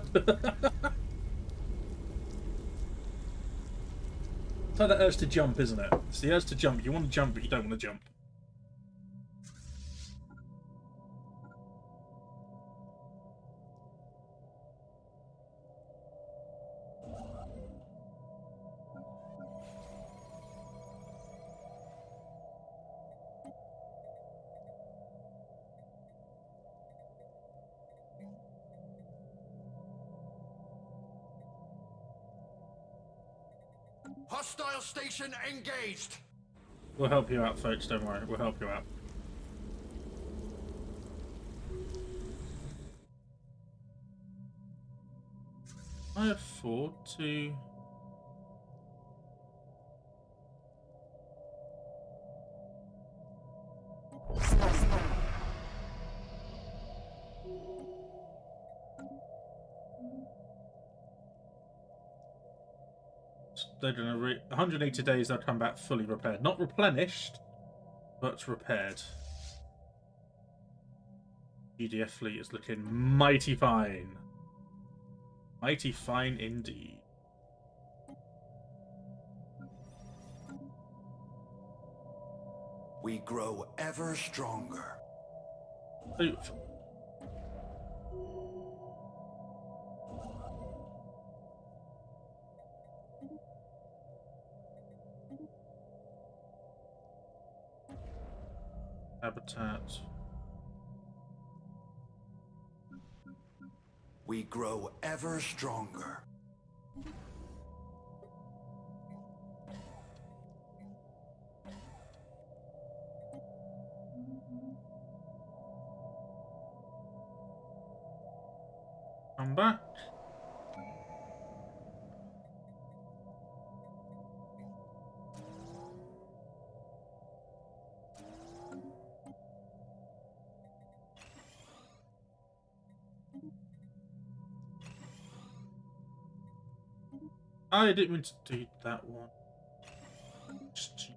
It's like that urge to jump, isn't it? It's the urge to jump. You want to jump, but you don't want to jump. Hostile station engaged. We'll help you out, folks. Don't worry. We'll help you out. I afford to... They're gonna 180 days. They'll come back fully repaired, not replenished, but repaired. GDF fleet is looking mighty fine, mighty fine indeed. We grow ever stronger. Oof. Habitat. We grow ever stronger. Come back. I didn't mean to do that one. Just...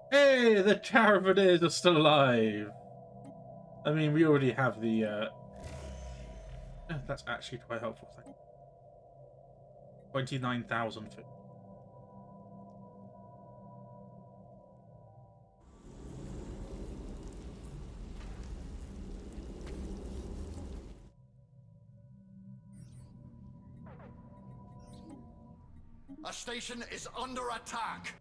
Hey, the Carabiners are still alive. I mean, we already have the. Oh, that's actually quite helpful. Thank you. 29,000. Our station is under attack.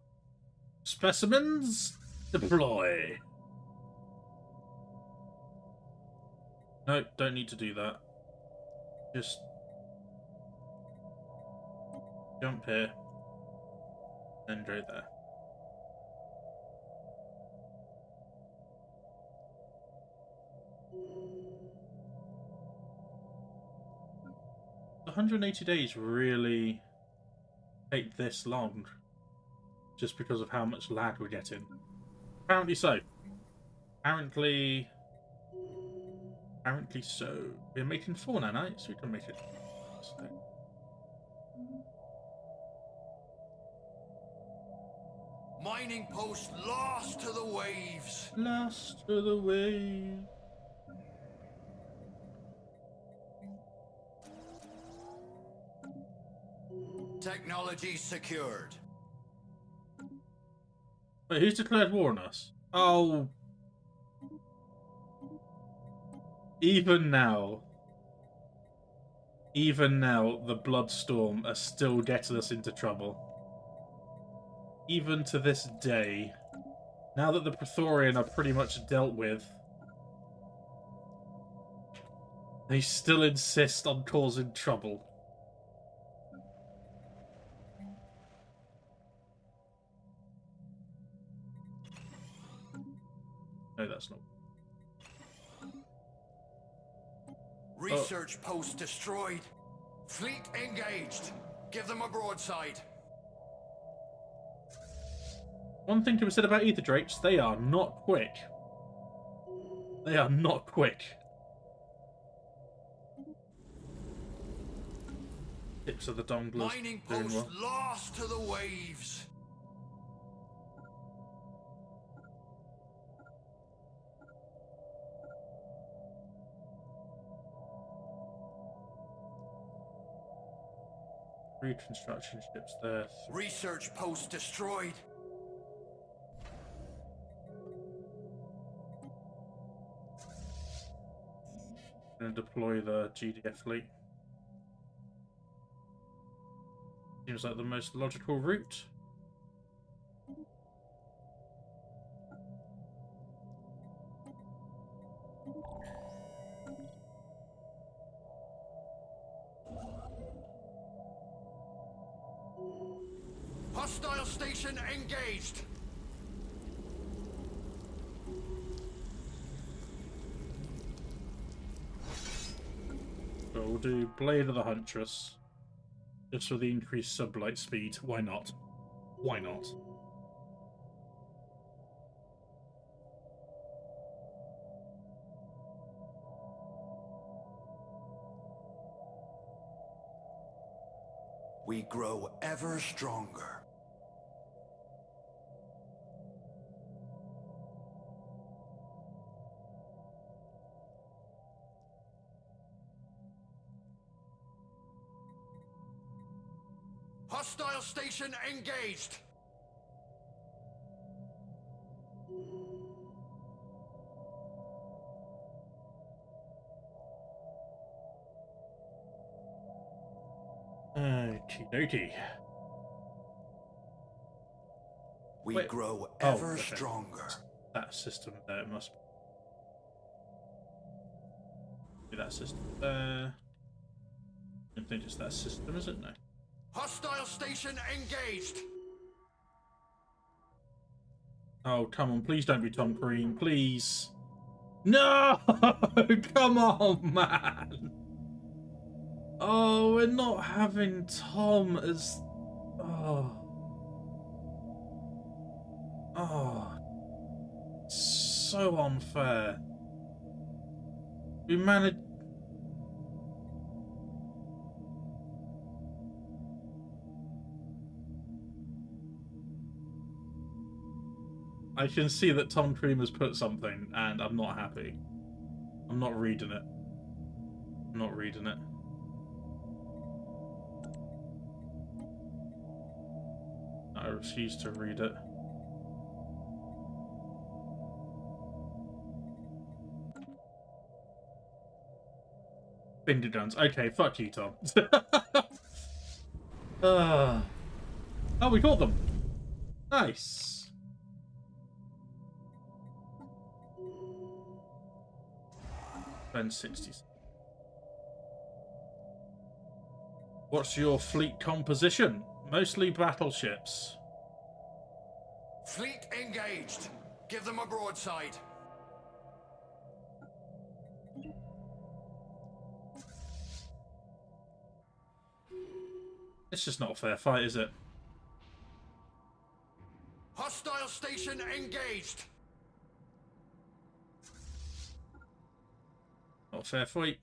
Specimens deploy. No, don't need to do that. Just jump here and go there. The 180 days really take this long just because of how much lag we're getting. Apparently so. Apparently so. We're making 4 nanites, we can make it. Mining post lost to the waves. Lost to the waves. Technology secured. Wait, who's declared war on us? Oh. Even now, the Bloodstorm are still getting us into trouble. Even to this day, now that the Praetorian are pretty much dealt with, they still insist on causing trouble. No, that's not. Research post destroyed. Fleet engaged. Give them a broadside. One thing to be said about Ether Drapes, they are not quick. They are not quick. Tips of the donglers. Mining post lost to the waves. Reconstruction ships there. Research post destroyed. Gonna deploy the GDF fleet. Seems like the most logical route. Hostile station engaged. So we'll do Blade of the Huntress. Just for the increased sublight speed. Why not? Why not? We grow ever stronger. Hostile station engaged. Okie dokie. We Wait. grow Oh, ever okay. stronger. That system there, it must be that system there. I don't think it's that system, is it? No. Hostile station engaged. Oh, come on, please don't be Tom Cream, please. No! Come on, man! Oh, we're not having Tom as... Oh. Oh. So unfair. We managed... I can see that Tom Cream has put something, and I'm not happy. I'm not reading it. I'm not reading it. I refuse to read it. Binder guns. Okay, fuck you, Tom. Oh, we caught them. Nice. Spend 60. What's your fleet composition? Mostly battleships. Fleet engaged. Give them a broadside. It's just not a fair fight, is it? Hostile station engaged. Not a fair fight.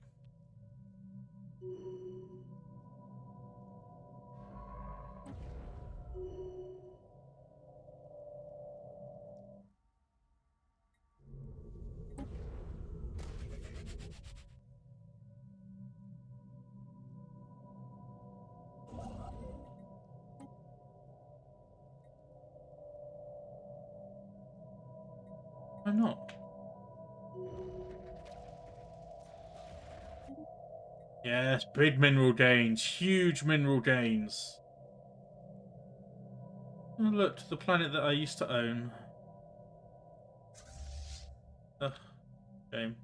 Why not? Yes, big mineral gains. Huge mineral gains. Oh, look, the planet that I used to own. Ugh, shame.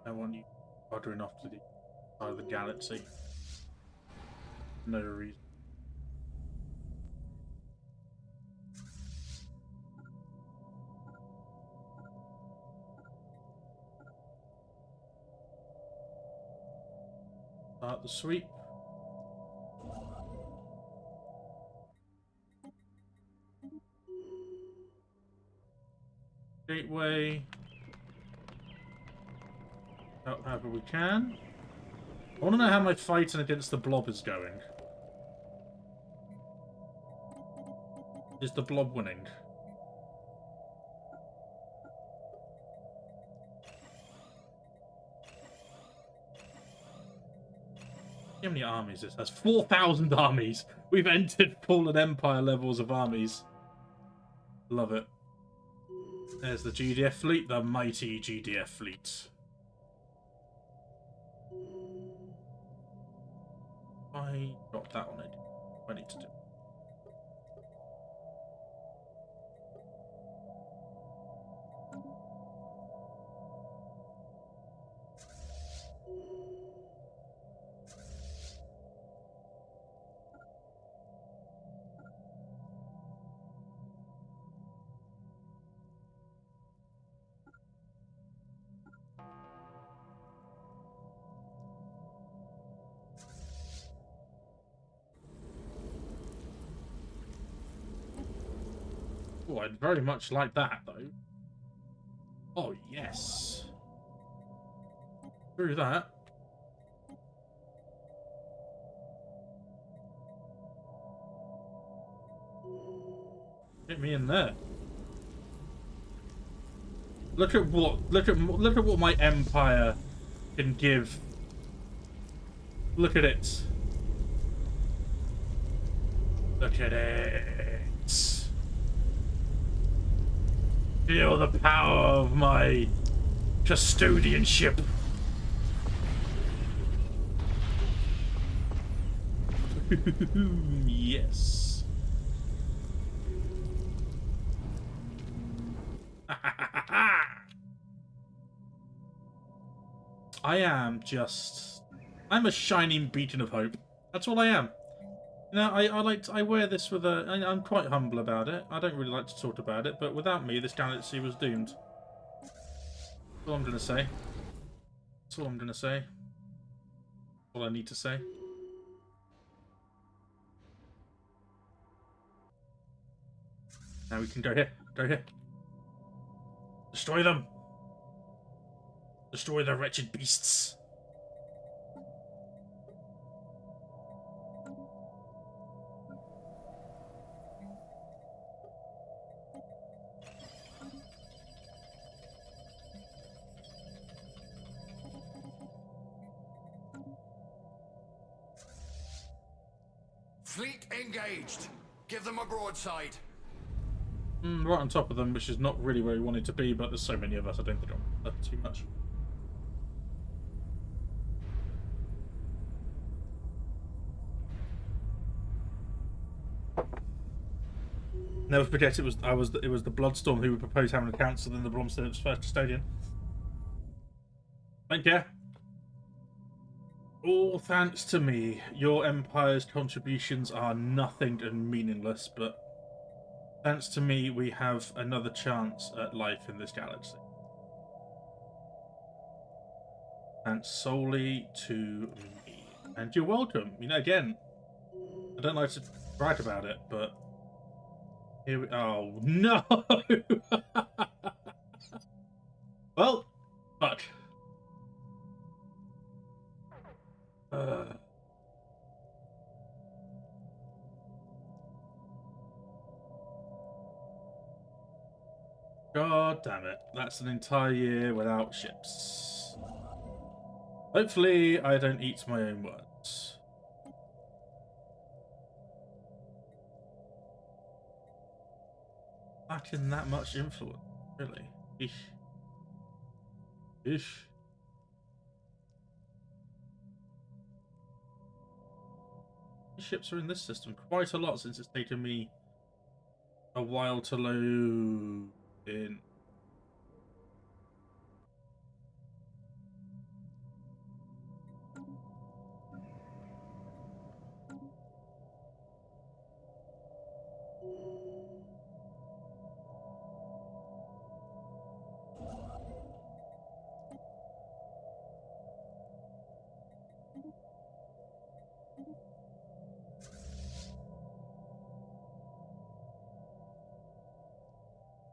I want you ordering off to the side of the galaxy. No reason. Start the sweep. Gateway. Out however we can. I want to know how my fighting against the blob is going. Is the blob winning? How many armies this has? 4,000 armies! We've entered Fallen Empire levels of armies. Love it. There's the GDF fleet, the mighty GDF fleet. I got that on it. I need to do. Oh, I'd very much like that, though. Oh, yes. Through that. Get me in there. Look at what my empire can give. Look at it. Look at it. Feel the power of my custodianship. Yes. I'm a shining beacon of hope. That's all I am. You know, I wear this with I'm quite humble about it. I don't really like to talk about it, but without me, this galaxy was doomed. That's all I'm gonna say. That's all I'm gonna say. All I need to say. Now we can go here. Go here. Destroy them. Destroy the wretched beasts. Fleet engaged. Give them a broadside. Right on top of them, which is not really where we wanted to be, but there's so many of us, I don't think I'll too much. Never forget, it was the Bloodstorm who would propose having a council than the Bromsted's first custodian. Thank you. All thanks to me. Your empire's contributions are nothing and meaningless, but thanks to me, we have another chance at life in this galaxy. Thanks solely to me. And you're welcome. You know, again, I don't like to brag about it, but here we... Oh, no! Well, fuck. God damn it. That's an entire year without ships. Hopefully, I don't eat my own words. Lacking that much influence, really. Eesh. Eesh. Ships are in this system quite a lot since it's taken me a while to load in.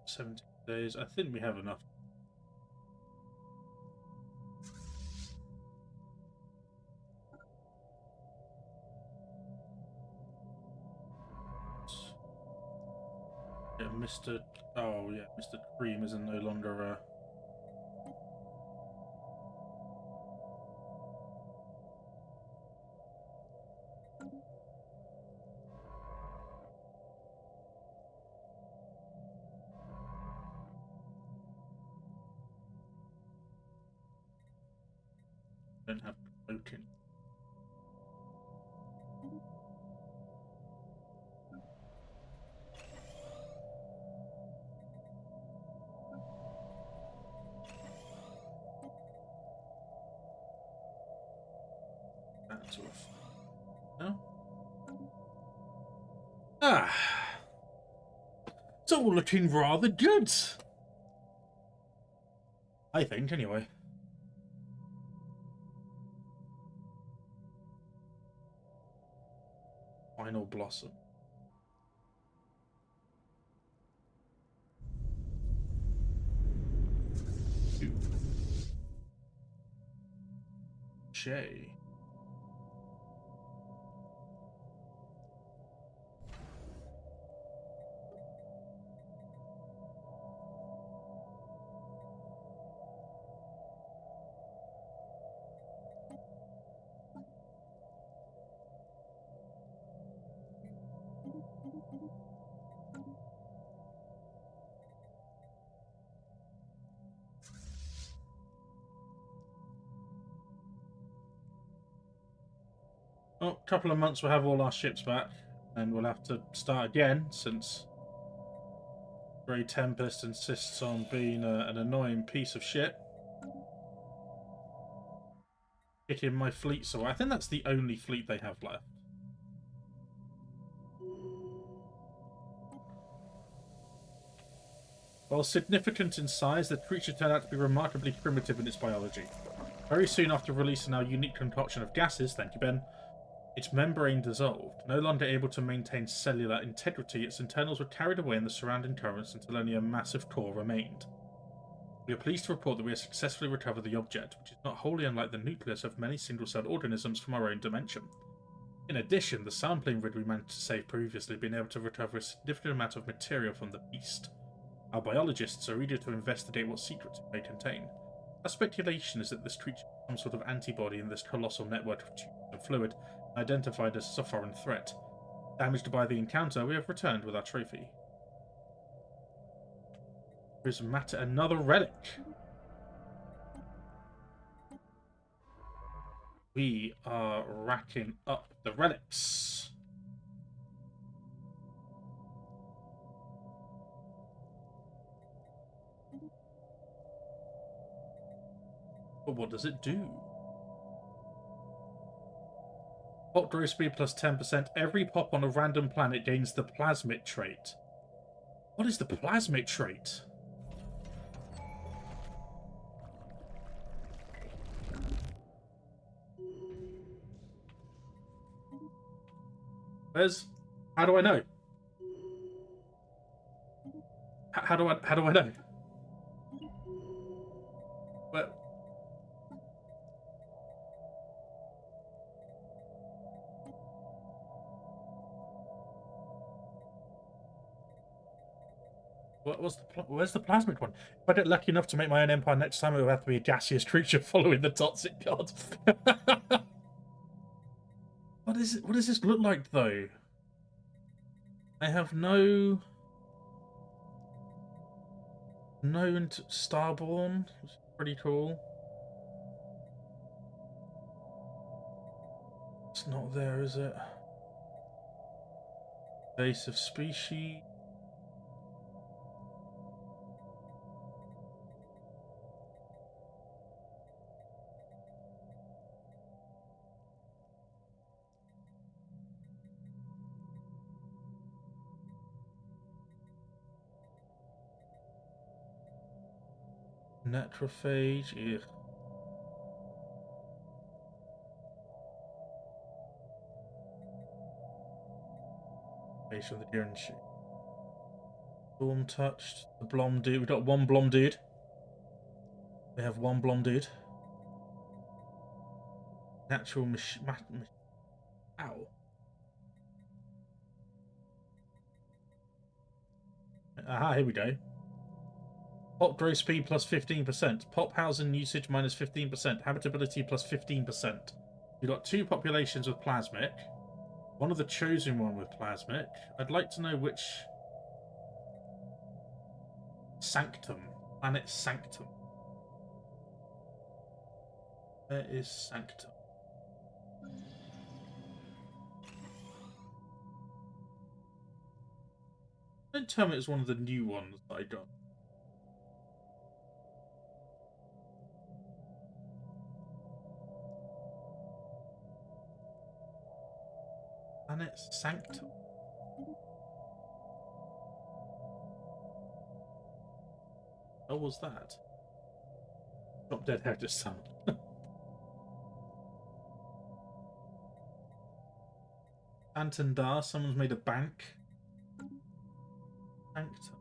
$17 days. I think we have enough. Yeah, Mr. Oh yeah, Mr. Cream is no longer don't have promoting. sort of. No? Ah. It's all looking rather good. I think, anyway. Final blossom. Shay. Well, a couple of months we'll have all our ships back, and we'll have to start again since Grey Tempest insists on being an annoying piece of shit. Kicking my fleets away. I think that's the only fleet they have left. While significant in size, the creature turned out to be remarkably primitive in its biology. Very soon after releasing our unique concoction of gases, thank you, Ben, its membrane dissolved. No longer able to maintain cellular integrity, its internals were carried away in the surrounding currents until only a massive core remained. We are pleased to report that we have successfully recovered the object, which is not wholly unlike the nucleus of many single-celled organisms from our own dimension. In addition, the sampling rig we managed to save previously been able to recover a significant amount of material from the beast. Our biologists are eager to investigate what secrets it may contain. Our speculation is that this creature is some sort of antibody in this colossal network of tubes and fluid, identified as a foreign threat. Damaged by the encounter, we have returned with our trophy. Prismatic, another relic. We are racking up the relics. But what does it do? Pop growth speed plus 10%. Every pop on a random planet gains the plasmid trait. What is the plasmid trait? Where's... How do I know? How do I know? Well... Where's the plasmid one? If I get lucky enough to make my own empire next time, it will have to be a gaseous creature following the toxic god. What is it? What does this look like, though? I have no Starborn. It's pretty cool. It's not there, is it? Base of species. Necrophage, ugh. Base of the Deer shoot. Storm touched. The Blom dude. We've got one Blom dude. We have one Blom dude. Natural Ow. Aha, here we go. Pop growth speed plus 15%. Pop housing usage minus 15%. Habitability plus 15%. We've got two populations with plasmic. One of the chosen one with plasmic. I'd like to know which... Sanctum. Planet Sanctum. Where is Sanctum? Don't tell me it was one of the new ones that I got. Planet Sanctum. What was that? Drop dead head just sound. Santander, someone's made a bank. Sanctum.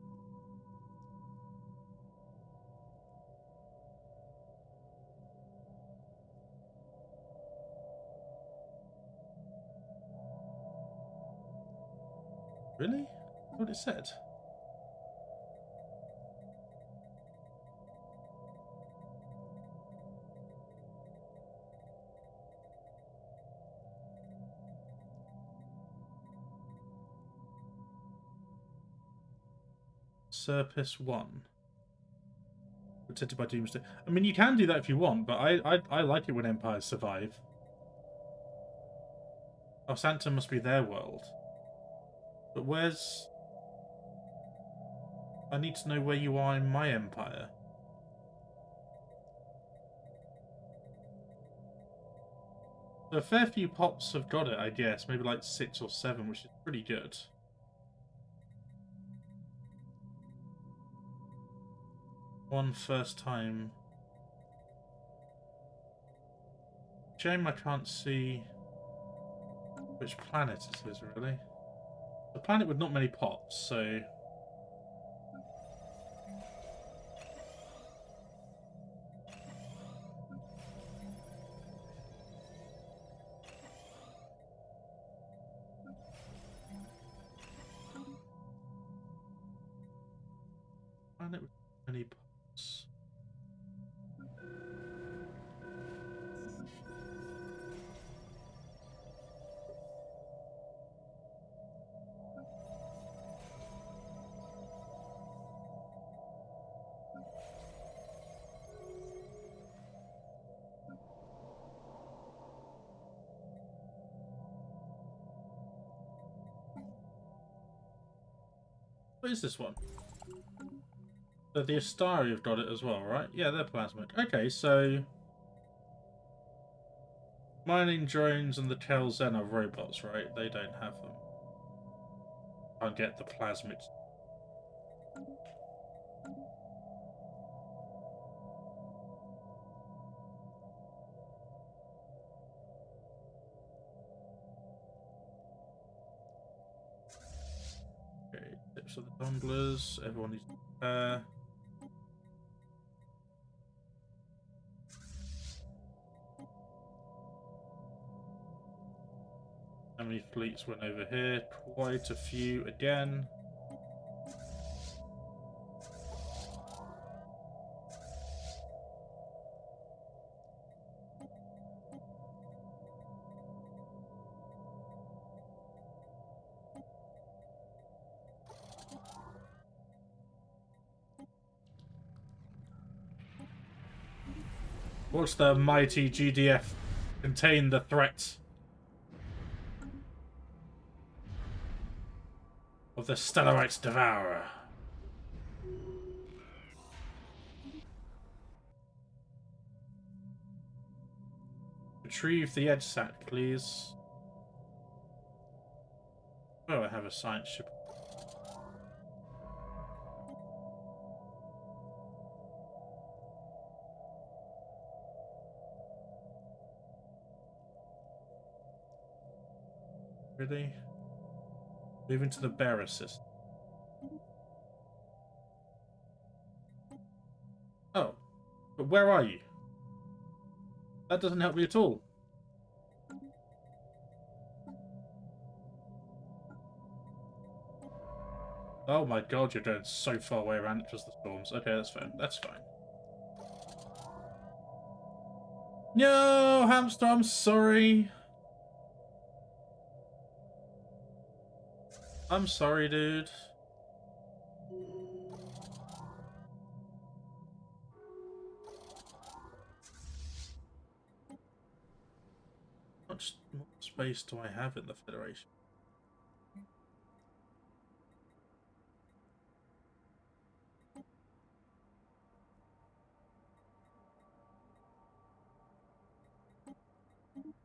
Really? What it said? Surface 1. Protected by Doomsday. I mean, you can do that if you want, but I like it when empires survive. Oh, Santa must be their world. But where's... I need to know where you are in my empire. So a fair few pops have got it, I guess. Maybe like 6 or 7, which is pretty good. One first time. Shame I can't see which planet it is, really. The planet with not many pops, so... Planet with many pops. What is this one? So the Astari have got it as well, right? Yeah, they're plasmid. Okay, so... Mining drones and the Kelzen are robots, right? They don't have them. Can't get the plasmids. Okay, tips of the tumblers. Everyone needs to prepare. How many fleets went over here? Quite a few again. Watch the mighty GDF contain the threat of the Stellaris Devourer. Retrieve the edge sat, please. Oh, I have a science ship. Really? Moving to the bearer system. Oh, but where are you? That doesn't help me at all. Oh my god, you're going so far away around just the storms. Okay, that's fine. That's fine. No, hamster, I'm sorry. I'm sorry, dude. How much more space do I have in the Federation?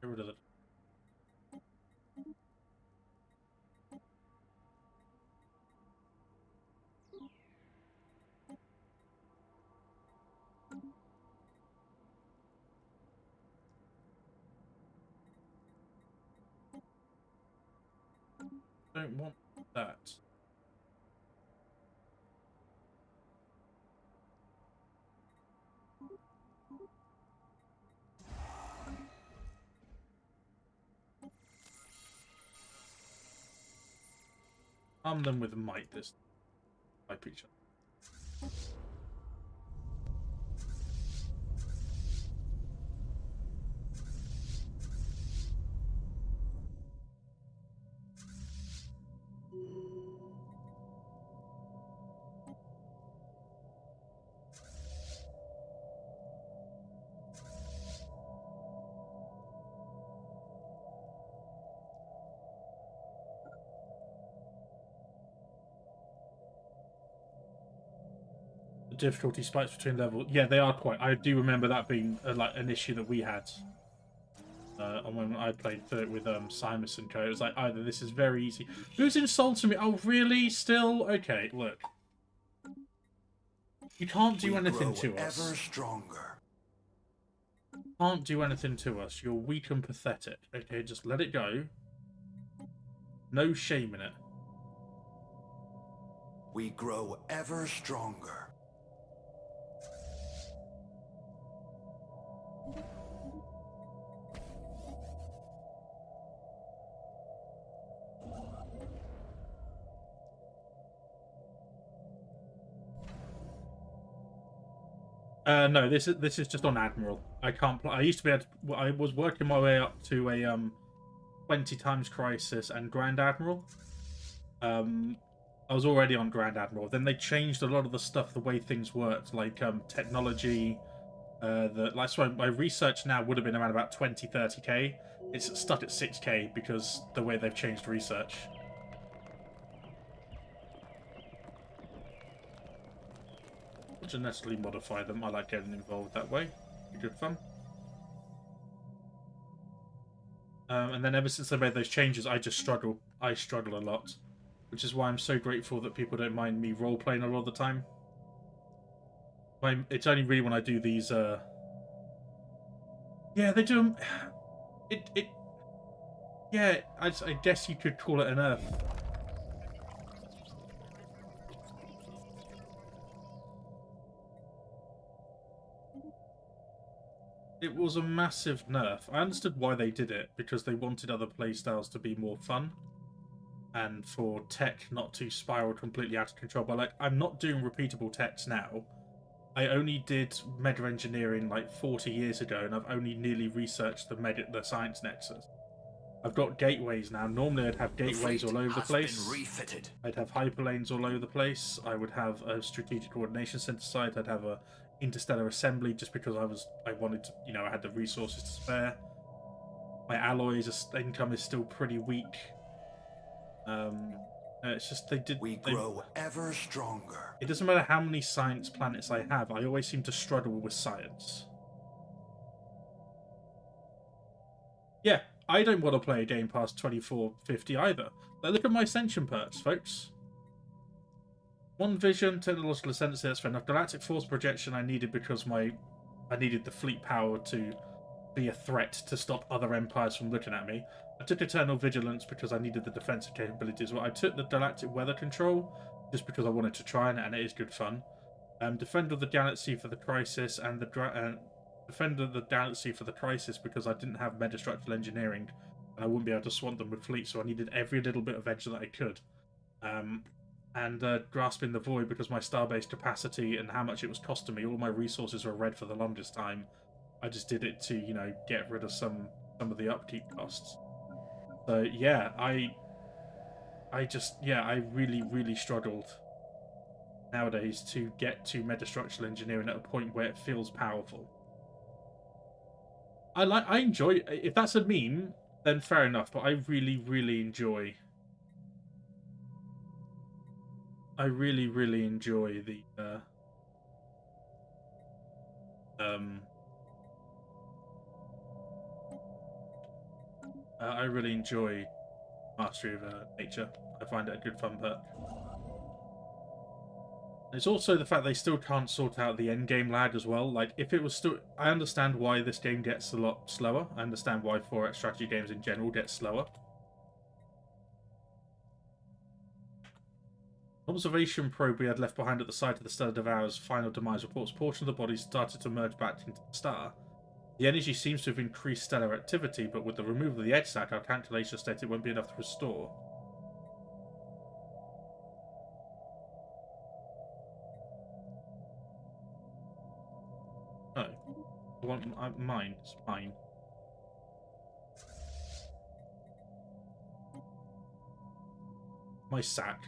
Get rid of it. don't want that. Arm them with might this by picture. Difficulty spikes between levels. Yeah, they are quite. I do remember that being like an issue that we had on when I played through it with Simus and Co. It was like either this is very easy. Who's insulting me? Oh, really? Still? Okay, look. You can't do anything to us. Ever stronger. Can't do anything to us. You're weak and pathetic. Okay, just let it go. No shame in it. We grow ever stronger. No, this is just on Admiral. I can't play. I used to be able to, I was working my way up to a 20 times Crisis and Grand Admiral. I was already on Grand Admiral. Then they changed a lot of the stuff, the way things worked, like technology. That's why my research now would have been around about 20-30k. It's stuck at 6k because the way they've changed research. Genetically modify them. I like getting involved that way. Be good fun. And then ever since they made those changes, I just struggle. I struggle a lot, which is why I'm so grateful that people don't mind me role playing a lot of the time. It's only really when I do these. Yeah, they do. Yeah, I guess you could call it an Earth. It was a massive nerf. I understood why they did it, because they wanted other playstyles to be more fun and for tech not to spiral completely out of control. But like, I'm not doing repeatable techs now. I only did meta engineering like 40 years ago, and I've only nearly researched the science nexus. I've got gateways now. Normally I'd have gateways all over the place. I'd have hyperlanes all over the place. I would have a strategic coordination center site. I'd have a interstellar assembly just because I wanted to, you know, I had the resources to spare. My alloys income is still pretty weak. It's just they grow ever stronger. It doesn't matter how many science planets I have, I always seem to struggle with science. Yeah, I don't want to play a game past 2450 either. Like, look at my Ascension perks, folks. One vision, technological ascendancy, that's fair enough. Galactic force projection I needed because I needed the fleet power to be a threat to stop other empires from looking at me. I took eternal vigilance because I needed the defensive capabilities. Well, I took the galactic weather control just because I wanted to try it, and it is good fun. Defender of the galaxy for the crisis, and defender of the galaxy for the crisis because I didn't have metastructural engineering and I wouldn't be able to swamp them with fleet, so I needed every little bit of edge that I could. And grasping the void because my starbase capacity and how much it was costing me, all my resources were red for the longest time. I just did it to, you know, get rid of some of the upkeep costs. So yeah, I really, really struggled nowadays to get to metastructural engineering at a point where it feels powerful. I enjoy, if that's a meme, then fair enough, but I really, really enjoy the I really enjoy Mastery of Nature. I find it a good fun perk. It's also the fact they still can't sort out the endgame lag as well. Like, if it was still... I understand why this game gets a lot slower. I understand why 4X strategy games in general get slower. Observation probe we had left behind at the site of the Stellar Devourer's final demise reports a portion of the body started to merge back into the star. The energy seems to have increased stellar activity, but with the removal of the edge sac, our calculations state it won't be enough to restore. No. I want mine. It's mine. My sack.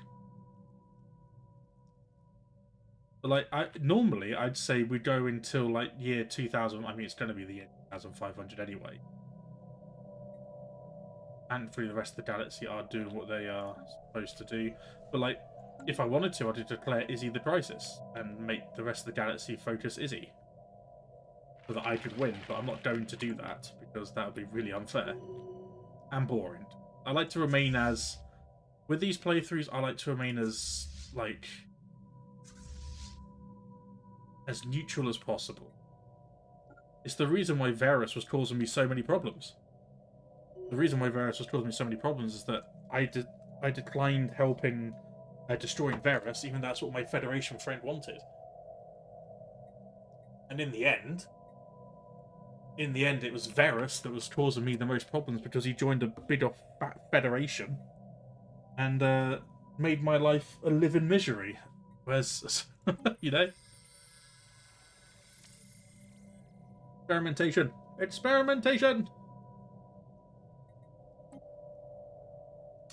But like, normally I'd say we go until like year 2000. I mean, it's going to be the year 2500 anyway. And through the rest of the galaxy are doing what they are supposed to do. But like, if I wanted to, I'd declare Izzy the crisis and make the rest of the galaxy focus Izzy, so that I could win. But I'm not going to do that because that would be really unfair and boring. I like to remain as, with these playthroughs, I like to remain as like, as neutral as possible. It's the reason why Varus was causing me so many problems. The reason why Varus was causing me so many problems is that I declined helping destroying Varus, even though that's what my Federation friend wanted. And in the end, it was Varus that was causing me the most problems because he joined a big off fat Federation and made my life a living misery. Whereas, you know. Experimentation! Experimentation!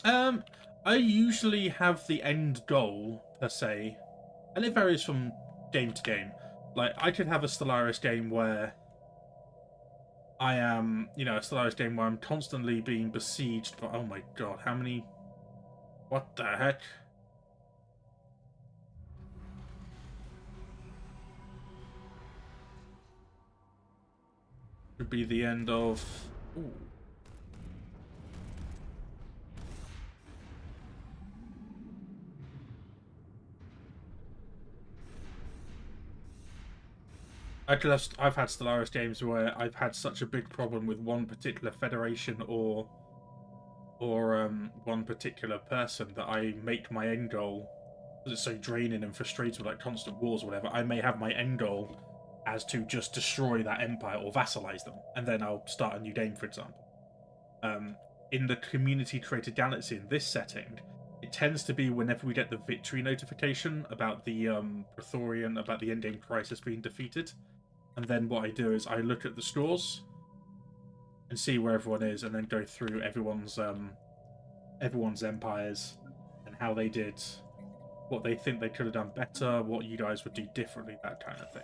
I usually have the end goal, per se, and it varies from game to game. Like, I could have a Stellaris game where I am, you know, a Stellaris game where I'm constantly being besieged by, oh my god, how many... What the heck? Could be the end of... Ooh. I've had Stellaris games where I've had such a big problem with one particular Federation or one particular person that I make my end goal, because it's so draining and frustrating with like constant wars or whatever, I may have my end goal as to just destroy that empire or vassalize them, and then I'll start a new game, for example. In the community-created galaxy in this setting, it tends to be whenever we get the victory notification about the Praetorian, about the endgame crisis being defeated, and then what I do is I look at the scores and see where everyone is, and then go through everyone's empires and how they did, what they think they could have done better, what you guys would do differently, that kind of thing.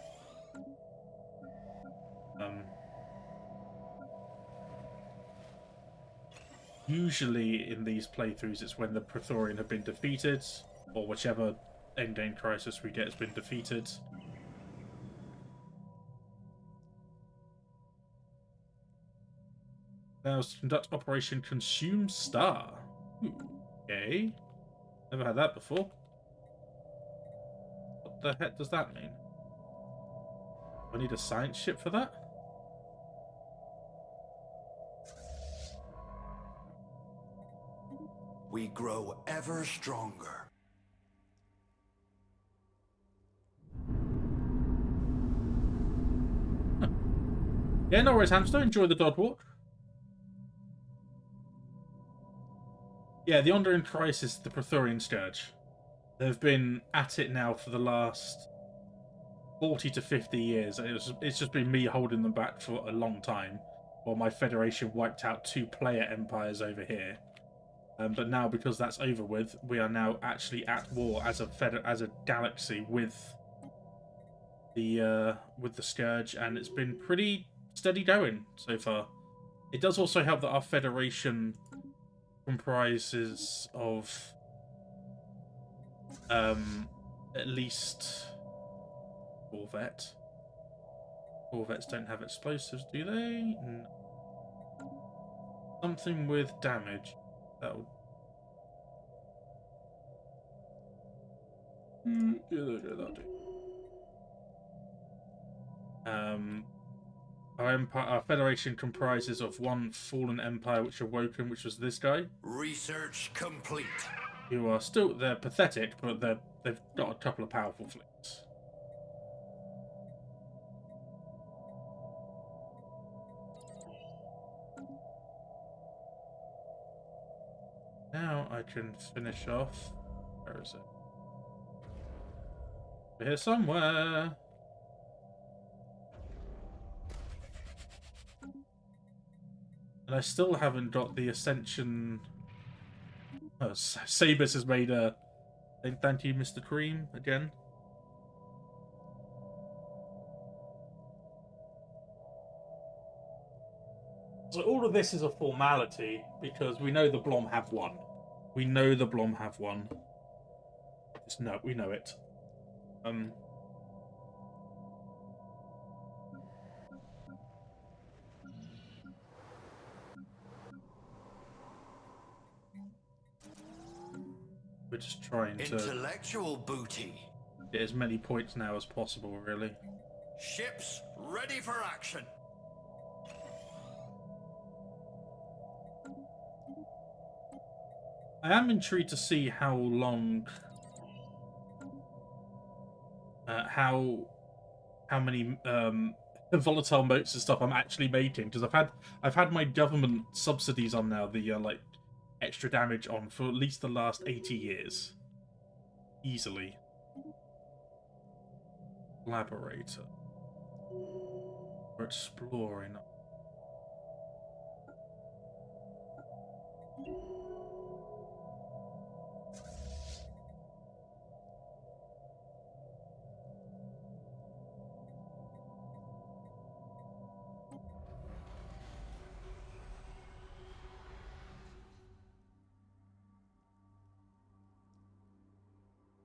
Usually in these playthroughs, it's when the Praetorian have been defeated, or whichever endgame crisis we get has been defeated. Now, conduct Operation Consume Star. Ooh, okay. Never had that before. What the heck does that mean? Do I need a science ship for that? We grow ever stronger. Huh. Yeah, no worries, hamster. Enjoy the dog walk. Yeah, the ongoing crisis, the Praetorian Scourge. They've been at it now for the last 40 to 50 years. It's just been me holding them back for a long time, while my Federation wiped out 2 player empires over here. But now, because that's over with, we are now actually at war as a galaxy with the Scourge, and it's been pretty steady going so far. It does also help that our Federation comprises of at least Corvette. Corvettes don't have explosives, do they? No. Something with damage. That would... Yeah, that'll do. Our Federation comprises of 1 fallen empire which awoken, which was this guy. Research complete. who are still, they're pathetic, but they've got a couple of powerful fleets. Now I can finish off. Where is it? Over here somewhere. And I still haven't got the Ascension. Oh, Sabus has made a. Thank you, Mr. Cream, again. So all of this is a formality because we know the Blom have won. We know the Blom have won. We know it. We're just trying to intellectual booty. Get as many points now as possible, really. Ships ready for action. I am intrigued to see how long, how many volatile motes and stuff I'm actually making, because I've had my government subsidies on now, the like extra damage on for at least the last 80 years, easily. Collaborator. We're exploring.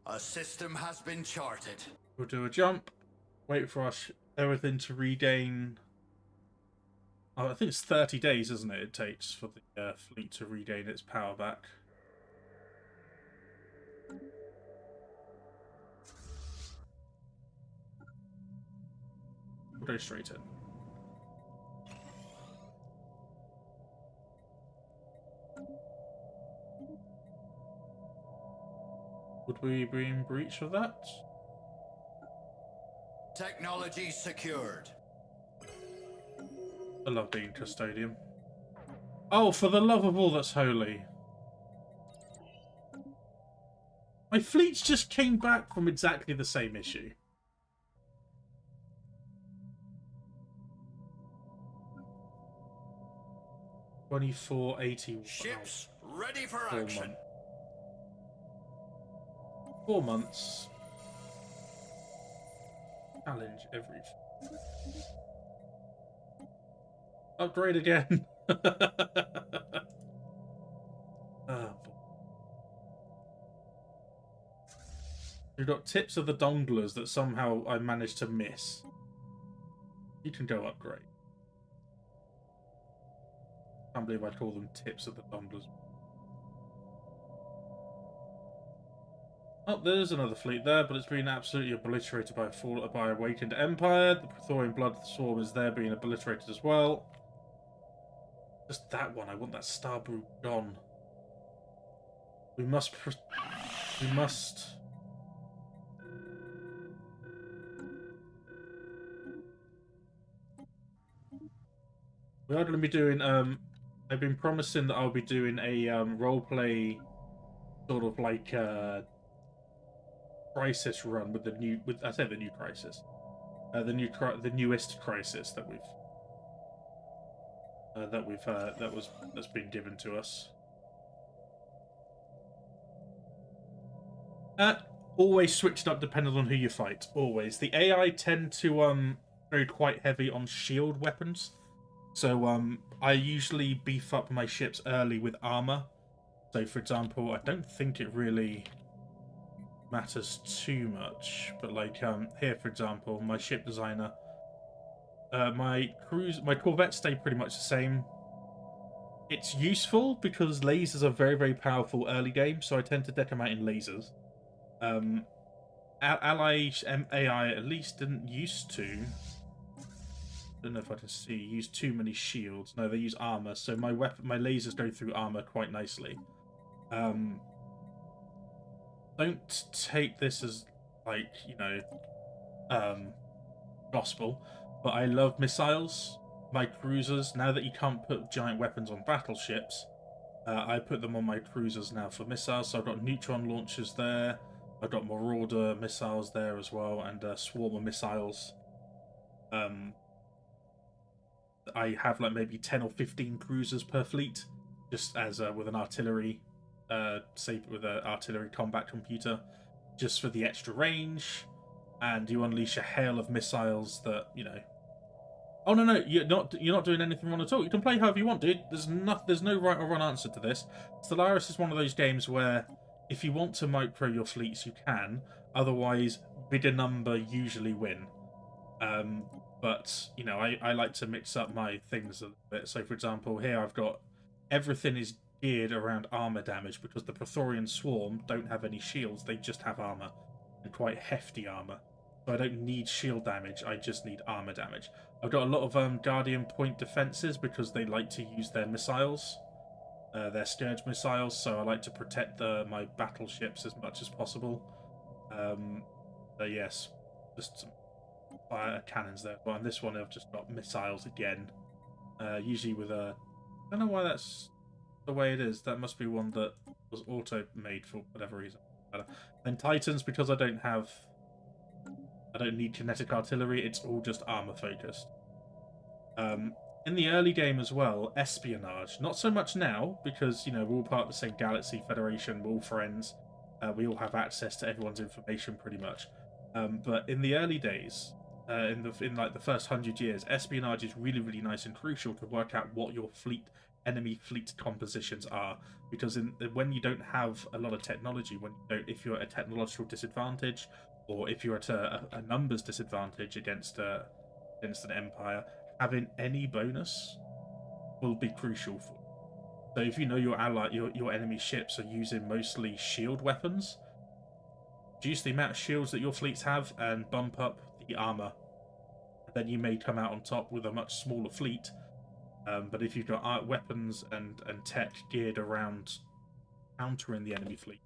A system has been charted. We'll do a jump. Wait for us everything to regain. Oh, I think it's 30 days, isn't it? It takes for the fleet to regain its power back. We'll go straight in. Would we be in breach of that? Technology secured. I love being custodian. Oh, for the love of all that's holy. My fleets just came back from exactly the same issue. $24.80. Ships ready for 4 action. months. 4 months. Challenge every. Upgrade again. We've got tips of the donglers that somehow I managed to miss. You can go upgrade. Can't believe I'd call them tips of the donglers. Oh, there's another fleet there, but it's been absolutely obliterated by a Awakened Empire. The Praetorian Blood Swarm is there being obliterated as well. Just that one. I want that Star Brew gone. We must... We are going to be doing... I've been promising that I'll be doing a roleplay sort of like... Crisis run with the new, I say the new Crisis, the newest Crisis that's been given to us. Always switched up depending on who you fight. Always. The AI tend to go quite heavy on shield weapons, so I usually beef up my ships early with armor. So, for example, I don't think it really matters too much, but like here, for example, my ship designer, my corvettes stay pretty much the same. It's useful because lasers are very, very powerful early game, so I tend to deck them out in lasers. Ally AI at least didn't used to. I don't know if I can see. Use too many shields. No, they use armor, so my lasers go through armor quite nicely. don't take this as like, you know, gospel, but I love missiles. My cruisers, now that you can't put giant weapons on battleships, I put them on my cruisers now for missiles. So I've got neutron launchers there, I've got marauder missiles there as well, and swarmer missiles. I have like maybe 10 or 15 cruisers per fleet, just as with an artillery, say with an artillery combat computer, just for the extra range. And you unleash a hail of missiles that, you know. Oh no, you're not doing anything wrong at all. You can play however you want, dude. There's no right or wrong answer to this. Stellaris is one of those games where if you want to micro your fleets, you can. Otherwise, bigger number usually win. But you know, I like to mix up my things a bit. So, for example, here I've got everything is geared around armor damage because the Praetorian Swarm don't have any shields; they just have armor, and quite hefty armor. So I don't need shield damage; I just need armor damage. I've got a lot of Guardian Point defenses because they like to use their missiles, their Scourge missiles. So I like to protect my battleships as much as possible. Yes, just some fire cannons there. But on this one, I've just got missiles again. Usually with a, I don't know why that's the way it is. That must be one that was auto-made for whatever reason. Then Titans, because I don't need kinetic artillery, it's all just armor focused. In the early game as well, espionage. Not so much now, because, you know, we're all part of the same galaxy federation, we're all friends. We all have access to everyone's information pretty much. But in the early days, in like the first 100 years, espionage is really, really nice and crucial to work out what your enemy fleet compositions are, because when you don't have a lot of technology, if you're at a technological disadvantage, or if you're at a numbers disadvantage against an empire, having any bonus will be crucial for. So if you know your enemy ships are using mostly shield weapons, reduce the amount of shields that your fleets have and bump up the armor. Then you may come out on top with a much smaller fleet. But if you've got weapons and tech geared around countering the enemy fleet,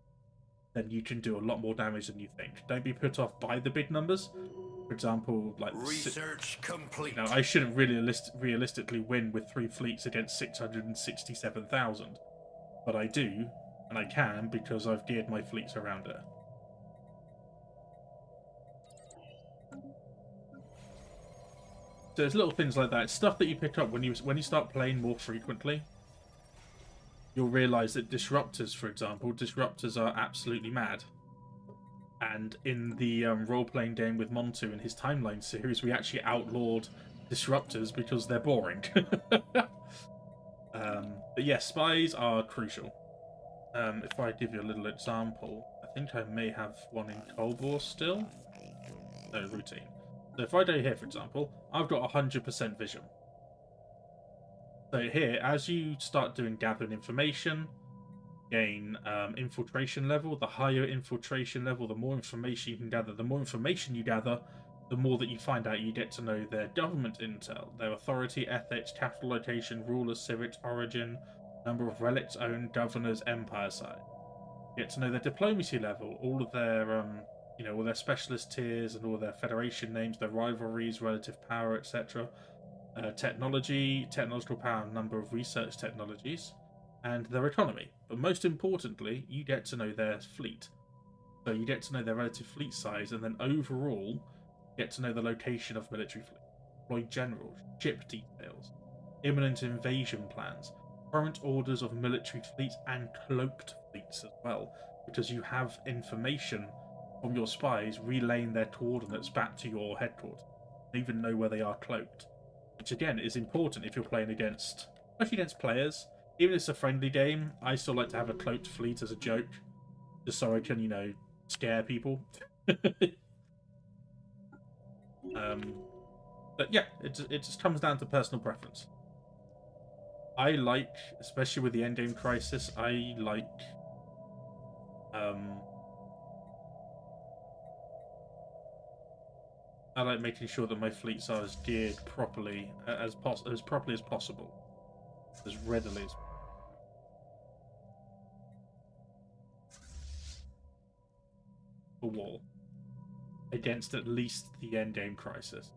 then you can do a lot more damage than you think. Don't be put off by the big numbers. For example, like research complete. You know, I shouldn't really realistically win with 3 fleets against 667,000, but I do, and I can because I've geared my fleets around it. So there's little things like that. It's stuff that you pick up when you start playing more frequently. You'll realise that disruptors, for example, are absolutely mad. And in the role-playing game with Montu in his Timeline series, we actually outlawed disruptors because they're boring. But yes, spies are crucial. If I give you a little example, I think I may have one in Cold War still. No, routine. So if I go here, for example, I've got 100% vision. So here, as you start doing gathering information, gain infiltration level. The higher infiltration level, the more information you can gather. The more information you gather, the more that you find out. You get to know their government intel, their authority, ethics, capital location, rulers, civics, origin, number of relics owned, governors, empire size. You get to know their diplomacy level, all of their all their specialist tiers and all their federation names, their rivalries, relative power, etc. Technology, technological power, number of research technologies, and their economy. But most importantly, you get to know their fleet. So you get to know their relative fleet size, and then overall, get to know the location of military fleet, deployed generals, ship details, imminent invasion plans, current orders of military fleets, and cloaked fleets as well, because you have information from your spies relaying their coordinates back to your headquarters. You even know where they are cloaked, which again is important if you're playing especially against players. Even if it's a friendly game, I still like to have a cloaked fleet as a joke, just so I can, scare people. But yeah, it just comes down to personal preference. I like, especially with the endgame crisis, I like making sure that my fleets are as geared properly as properly as possible, as readily as. for war against at least the endgame crisis.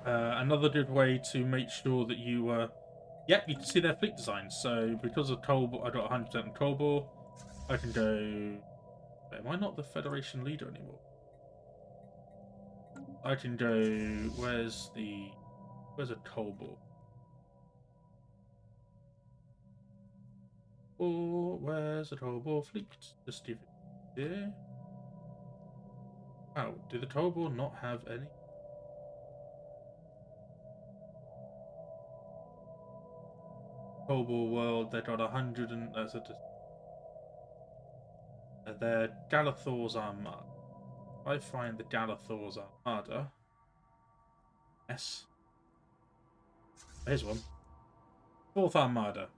Another good way to make sure that you, yep, you can see their fleet designs. So because of Colbor, I got 100% on Colbor. I can go. Am I not the Federation leader anymore? I can go. Where's a Colbor? Or where's a Colbor fleet? Just give it here. Oh, do the Colbor not have any? Colbor World, they got 100 and their Galathor's Armada. I find the Galathor's Armada. Yes. Here's one. 4th Armada.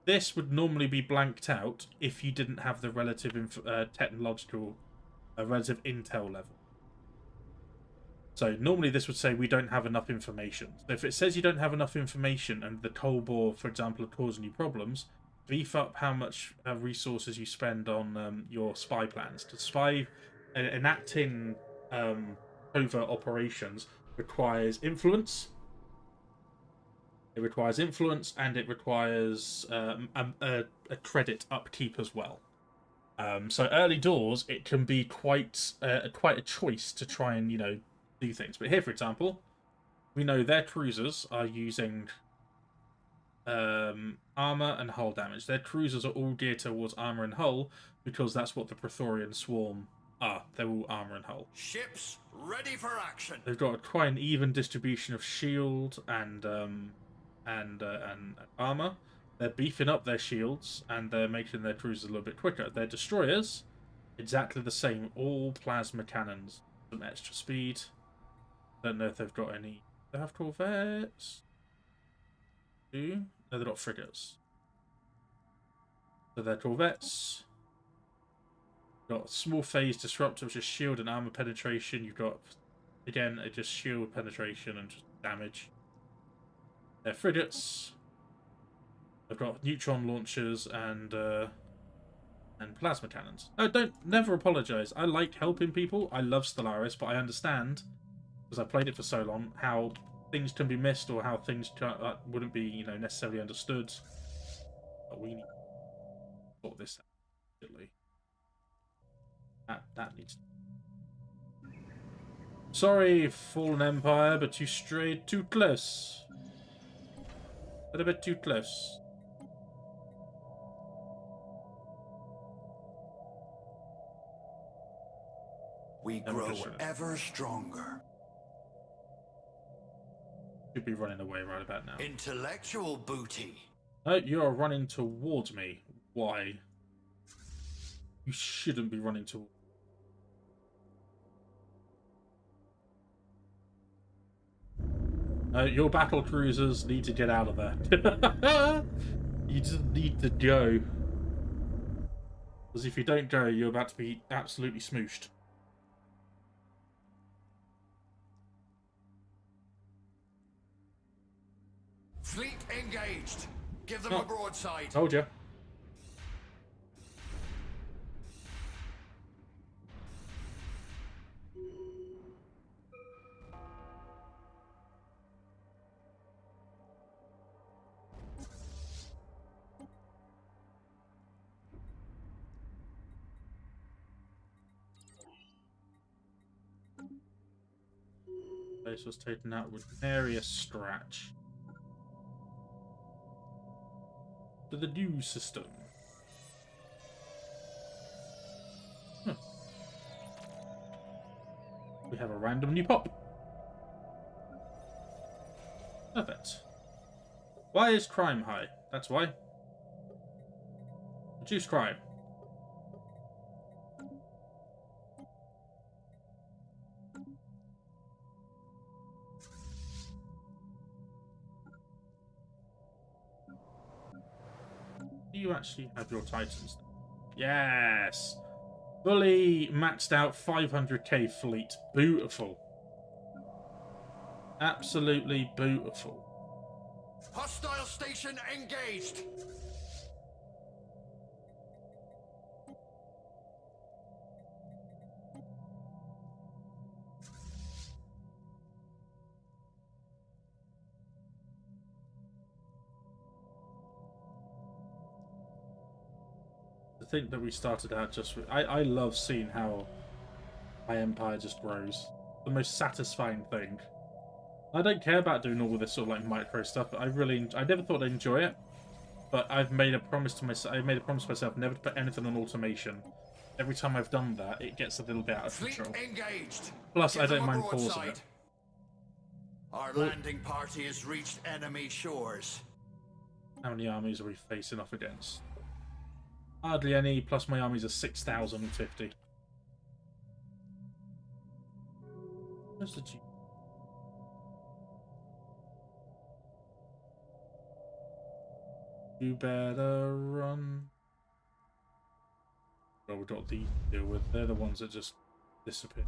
This would normally be blanked out if you didn't have the relative technological, relative intel level. So normally this would say we don't have enough information. So if it says you don't have enough information and the Colbor, for example, are causing you problems, beef up how much resources you spend on your spy plans. To spy, enacting covert operations requires influence. It requires influence, and it requires a credit upkeep as well. So early doors, it can be quite a choice to try and do things. But here, for example, we know their cruisers are using armor and hull damage. Their cruisers are all geared towards armor and hull because that's what the Praetorian Swarm are. They're all armor and hull. Ships ready for action. They've got quite an even distribution of shield and armor. They're beefing up their shields and they're making their cruisers a little bit quicker. Their destroyers, exactly the same. All plasma cannons, some extra speed. Don't know if they've got any. They have corvettes. No, they've got frigates. So they're corvettes. You've got small phase disruptor, which is shield and armor penetration. You've got, again, just shield penetration and just damage. They're frigates. They've got neutron launchers and plasma cannons. No, never apologize. I like helping people. I love Stellaris, but I understand, because I've played it for so long, how things can be missed or how things wouldn't be, necessarily understood. But we need to sort this out. That needs. Sorry, Fallen Empire, but you strayed too close. A little bit too close. We grow ever stronger. Should be running away right about now. Intellectual booty. No, you are running towards me. Why? You shouldn't be running towards. Your battle cruisers need to get out of there. You just need to go. Because if you don't go, you're about to be absolutely smooshed. Fleet engaged. Give them a broadside. Told you. This was taken out with nary a scratch. To the new system. Huh. We have a random new pop. Perfect. Why is crime high? That's why. Reduce crime. Do you actually have your Titans? Yes! Fully maxed out 500k fleet. Beautiful. Absolutely beautiful. Hostile station engaged. To think that we started out just with, I love seeing how my empire just grows. The most satisfying thing. I don't care about doing all this sort of like micro stuff. I never thought I'd enjoy it, but I've made a promise to myself. I made a promise to myself never to put anything on automation. Every time I've done that, it gets a little bit out of Fleet control. engaged. Plus, Give I don't them a mind pausing broadside. it. Our landing party has reached enemy shores. How many armies are we facing off against? Hardly any. Plus, my armies are 6,050. Where's the G? You better run. Well, we've got these to deal with. They're the ones that just disappear.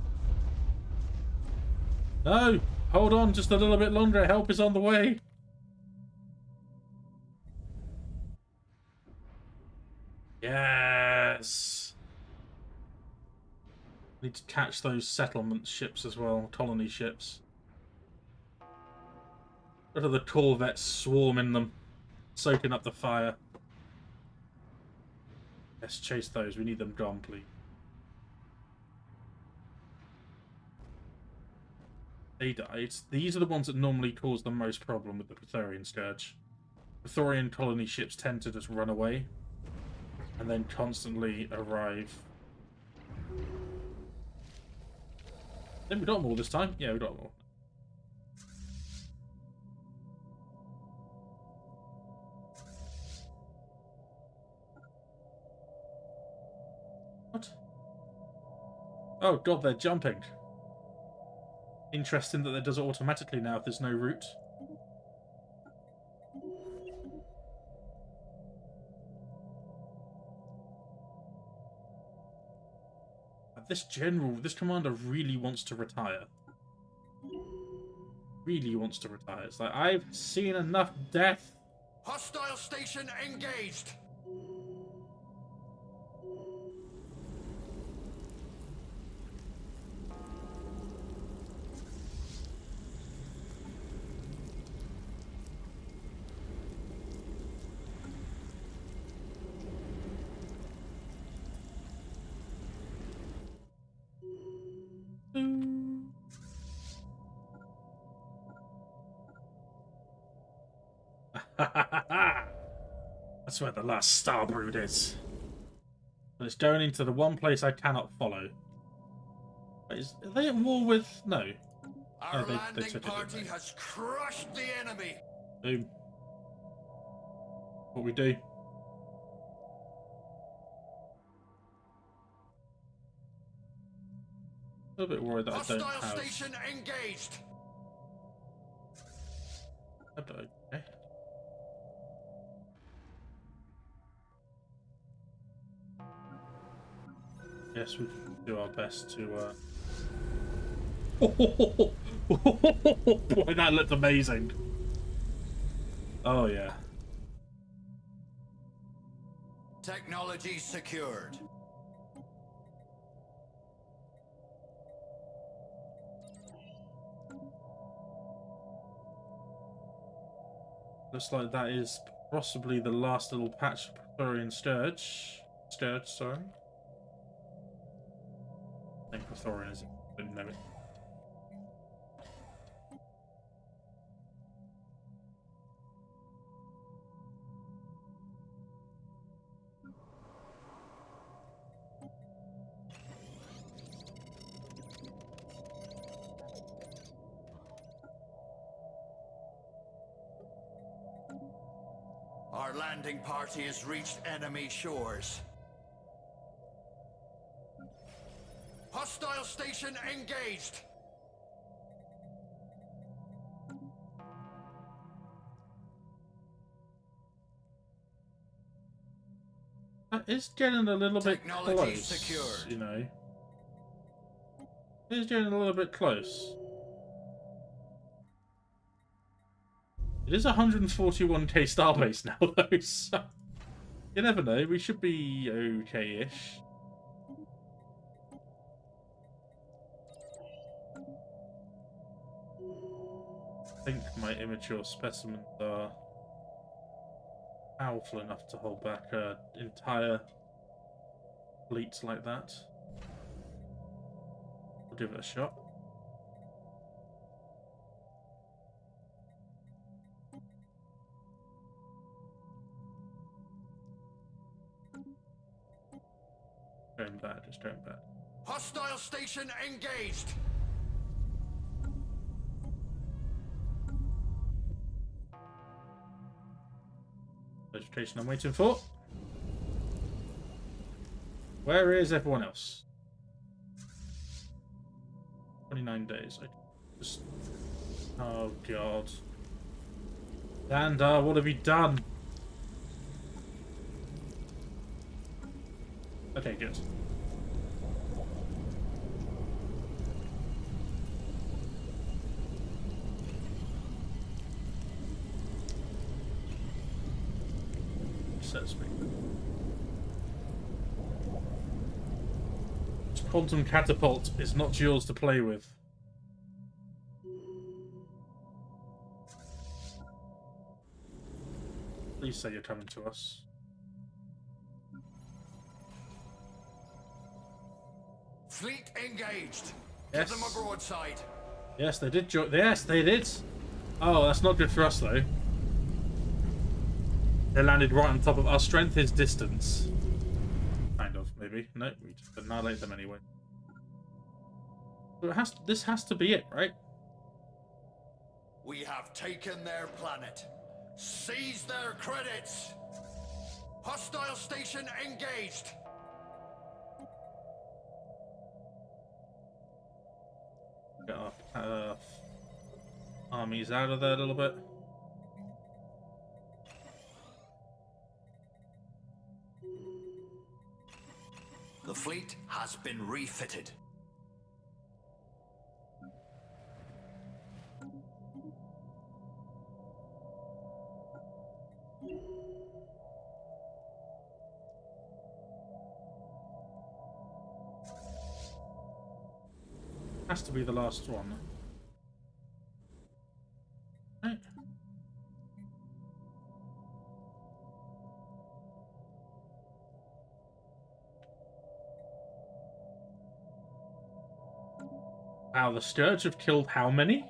No! Hold on just a little bit longer. Help is on the way. Yes! Need to catch those settlement ships as well. Colony ships. Look at the corvettes swarming them. Soaking up the fire. Let's chase those. We need them gone, please. These are the ones that normally cause the most problem with the Praetorian Scourge. Praetorian colony ships tend to just run away and then constantly arrive. Then we got them all this time. Yeah, we got them all. What? Oh god, they're jumping. Interesting that it does it automatically now if there's no route. This commander really wants to retire. Really wants to retire. It's like, I've seen enough death. Hostile station engaged. That's where the last star brood is. But it's going into the one place I cannot follow. Are they at war with... No. Our they landing took it, party didn't they? has crushed the enemy. Boom. What we do? A little bit worried that I don't Hostile have... station engaged. Okay. Yes, we can do our best to... Boy, that looked amazing. Oh, yeah. Technology secured. Looks like that is possibly the last little patch of Praetorian Scourge. Scourge, sorry. I think Praetorian is... I didn't know it. Our landing party has reached enemy shores. Hostile station engaged. It's getting a little bit Technology close, secured. you know. It's getting a little bit close. It is 141k starbase now, though, so you never know. We should be okay-ish. I think my immature specimens are powerful enough to hold back entire fleets like that. We'll give it a shot. Going bad, just going bad. Hostile station engaged. Notification I'm waiting for. Where is everyone else? 29 days. I just... Oh god. Xandar, what have you done? Okay, good. Says me. This quantum catapult is not yours to play with. Please say you're coming to us. Fleet engaged. Yes. Give them a broadside. Yes, they did. Yes, they did. Oh, that's not good for us, though. They landed right on top of our strength is distance. Kind of, maybe. No, we just annihilate them anyway. So this has to be it, right? We have taken their planet. Seize their credits. Hostile station engaged. Get our armies out of there a little bit. The fleet has been refitted. Has to be the last one. Right. Wow, the Scourge have killed how many?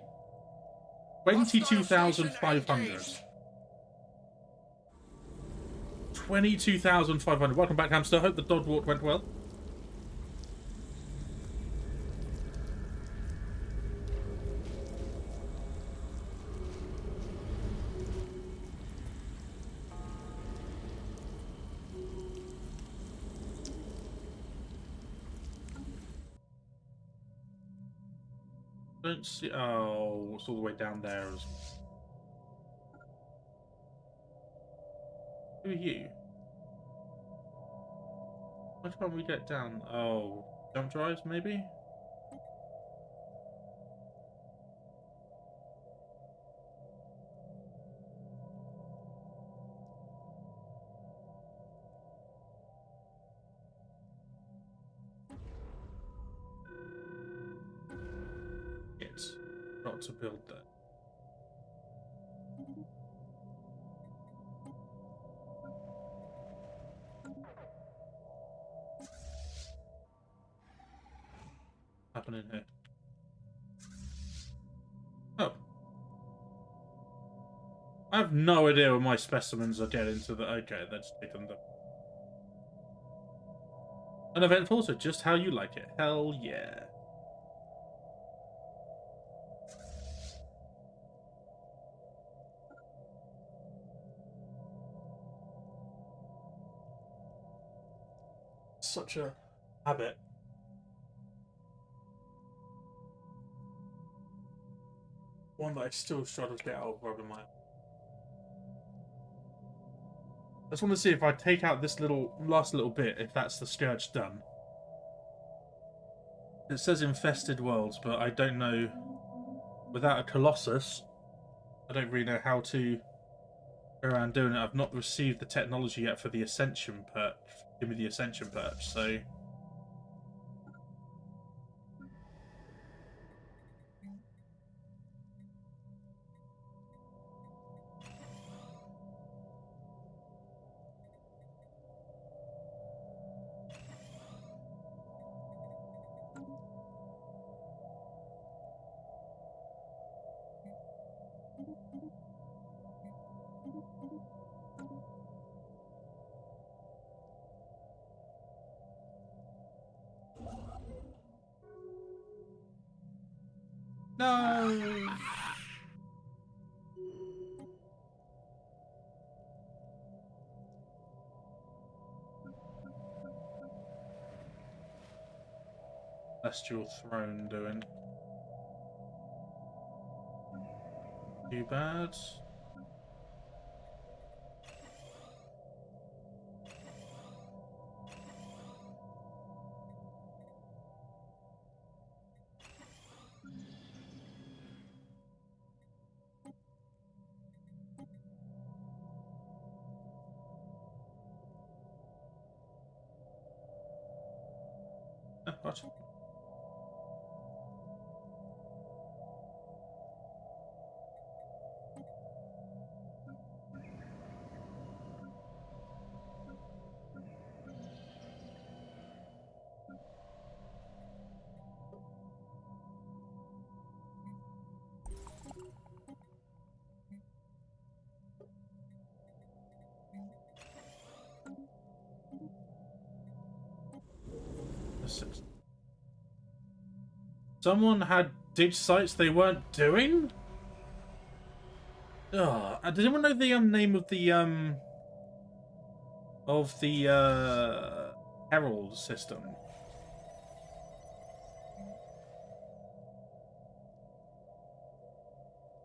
22,500. 22,500. Welcome back, Hamster. Hope the dog walk went well. Don't see. Oh, it's all the way down there. Who are you? Why can't we get down? Oh, jump drives, maybe? It's not to build that. Happening here. Oh. I have no idea where my specimens are getting to the... Okay, let's take them. Uneventful, so just how you like it. Hell yeah. Such a habit. One that I still struggle to get out of rubbing my... I just want to see if I take out this last little bit, if that's the Scourge done. It says infested worlds, but I don't know. Without a Colossus, I don't really know how to go around doing it. I've not received the technology yet for the Ascension perk. Give me the Ascension perk, so... No! Celestial Throne doing. Too bad. What? Someone had dig sites they weren't doing? Ugh. Does anyone know the name of the Herald system?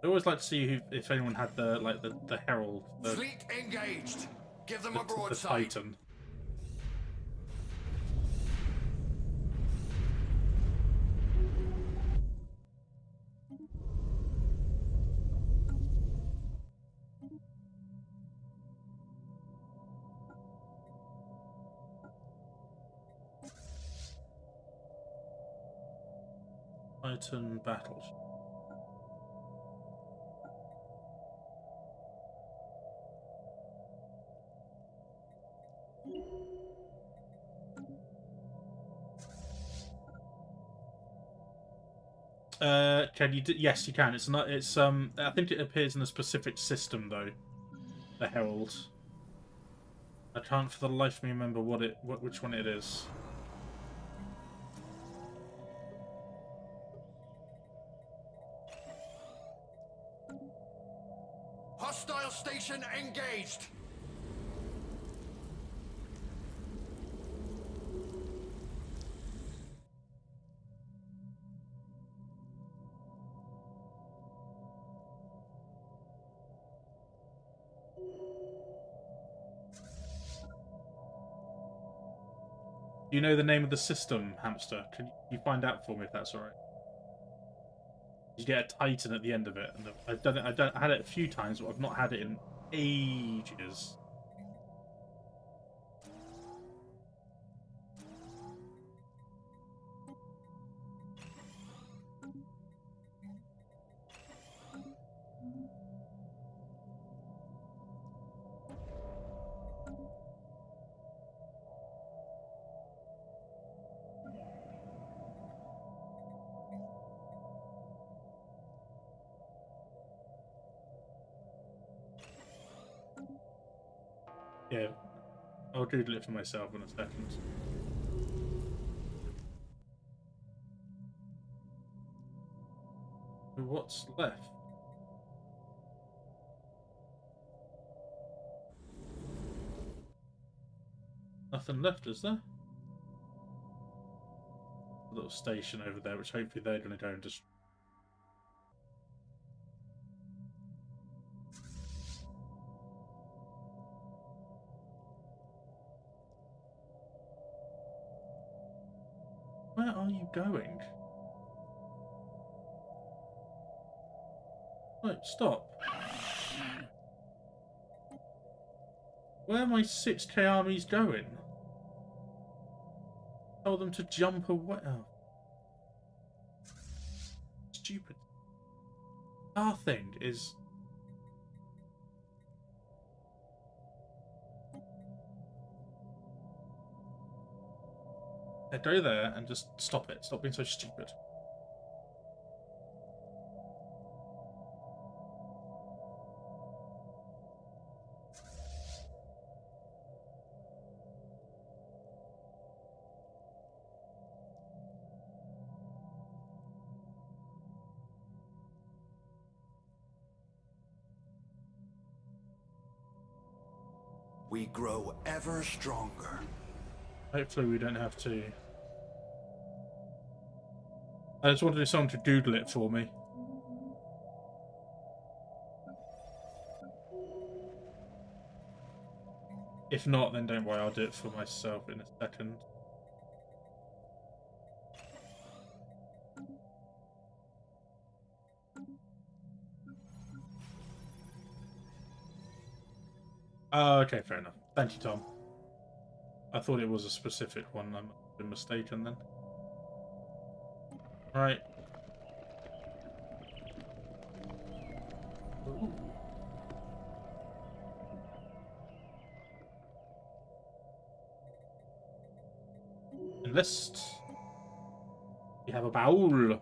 I always like to see if anyone had the Herald, Fleet engaged. Give them a the broadside. Titan. Titan battles. Can you? Yes, you can. It's not. It's I think it appears in a specific system though. The Herald. I can't for the life of me remember which one it is. Hostile station engaged. Do you know the name of the system, Hamster? Can you find out for me if that's alright? You get a Titan at the end of it, and I've done it. I had it a few times, but I've not had it in ages. Yeah, I'll Google it for myself in a second. What's left? Nothing left, is there? A little station over there, which hopefully they're going to go and just... Where are you going? Right, stop. Where are my 6k armies going? Tell them to jump away. Oh. Stupid. Our thing is... Yeah, go there and just stop it. Stop being so stupid. We grow ever stronger. Hopefully we don't have to... I just wanted someone to doodle it for me. If not, then don't worry, I'll do it for myself in a second. Oh, okay, fair enough. Thank you, Tom. I thought it was a specific one. I must have been mistaken then. Right. Ooh. Enlist. You have a Baul,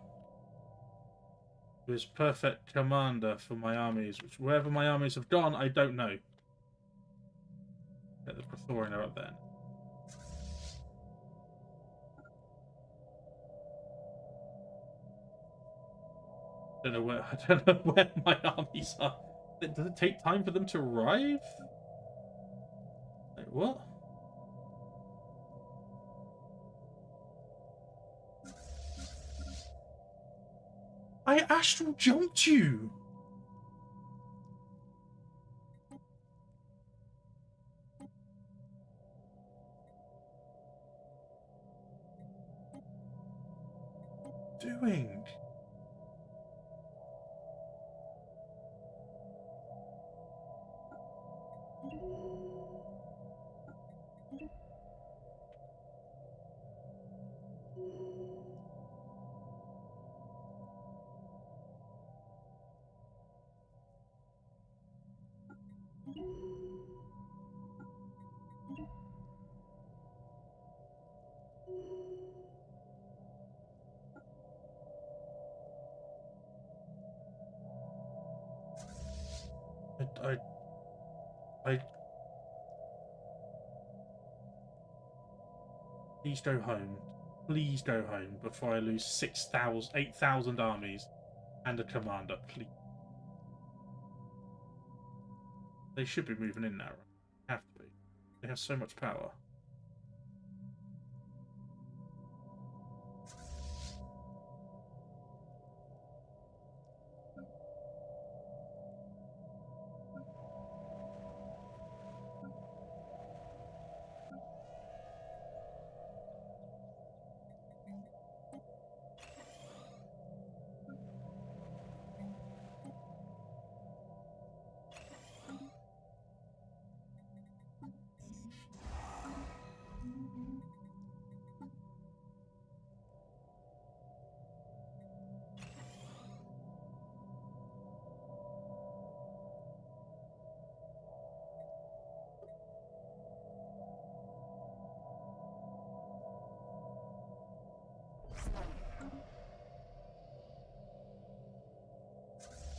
who is perfect commander for my armies. Which, wherever my armies have gone, I don't know. Get the Praetorian are up there. I don't know where my armies are. Does it take time for them to arrive? Like, what? I astral jumped you! Doing? I please go home. Please go home before I lose 6,000, 8,000 armies and a commander, please. They should be moving in now, right? Have to be. They have so much power.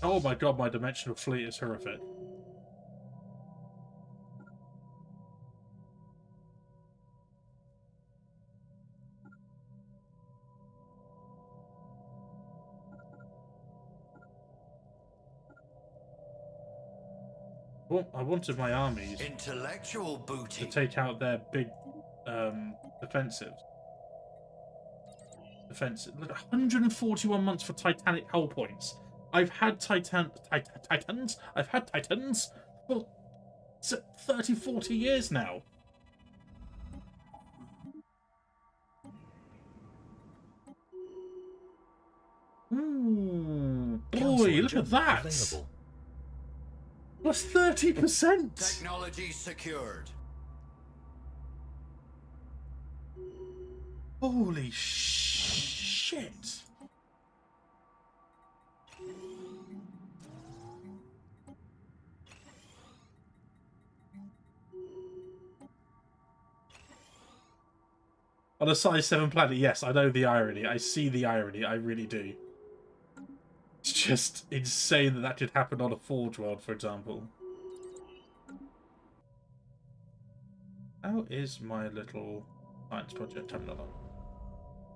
Oh my god, my dimensional fleet is horrific. Well, I wanted my armies Intellectual booty. to take out their big defensives. Look, 141 months for Titanic hull points. I've had Titans. I've had Titans for 30, 40 years now. Ooh, boy, look at that! Available. Plus 30%. Technology secured. Holy shit. On a size 7 planet, yes, I know the irony. I see the irony, I really do. It's just insane that that did happen on a Forge world, for example. How is my little science project coming along?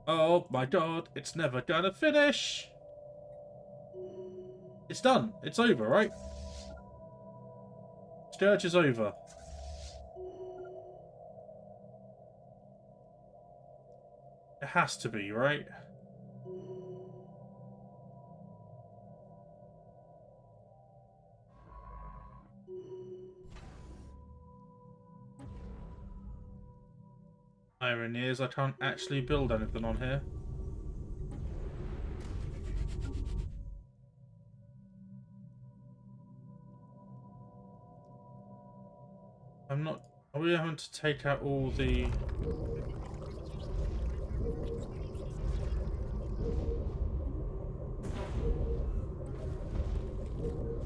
Oh my god, it's never gonna finish! It's done. It's over, right? Scourge is over. It has to be, right? Irony is I can't actually build anything on here. I'm not... Are we having to take out all the...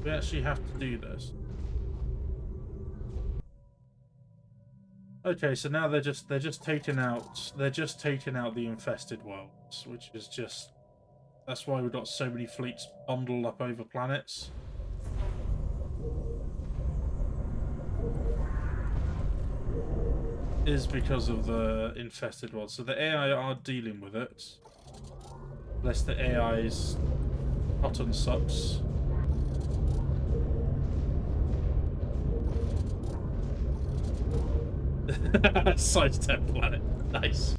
We actually have to do this. Okay, so now they're just taking out the infested worlds, which is just... That's why we've got so many fleets bundled up over planets. Is because of the infested world. So the AI are dealing with it. Less the AI's cotton sucks. Size 10 planet. Nice.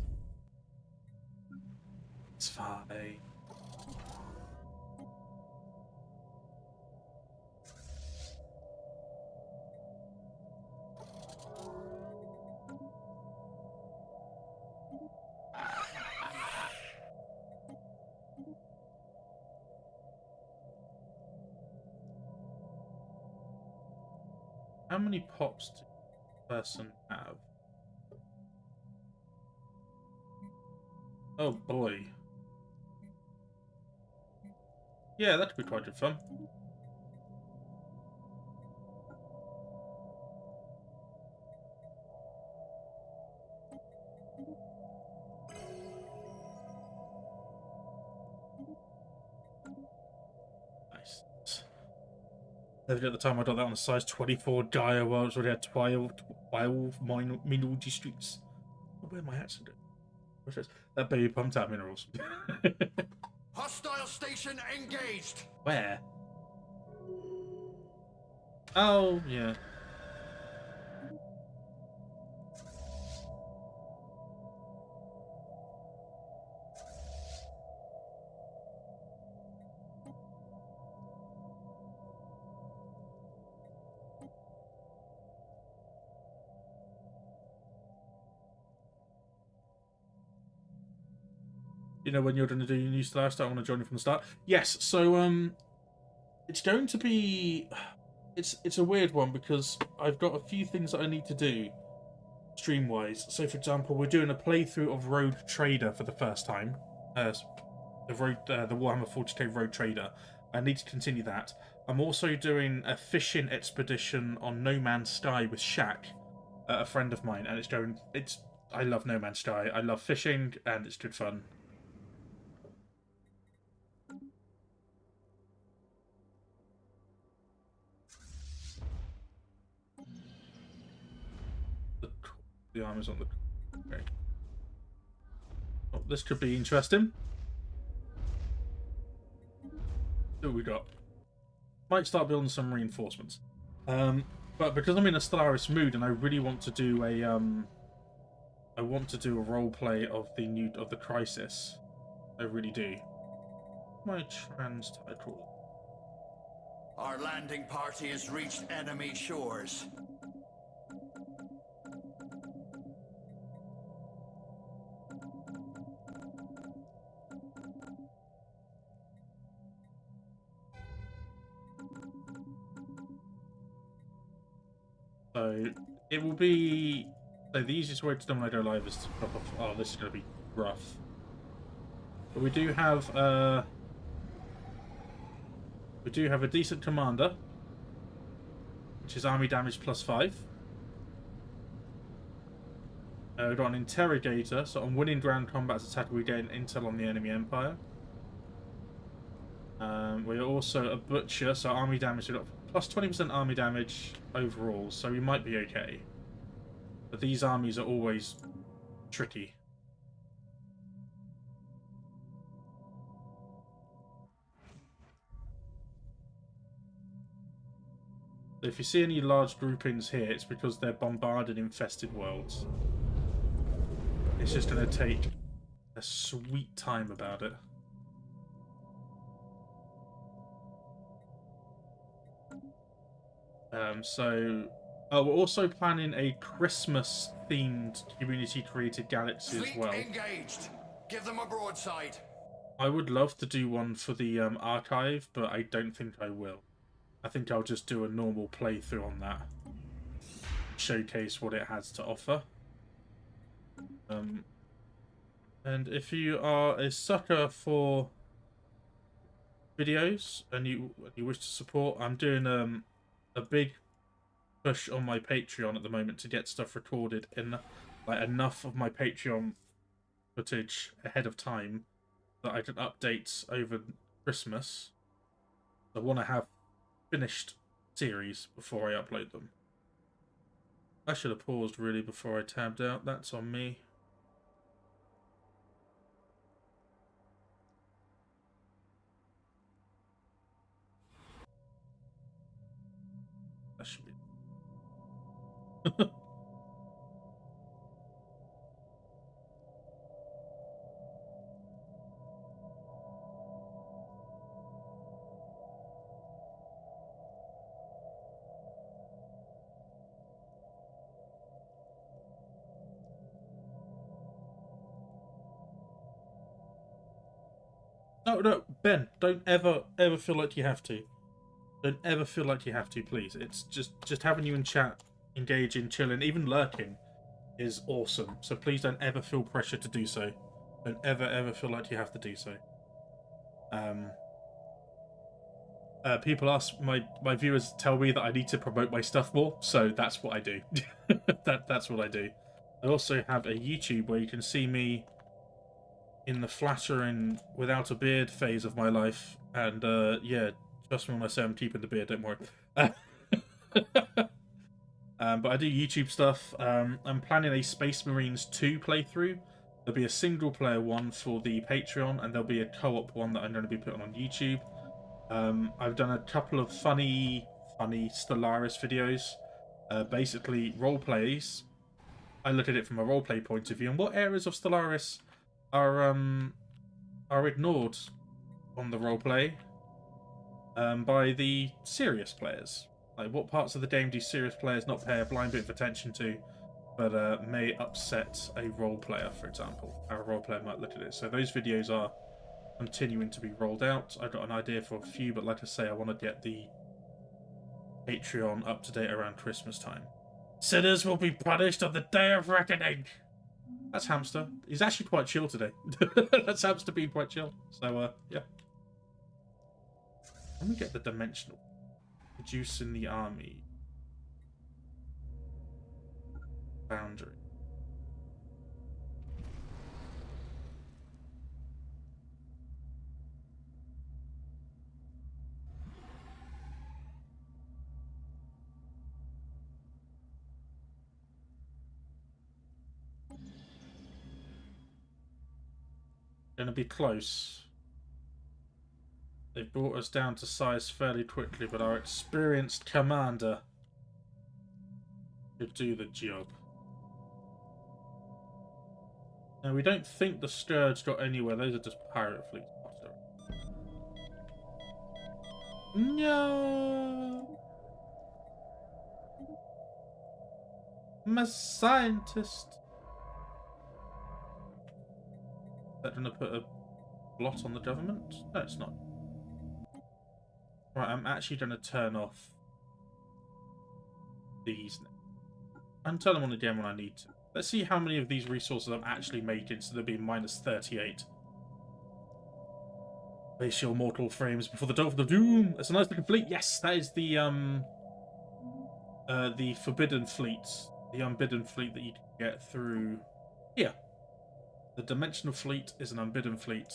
It's fine. How many pops does a person have? Oh boy. Yeah, that could be quite good fun. Nice. At the time I got that on a size 24 Gaia world, so we had 12 mineral districts. Where my accident? That baby pumped out minerals. Hostile station engaged. Where? Oh, yeah. You know when you're going to do your new Stellaris, I want to join you from the start. Yes, so it's going to be it's a weird one because I've got a few things that I need to do stream wise. So for example, we're doing a playthrough of Road Trader for the first time. The Warhammer 40k Road Trader. I need to continue that. I'm also doing a fishing expedition on No Man's Sky with Shaq, a friend of mine, and I love No Man's Sky. I love fishing and it's good fun. The armor's on the... Okay. Oh, this could be interesting. What we got? Might start building some reinforcements. But because I'm in a Stellaris mood and I really want to do a role play of the Crisis. I really do. My trans title. Our landing party has reached enemy shores. So it will be... So the easiest way to dominate our life is to drop off... Oh, this is going to be rough. But we do have... we do have a decent commander, which is army damage +5. We've got an interrogator, so on winning ground combat attack we gain intel on the enemy empire. We are also a butcher, so army damage, we've got +20% army damage overall, so we might be okay. But these armies are always tricky. If you see any large groupings here, it's because they're bombarded infested worlds. It's just going to take a sweet time about it. Oh, we're also planning a Christmas-themed community-created galaxy as well. Engaged. Give them a broadside. I would love to do one for the archive, but I don't think I will. I think I'll just do a normal playthrough on that. Showcase what it has to offer. And if you are a sucker for videos and you wish to support, I'm doing a big push on my Patreon at the moment to get stuff recorded in like enough of my Patreon footage ahead of time that I can update over Christmas. I want to have finished series before I upload them. I should have paused really before I tabbed out. That's on me. That should be... No, Ben, don't ever feel like you have to. Don't ever feel like you have to, please. It's just having you in chat, engaging, chilling, even lurking is awesome. So please don't ever feel pressure to do so. Don't ever feel like you have to do so. People ask, my viewers tell me that I need to promote my stuff more, so that's what I do. That's what I do. I also have a YouTube where you can see me in the flattering without a beard phase of my life, and yeah, trust me when I say I'm keeping the beard, don't worry. But I do YouTube stuff. I'm planning a Space Marines 2 playthrough. There'll be a single player one for the Patreon, and there'll be a co-op one that I'm going to be putting on YouTube. I've done a couple of funny Stellaris videos, basically role plays. I look at it from a roleplay point of view, and what areas of Stellaris are ignored on the roleplay by the serious players. Like, what parts of the game do serious players not pay a blind bit of attention to, but may upset a role player, for example? How a role player might look at it. So those videos are continuing to be rolled out. I've got an idea for a few, but like I say, I want to get the Patreon up to date around Christmas time. Sinners will be punished on the day of reckoning. That's Hamster. He's actually quite chill today. That's Hamster being quite chill. So, yeah. Let me get the dimensional. Reducing the army. Boundary. Gonna be close. They brought us down to size fairly quickly, but our experienced commander could do the job. Now, we don't think the Scourge got anywhere. Those are just pirate fleets. No! I'm a scientist. Is that going to put a blot on the government? No, it's not. Right, I'm actually going to turn off these now. I'm telling them on again when I need to. Let's see how many of these resources I'm actually making, so they'll be minus 38. Face your mortal frames before the dolphin of doom. That's a nice looking fleet. Yes, that is the forbidden fleet, the unbidden fleet that you can get through here. The dimensional fleet is an unbidden fleet.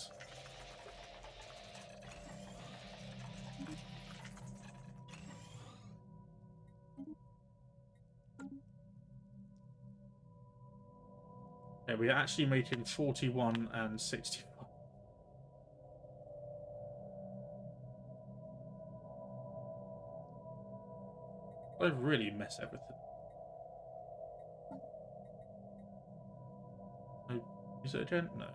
Yeah, we're actually making 41 and 65. I really mess everything. No, is it a gen? No.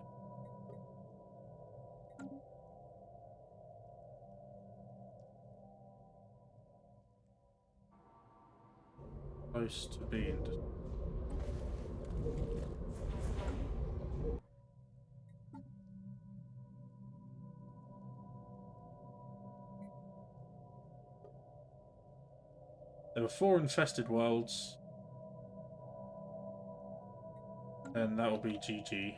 Close to being. There were 4 infested worlds. And that will be GG.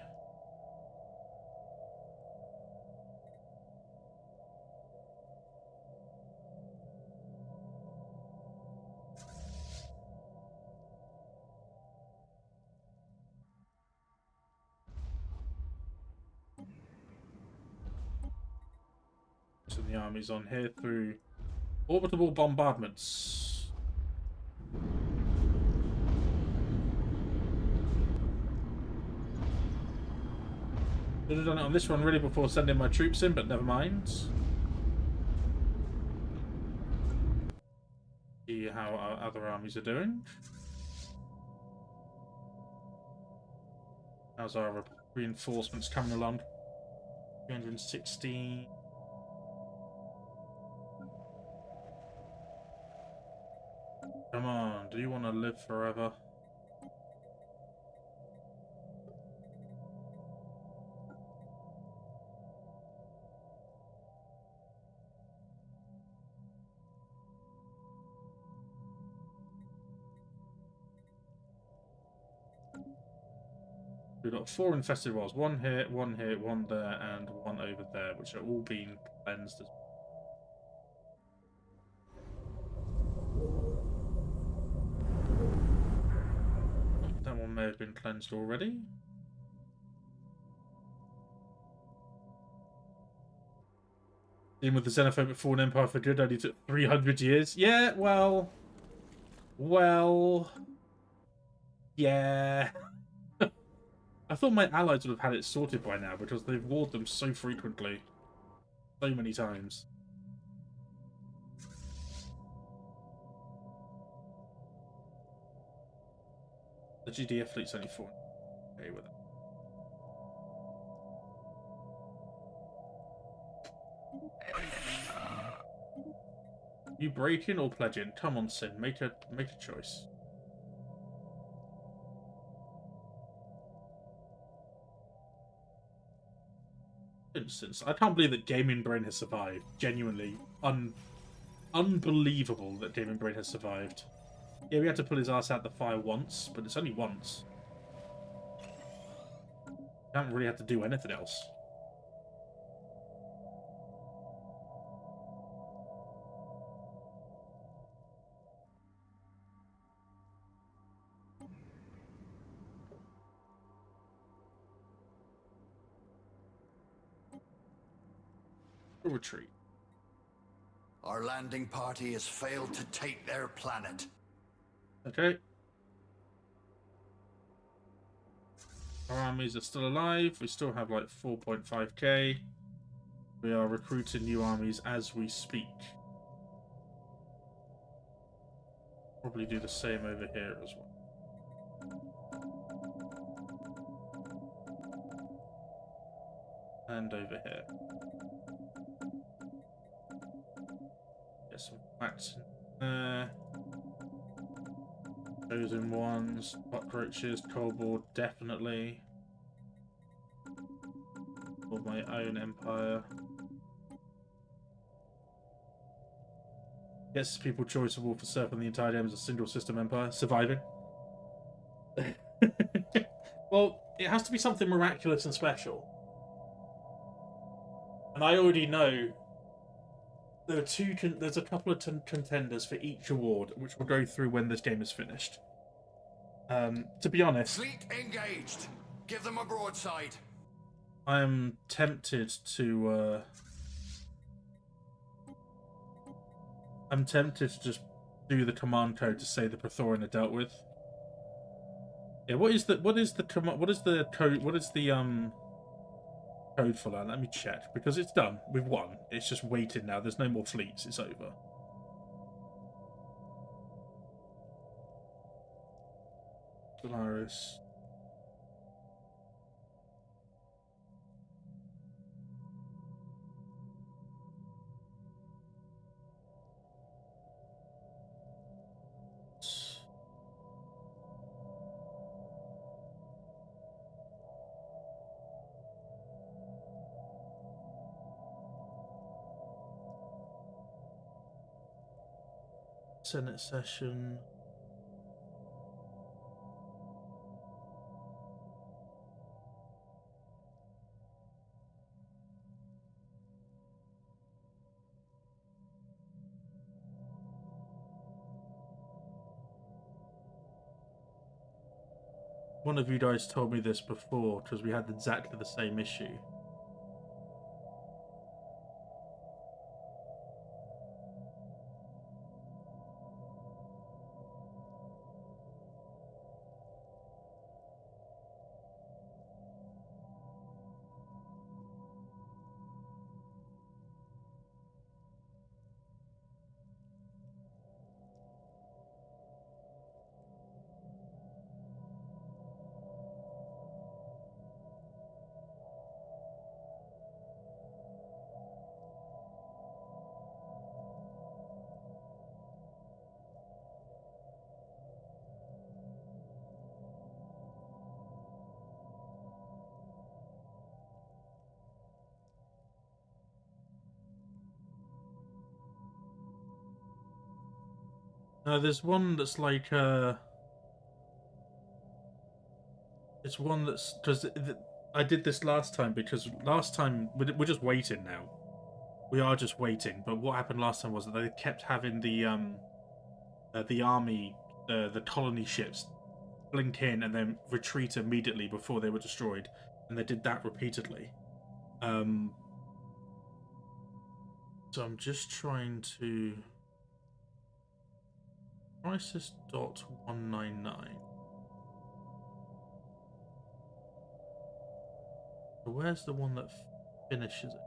So the army's on here through orbitable bombardments. Should have done it on this one really before sending my troops in, but never mind. See how our other armies are doing. How's our reinforcements coming along? 316. Come on, do you want to live forever? We've got 4 infested worlds. 1 here, 1 here, 1 there, and 1 over there, which are all being cleansed. That one may have been cleansed already. Dealing with the xenophobic Fallen Empire for good only took 300 years. Yeah, well... Yeah... I thought my allies would have had it sorted by now because they've warred them so frequently. So many times. The GDF fleet's only 4. Okay with it. You breaking or pledging? Come on, Sin. Make a choice. Instance. I can't believe that Gaming Brain has survived. Genuinely unbelievable that Gaming Brain has survived. Yeah, we had to pull his ass out the fire once, but it's only once. We haven't really had to do anything else. Retreat. Our landing party has failed to take their planet. Okay. Our armies are still alive. We still have like 4.5k. We are recruiting new armies as we speak. Probably do the same over here as well. And over here. Get some facts in there. Chosen ones, cockroaches, kobold, definitely. For my own empire. Gets people choiceable for surfing the entire game as a single system empire. Surviving. Well, it has to be something miraculous and special. And I already know there are there's a couple of contenders for each award, which we'll go through when this game is finished. To be honest, Fleet engaged. Give them a broadside. I am tempted to. I'm tempted to just do the command code to say the Praetorian are dealt with. Yeah, what is the code? What is the code for that? Let me check, because it's done. We've won. It's just waited now. There's no more fleets. It's over. Stellaris. Senate session. One of you guys told me this before, because we had exactly the same issue. There's one that's like it's one that's because I did this last time, because last time we're just waiting now. We are just waiting. But what happened last time was that they kept having the army, the colony ships, blink in and then retreat immediately before they were destroyed, and they did that repeatedly. So I'm just trying to crisis.199. So where's the one that finishes it?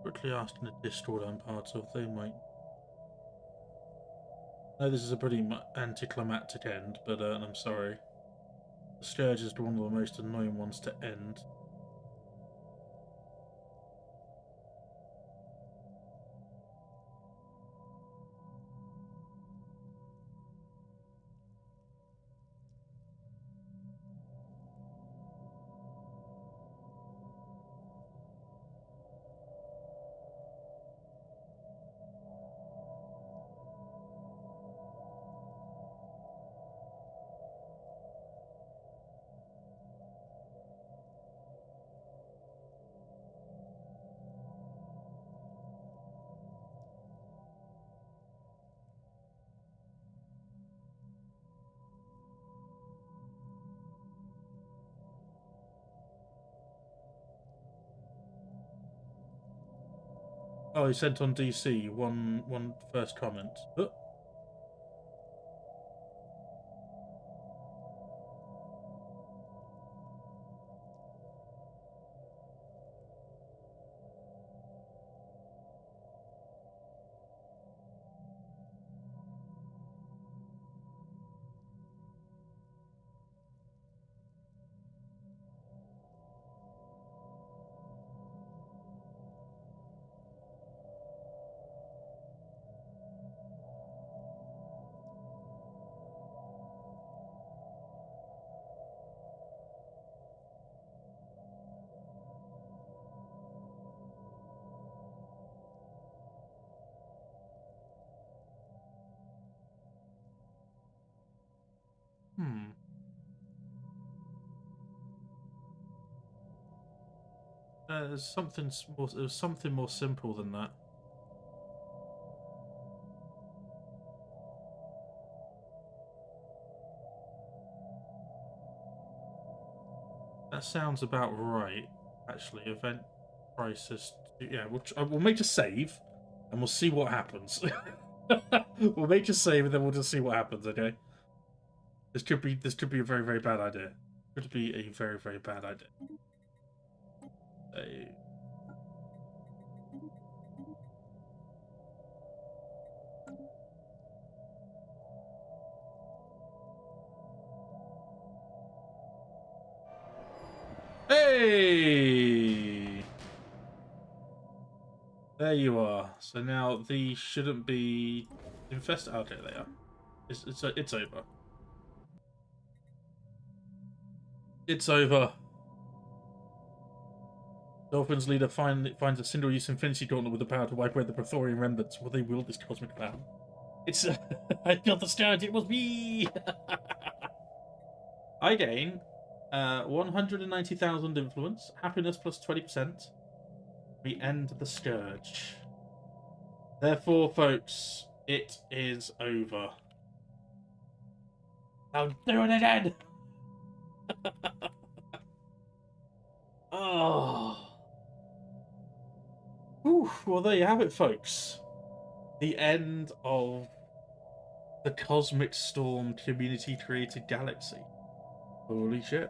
Quickly asking the Discord I'm part of, they might. No, this is a pretty anticlimactic end, but I'm sorry. The Scourge is one of the most annoying ones to end. Oh, he sent on DC one first comment. Oh. There's something more. It was something more simple than that. That sounds about right, actually. Event crisis. Yeah, we'll make a save, and we'll see what happens. We'll make a save, and then we'll just see what happens. Okay. This could be a very, very bad idea. Could be a very, very bad idea. Hey! There you are. So now these shouldn't be infested. Okay, they are. It's over. It's over. Dolphins leader finds a single-use Infinity Gauntlet with the power to wipe away the Praetorian remnants. Will they wield this cosmic power? It's... I got the scourge. It was me! I gain 190,000 influence. Happiness plus 20%. We end the scourge. Therefore, folks, it is over. I'll do it again! Oh. Whew. Well, there you have it, folks. The end of the Cosmic Storm community-created galaxy. Holy shit.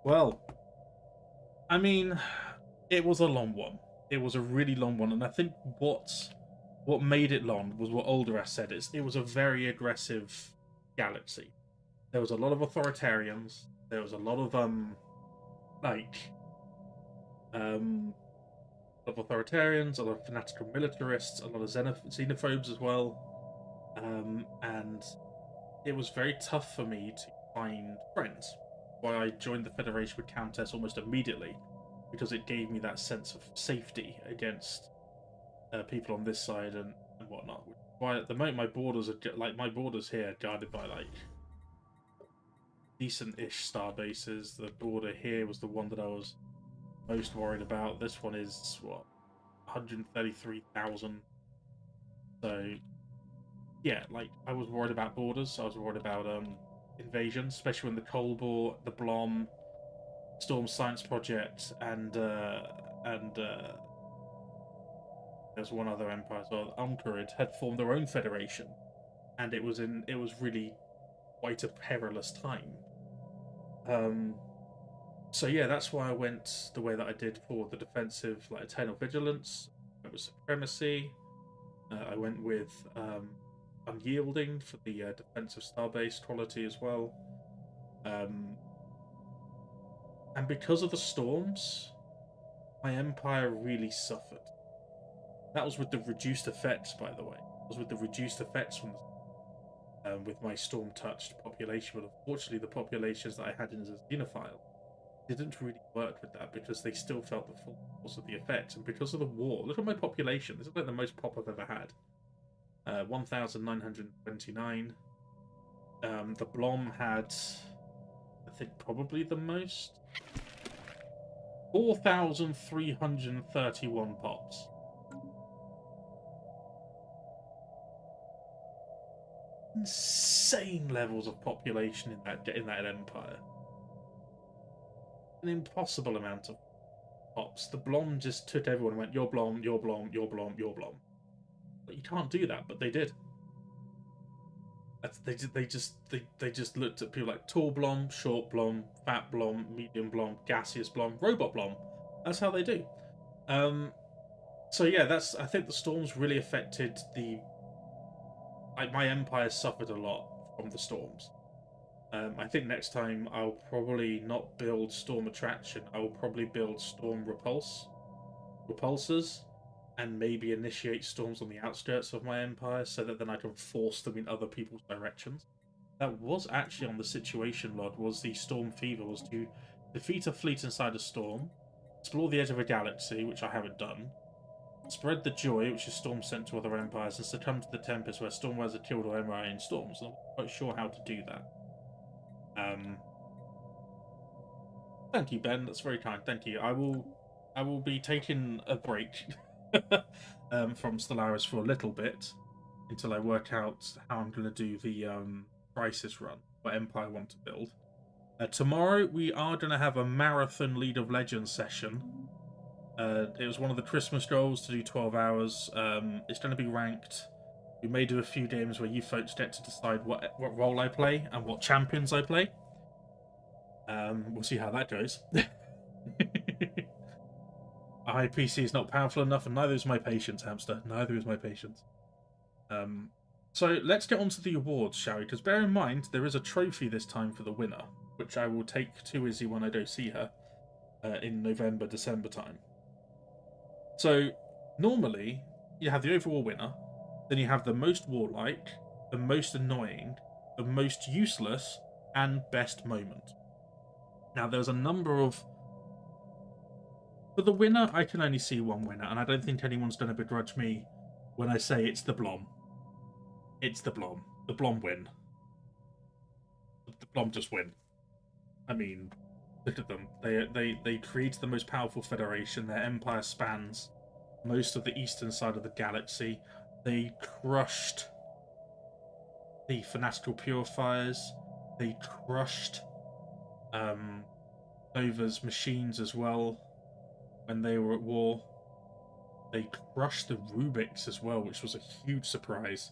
Well, I mean, it was a long one. It was a really long one, and I think what made it long was what Olderas said. It was a very aggressive galaxy. There was a lot of authoritarians. There was a lot of authoritarians, a lot of fanatical militarists, a lot of xenophobes as well, and it was very tough for me to find friends. Why I joined the Federation with Countess almost immediately, because it gave me that sense of safety against people on this side and whatnot. Why at the moment my borders here are guarded by like decent-ish star bases. The border here was the one that I was most worried about. This one is what, 133,000. So yeah, like I was worried about borders. I was worried about invasion, especially when the Cold War, the Blom, Storm Science Project, and there's one other empire as well, Umkarid, had formed their own federation, and it was really quite a perilous time. So yeah, that's why I went the way that I did for the defensive, like Eternal Vigilance. It was Supremacy. I went with Unyielding for the defensive star-based quality as well. And because of the storms, my empire really suffered. That was with the reduced effects, by the way. It was with the reduced effects from with my storm-touched population. But unfortunately, the populations that I had in as a xenophile didn't really work with that because they still felt the full force of the effects. And because of the war, look at my population. This is like the most pop I've ever had. 1,929. The Blom had, I think, probably the most. 4,331 pops. Insane levels of population in that empire. An impossible amount of pops. The Blom just took everyone and went, "You're Blom, you're Blom, you're Blom, you're Blom." But you can't do that, but they did. They just looked at people like tall Blom, short Blom, fat Blom, medium Blom, gaseous Blom, robot Blom. That's how they do. So yeah, I think the storms really affected my empire suffered a lot from the storms. I think next time I'll probably not build Storm Attraction. I will probably build Storm Repulsors, and maybe initiate storms on the outskirts of my empire so that then I can force them in other people's directions. That was actually on the Situation Log, was the Storm Fever, was to defeat a fleet inside a storm, explore the edge of a galaxy, which I haven't done, Spread the Joy, which is Storm sent to other empires, and succumb to the Tempest, where Stormwise are killed or MIA in storms. I'm not quite sure how to do that. Thank you, Ben. That's very kind. Thank you. I will be taking a break from Stellaris for a little bit until I work out how I'm going to do the Crisis run, what Empire I want to build. Tomorrow we are going to have a marathon League of Legends session. It was one of the Christmas goals to do 12 hours. It's going to be ranked. We may do a few games where you folks get to decide what role I play and what champions I play. We'll see how that goes. My PC is not powerful enough, and neither is my patience, hamster. Neither is my patience. So let's get on to the awards, shall we? Because bear in mind, there is a trophy this time for the winner, which I will take to Izzy when I go see her in November, December time. So normally, you have the overall winner, then you have the most warlike, the most annoying, the most useless, and best moment. Now, there's a number of... For the winner, I can only see one winner, and I don't think anyone's going to begrudge me when I say it's the Blom. It's the Blom. The Blom win. The Blom just win. I mean, look at them. They created the most powerful federation. Their empire spans most of the eastern side of the galaxy. They crushed the fanatical purifiers. They crushed Nova's machines as well when they were at war. They crushed the Rubiks as well, which was a huge surprise.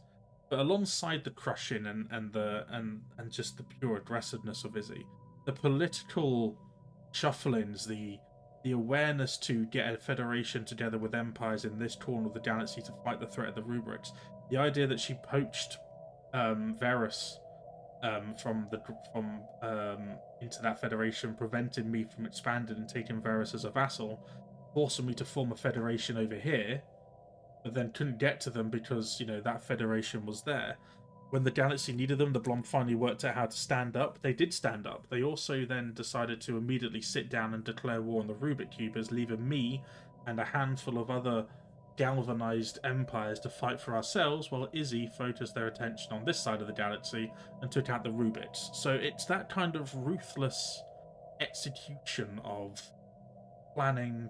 But alongside the crushing and just the pure aggressiveness of Izzy, the political shufflings, the awareness to get a federation together with empires in this corner of the galaxy to fight the threat of the Rubrics, the idea that she poached Varus into that federation, preventing me from expanding and taking Varus as a vassal, forcing me to form a federation over here, but then couldn't get to them because, you know, that federation was there. When the galaxy needed them, the Blom finally worked out how to stand up. They did stand up. They also then decided to immediately sit down and declare war on the Rubik Cubers, leaving me and a handful of other galvanized empires to fight for ourselves, while Izzy focused their attention on this side of the galaxy and took out the Rubiks. So it's that kind of ruthless execution of planning,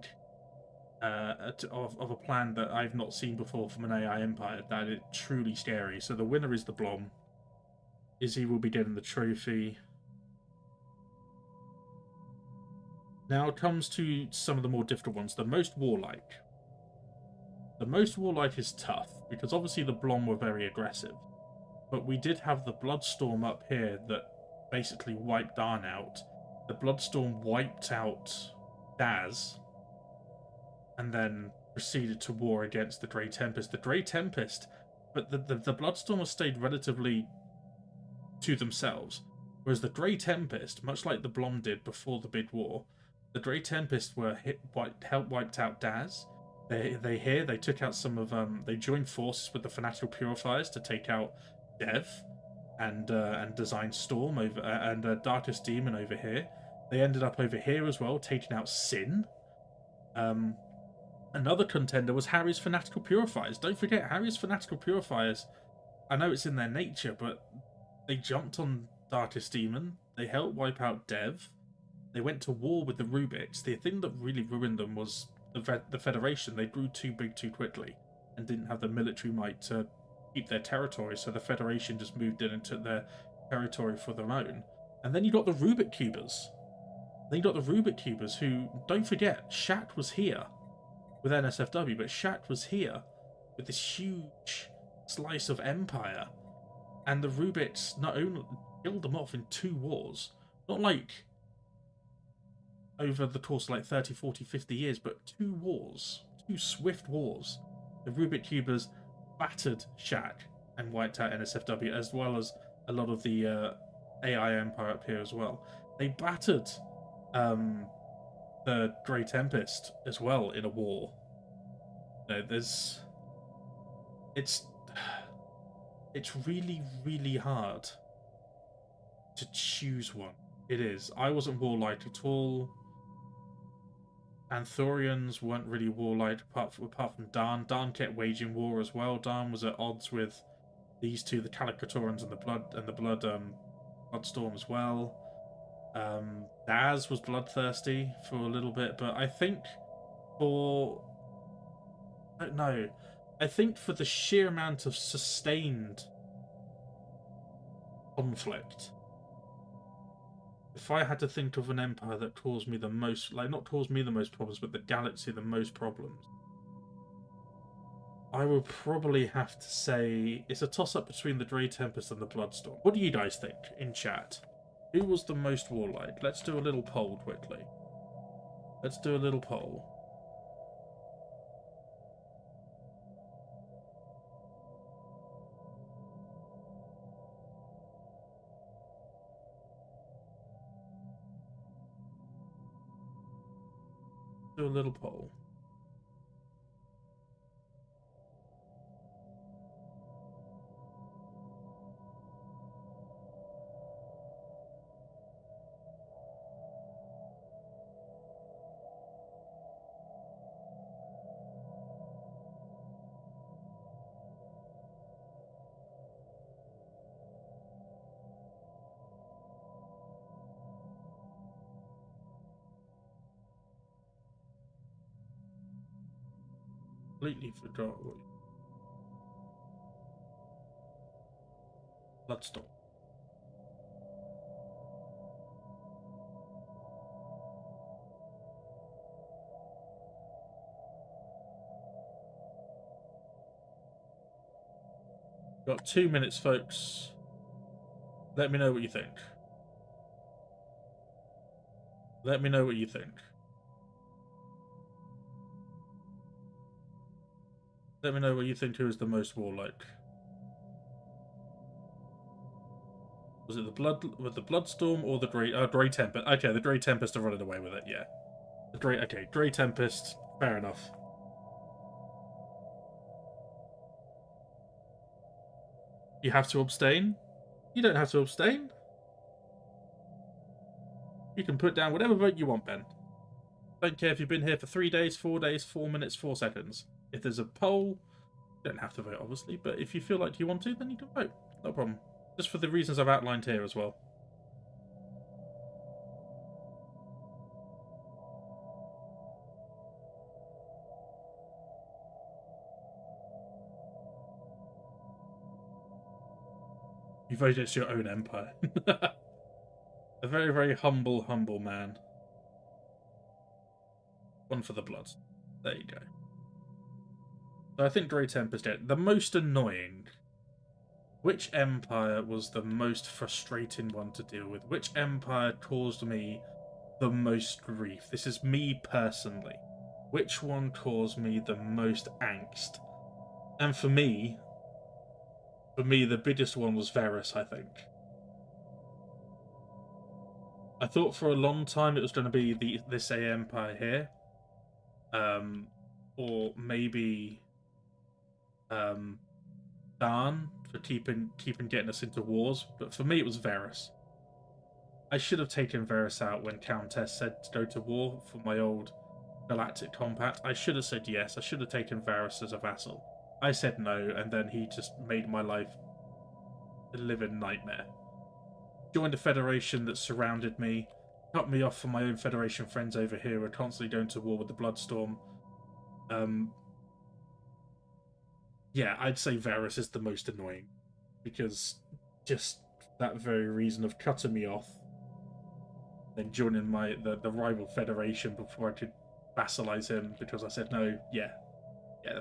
of a plan that I've not seen before from an AI empire, that it's truly scary. So the winner is the Blom. Izzy will be getting the trophy. Now it comes to some of the more difficult ones. The most warlike. The most warlike is tough, because obviously the Blom were very aggressive. But we did have the Bloodstorm up here that basically wiped Darn out. The Bloodstorm wiped out Daz, and then proceeded to war against the Grey Tempest. The Grey Tempest, but the Bloodstormers stayed relatively to themselves, whereas the Grey Tempest, much like the Blom did before the big war, the Grey Tempest were helped wiped out Daz. They took out some of they joined forces with the Fanatical Purifiers to take out Dev and design Storm over and Darkest Demon over here. They ended up over here as well, taking out Sin. Another contender was Harry's Fanatical Purifiers. Don't forget, Harry's Fanatical Purifiers, I know it's in their nature, but they jumped on Darkest Demon. They helped wipe out Dev. They went to war with the Rubiks. The thing that really ruined them was the Federation. They grew too big too quickly and didn't have the military might to keep their territory, so the Federation just moved in and took their territory for their own. And then you got the Rubik Cubers. Then you got the Rubik Cubers, who, don't forget, Shat was here with NSFW, but Shat was here with this huge slice of empire, and the Rubiks not only killed them off in 2 wars, not like over the course of like 30, 40, 50 years, but 2 wars, 2 swift wars. The Rubik Cubers battered Shaq and wiped out NSFW, as well as a lot of the AI Empire up here as well. They battered the Grey Tempest as well in a war. It's really, really hard to choose one. It is. I wasn't warlike at all. Anthorians weren't really warlike apart from Darn. Darn kept waging war as well. Darn was at odds with these two, the Calicatorans and the Bloodstorm as well. Daz was bloodthirsty for a little bit, but I think for I don't know. I think for the sheer amount of sustained conflict, if I had to think of an empire that caused me the most, like not caused me the most problems, but the galaxy the most problems, I would probably have to say it's a toss-up between the Grey Tempest and the Bloodstorm. What do you guys think in chat? Who was the most warlike? Let's do a little poll quickly. Let's do a little poll. Do a little poll. Completely forgot what Bloodstorm. Got 2 minutes, folks. Let me know what you think. Let me know what you think. Let me know what you think who is the most warlike. Was it the Bloodstorm or the Grey Tempest? Okay, the Grey Tempest are running away with it, yeah. Grey Tempest, fair enough. You have to abstain? You don't have to abstain. You can put down whatever vote you want, Ben. Don't care if you've been here for 3 days, 4 days, 4 minutes, 4 seconds. If there's a poll, you don't have to vote, obviously, but if you feel like you want to, then you can vote. No problem. Just for the reasons I've outlined here as well. You voted it's your own empire. A very, very humble, humble man. One for the blood. There you go. So I think Grey Tempest did. The most annoying. Which empire was the most frustrating one to deal with? Which empire caused me the most grief? This is me personally. Which one caused me the most angst? And for me, the biggest one was Varys, I think. I thought for a long time it was going to be this empire here. Or maybe Darn for keeping getting us into wars, but for me it was Varys. I should have taken Varys out when Countess said to go to war for my old galactic compact. I should have said yes. I should have taken Varys as a vassal. I said no, and then he just made my life a living nightmare. Joined a federation that surrounded me, cut me off from my own Federation friends over here who are constantly going to war with the Bloodstorm. Yeah, I'd say Varys is the most annoying, because just that very reason of cutting me off, then joining the rival Federation before I could vassalize him because I said no. Yeah,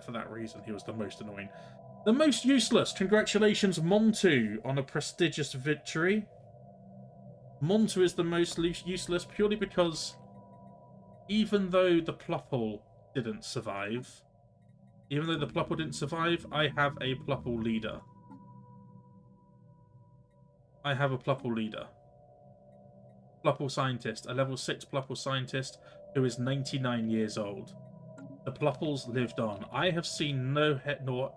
for that reason he was the most annoying. The most useless. Congratulations, Montu, on a prestigious victory. Montu is the most useless purely because even though the Pluple didn't survive, I have a Pluple leader. Pluple scientist, a level 6 Pluple scientist who is 99 years old. The Pluples lived on. I have seen no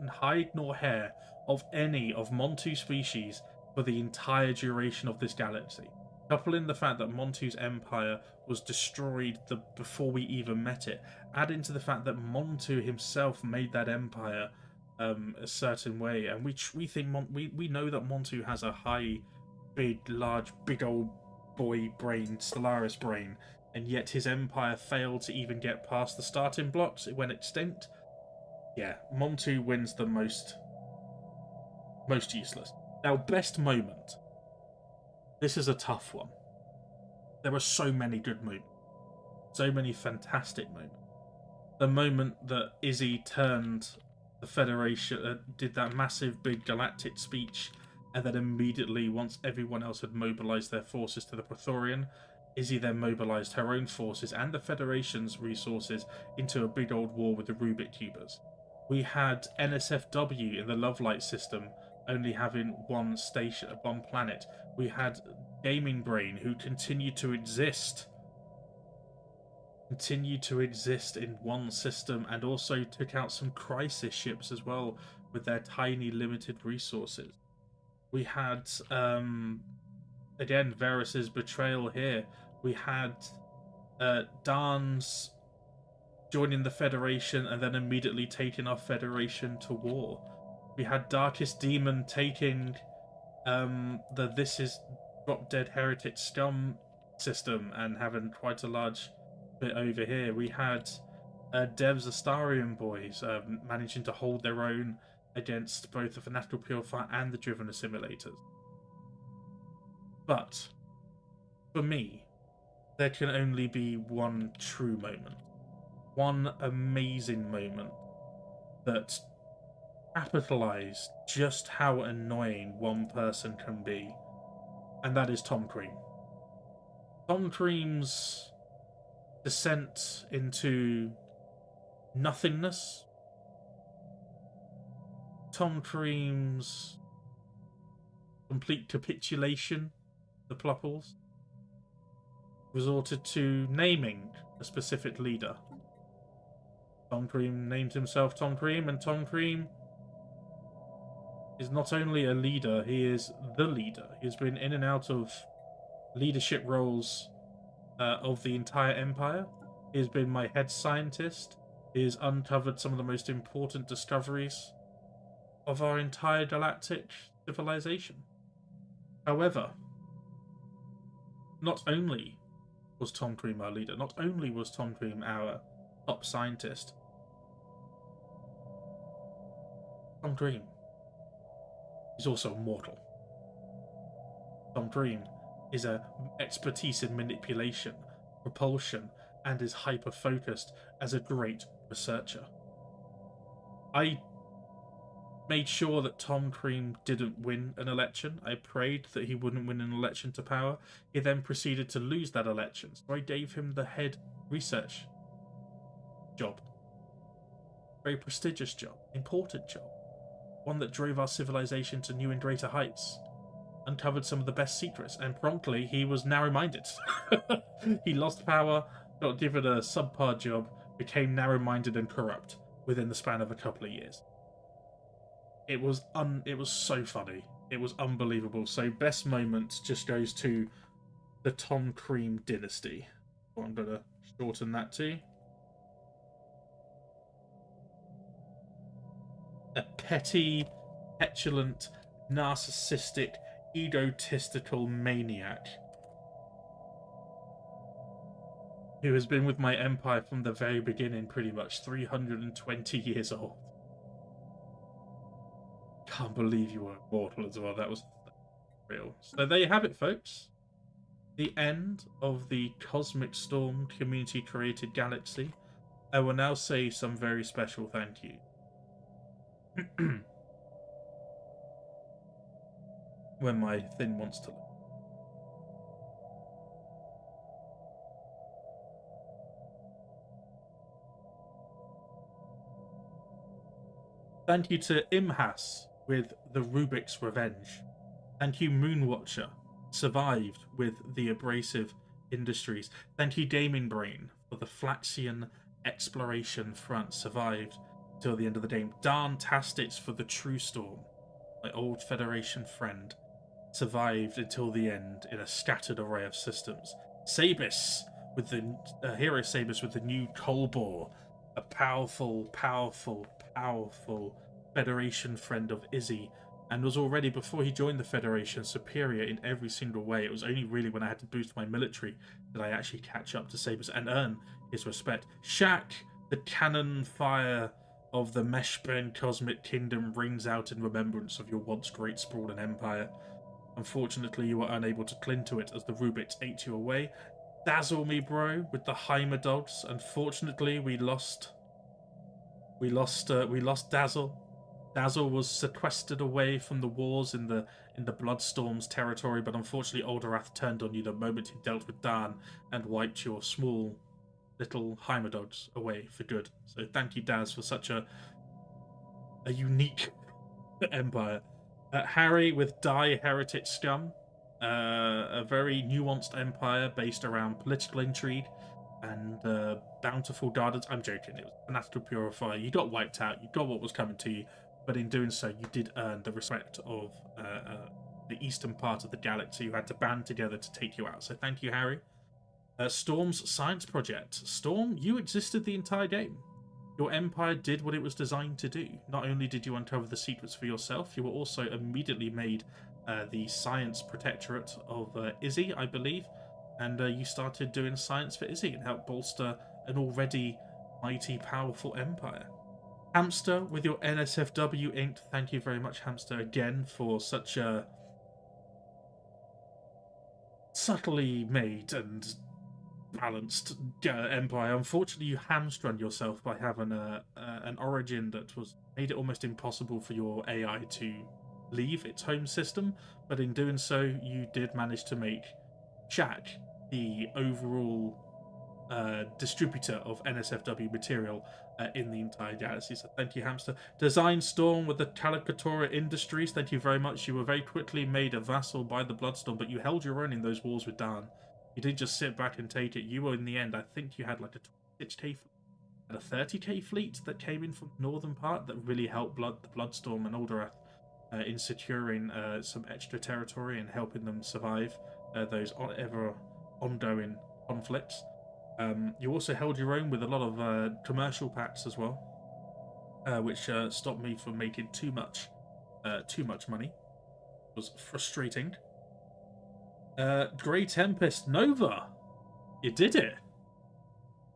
hide nor hair of any of Montu species for the entire duration of this galaxy. Couple in the fact that Montu's empire was destroyed before we even met it. Add into the fact that Montu himself made that empire a certain way, and we think we know that Montu has a big old boy brain, Stellaris brain, and yet his empire failed to even get past the starting blocks. It went extinct. Yeah, Montu wins the most useless. Now, best moment. This is a tough one. There were so many good moments. So many fantastic moments. The moment that Izzy turned the Federation, did that massive big galactic speech, and then immediately, once everyone else had mobilized their forces to the Praetorian, Izzy then mobilized her own forces and the Federation's resources into a big old war with the Rubik Cubers. We had NSFW in the Love Light system only having one station, one planet. We had Gaming Brain, who continued to exist in one system, and also took out some crisis ships as well with their tiny limited resources. We had again Varys's betrayal here. We had Darn's joining the Federation and then immediately taking our Federation to war. We had Darkest Demon taking the This Is Drop Dead Heretic Scum system and having quite a large bit over here. We had Dev's Astarian boys managing to hold their own against both the Fanatical Purifier and the Driven Assimilators. But for me, there can only be one true moment. One amazing moment that capitalized just how annoying one person can be, and that is Tom Cream. Tom Cream's descent into nothingness, Tom Cream's complete capitulation, the Plupples, resorted to naming a specific leader. Tom Cream named himself Tom Cream, and Tom Cream is not only a leader, he is the leader. He's been in and out of leadership roles of the entire Empire. He has been my head scientist. He has uncovered some of the most important discoveries of our entire galactic civilization. However, not only was Tom Cream our leader, not only was Tom Cream our top scientist, Tom Cream is also immortal. Tom Cream is an expertise in manipulation, propulsion, and is hyper-focused as a great researcher. I made sure that Tom Cream didn't win an election. I prayed that he wouldn't win an election to power. He then proceeded to lose that election, so I gave him the head research job. Very prestigious job, important job. One that drove our civilization to new and greater heights. Uncovered some of the best secrets, and promptly he was narrow-minded. He lost power, got given a subpar job, became narrow-minded and corrupt within the span of a couple of years. It was so funny. It was unbelievable. So best moment just goes to the Tom Cream dynasty. I'm going to shorten that to a petty, petulant, narcissistic, egotistical maniac who has been with my empire from the very beginning, pretty much 320 years old. Can't believe you were immortal as well. That was real. So there you have it, folks. The end of the Cosmic Storm community-created galaxy. I will now say some very special thank you. When my thing wants to look. Thank you to Imhas with the Rubik's Revenge. Thank you Moonwatcher, survived with the Abrasive Industries. Thank you Gaming Brain for the Flaxian Exploration Front, survived till the end of the game. Darn Tastix for the True Storm, my old Federation friend, survived until the end in a scattered array of systems. Sabis with the hero Sabis with the new Kolbor, a powerful, powerful, powerful Federation friend of Izzy, and was already, before he joined the Federation, superior in every single way. It was only really when I had to boost my military that I actually catch up to Sabis and earn his respect. Shaq, the cannon fire of the Meshburn Cosmic Kingdom, rings out in remembrance of your once great sprawling empire. Unfortunately, you were unable to cling to it as the Rubits ate you away. Dazzle me, bro, with the Heimer dogs. Unfortunately, we lost Dazzle. Dazzle was sequestered away from the wars in the Bloodstorm's territory, but unfortunately Aldorath turned on you the moment he dealt with Dan and wiped your small little Heimerdogs away for good. So thank you, Daz, for such a unique empire. Harry with Die Heretic Scum, a very nuanced empire based around political intrigue and bountiful gardens. I'm joking, it was Fanatical Purifier. You got wiped out, you got what was coming to you, but in doing so, you did earn the respect of the eastern part of the galaxy, who had to band together to take you out. So thank you, Harry. Storm's science project. Storm, you existed the entire game. Your empire did what it was designed to do. Not only did you uncover the secrets for yourself, you were also immediately made the science protectorate of Izzy, I believe, and you started doing science for Izzy and helped bolster an already mighty, powerful empire. Hamster with your NSFW inked. Thank you very much, Hamster, again for such a subtly made and balanced empire. Unfortunately, you hamstrung yourself by having an origin that was made it almost impossible for your AI to leave its home system. But in doing so, you did manage to make Shaq the overall distributor of NSFW material in the entire galaxy. So thank you, Hamster. Design Storm with the Calicatora Industries. Thank you very much. You were very quickly made a vassal by the Bloodstorm, but you held your own in those wars with Dan. You didn't just sit back and take it. You were, in the end, I think you had like a 26k fleet and a 30k fleet that came in from the northern part that really helped the Bloodstorm and Aldorath in securing some extra territory and helping them survive those ever ongoing conflicts. You also held your own with a lot of commercial pacts as well, which stopped me from making too much money. It was frustrating. Grey Tempest Nova, you did it.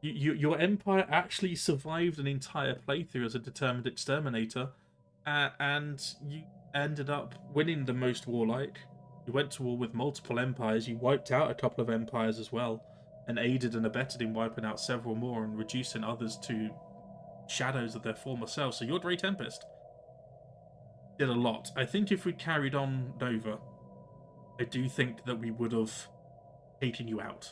Your empire actually survived an entire playthrough as a determined exterminator, and you ended up winning the most warlike. You went to war with multiple empires. You wiped out a couple of empires as well, and aided and abetted in wiping out several more and reducing others to shadows of their former selves. So your Grey Tempest did a lot. I think if we carried on Nova, I do think that we would have taken you out.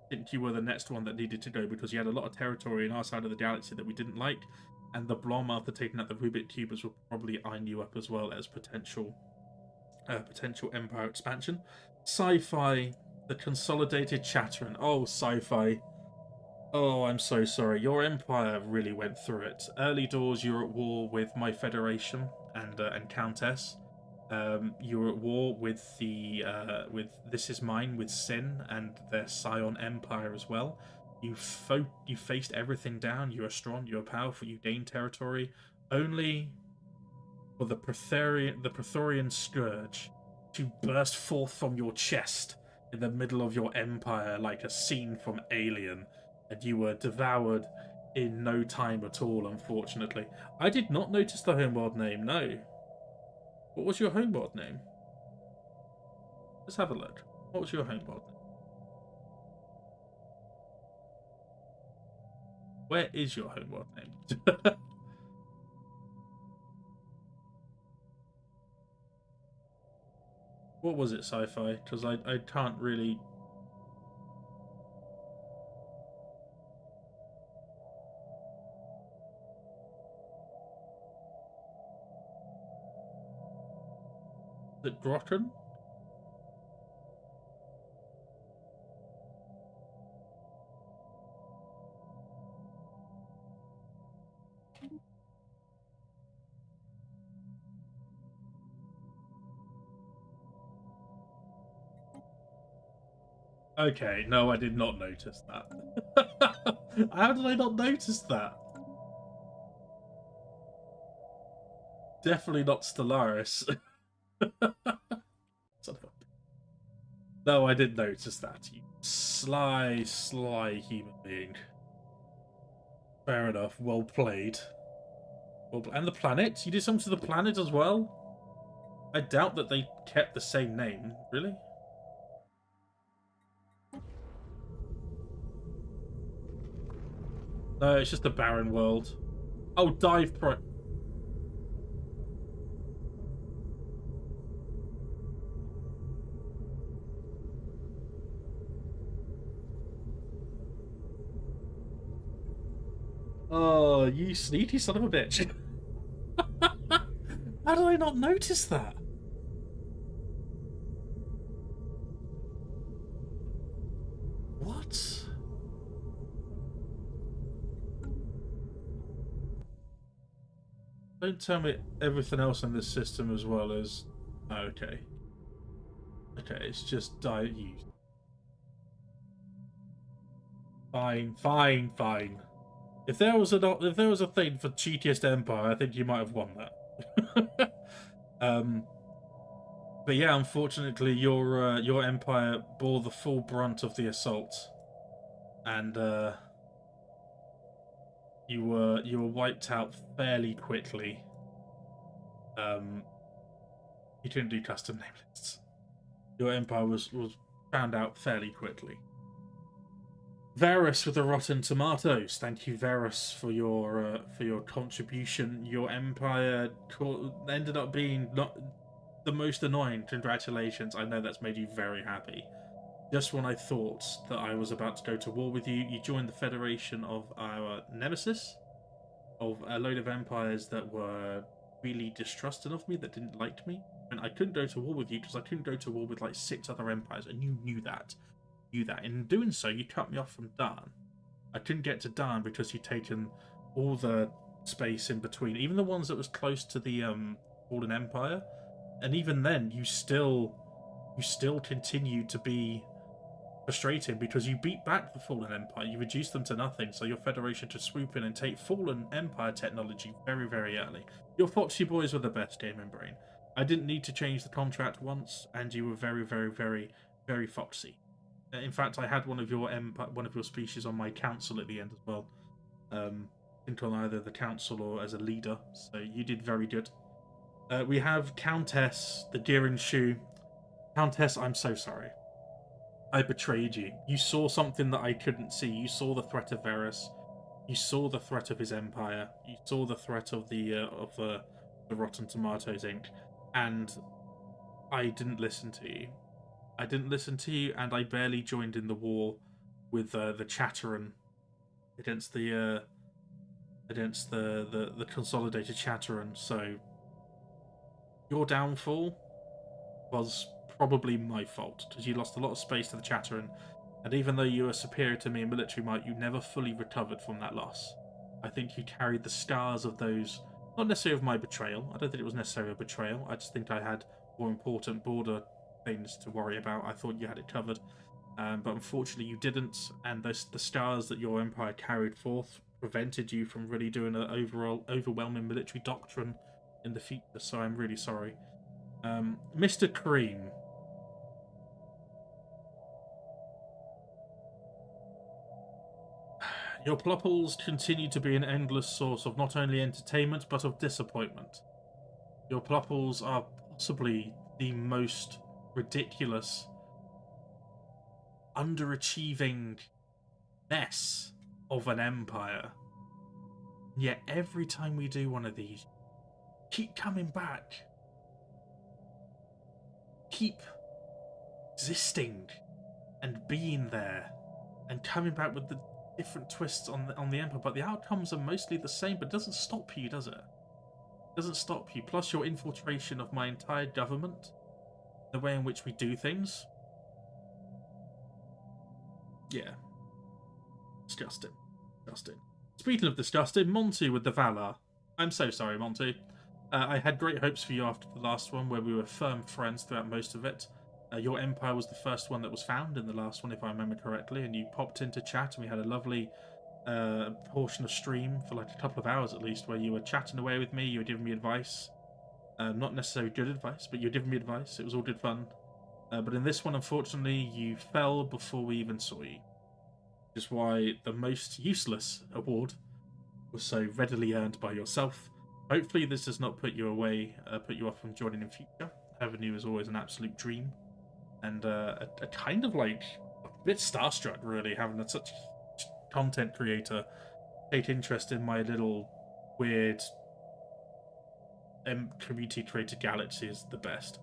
I think you were the next one that needed to go because you had a lot of territory in our side of the galaxy that we didn't like, and the Blom, after taking out the Rubik Cubers, will probably eyeing you up as well as potential empire expansion. Sci-Fi, the Consolidated Chatteran. Oh, Sci-Fi. Oh, I'm so sorry. Your empire really went through it. Early doors, you were at war with my Federation and Countess. You were at war with with This Is Mine, with Sin and their Scion Empire as well. You faced everything down. You were strong. You were powerful. You gained territory. Only for the Praetorian Scourge to burst forth from your chest in the middle of your empire like a scene from Alien, and you were devoured in no time at all, unfortunately. I did not notice the homeworld name, no. What was your homeworld name? Let's have a look. What was your homeworld name? Where is your homeworld name? What was it, Sci-Fi? Because I can't really... Is it Grocken? Okay, no, I did not notice that. How did I not notice that? Definitely not Stellaris. Son of a... No, I did notice that. You sly, sly human being. Fair enough. Well played. And the planet? You did something to the planet as well? I doubt that they kept the same name. Really? No, it's just a barren world. Oh, dive pro... Oh, you sneaky son of a bitch. How did I not notice that? What? Don't tell me everything else in this system as well as... Oh, okay. Okay, it's just you. Fine, fine, fine. If there was a thing for cheatiest empire, I think you might have won that. But yeah, unfortunately, your empire bore the full brunt of the assault, and you were wiped out fairly quickly. You didn't do custom name lists. Your empire was found out fairly quickly. Varus with the rotten tomatoes. Thank you, Varus, for your contribution. Your empire ended up being not the most annoying. Congratulations. I know that's made you very happy. Just when I thought that I was about to go to war with you, you joined the federation of our nemesis, of a load of empires that were really distrusting of me, that didn't like me. And I couldn't go to war with you because I couldn't go to war with like 6 other empires, and you knew that. In doing so, you cut me off from Darn. I couldn't get to Darn because you'd taken all the space in between, even the ones that was close to the Fallen Empire, and even then, you still continued to be frustrating because you beat back the Fallen Empire. You reduced them to nothing, so your Federation to swoop in and take Fallen Empire technology very, very early. Your Foxy Boys were the best game in Brain. I didn't need to change the contract once, and you were very, very, very, very foxy. In fact, I had one of your species on my council at the end as well. I think on either the council or as a leader. So you did very good. We have Countess, the Deering Shoe. Countess, I'm so sorry. I betrayed you. You saw something that I couldn't see. You saw the threat of Varus. You saw the threat of his empire. You saw the threat of the Rotten Tomatoes Inc. And I didn't listen to you. I didn't listen to you, and I barely joined in the war with the Chatteran against the consolidated Chatteran. So your downfall was probably my fault because you lost a lot of space to the Chatteran, and even though you were superior to me in military might, you never fully recovered from that loss. I think you carried the scars of those, not necessarily of my betrayal. I don't think it was necessarily a betrayal. I just think I had more important border things to worry about. I thought you had it covered, but unfortunately you didn't, and the scars that your empire carried forth prevented you from really doing an overall overwhelming military doctrine in the future, so I'm really sorry. Mr. Cream. Your Plopples continue to be an endless source of not only entertainment, but of disappointment. Your Plopples are possibly the most ridiculous, underachieving mess of an empire. Yet every time we do one of these, keep coming back. Keep existing and being there and coming back with the different twists on the empire, but the outcomes are mostly the same. But it doesn't stop you, does it? It doesn't stop you. Plus your infiltration of my entire government, the way in which we do things. Yeah. Disgusting. Disgusting. Speaking of disgusting, Monty with the Valar. I'm so sorry, Monty. I had great hopes for you after the last one, where we were firm friends throughout most of it. Your empire was the first one that was found in the last one, if I remember correctly, and you popped into chat, and we had a lovely portion of stream for like a couple of hours at least, where you were chatting away with me, you were giving me advice. Not necessarily good advice, but you were giving me advice. It was all good fun. But in this one, unfortunately, you fell before we even saw you. Which is why the most useless award was so readily earned by yourself. Hopefully this does not put you off from joining in future. Having you is always an absolute dream. And a kind of like a bit starstruck, really, having such a content creator take interest in my little weird community created galaxy is the best.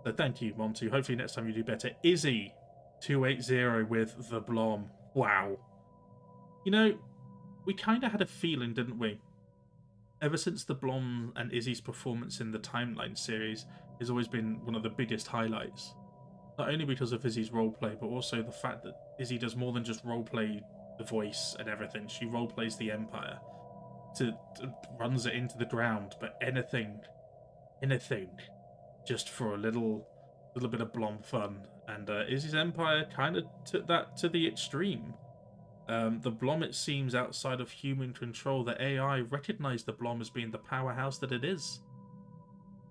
So thank you, Montu. Hopefully next time you do better. Izzy280 with the Blom. Wow. You know, we kind of had a feeling, didn't we? Ever since the Blom and Izzy's performance in the Timeline series has always been one of the biggest highlights. Not only because of Izzy's roleplay, but also the fact that Izzy does more than just roleplay the voice and everything. She roleplays the Empire. Runs it into the ground, but anything, just for a little bit of Blom fun. And Izzy's Empire kind of took that to the extreme. The Blom, it seems, outside of human control, the AI recognized the Blom as being the powerhouse that it is.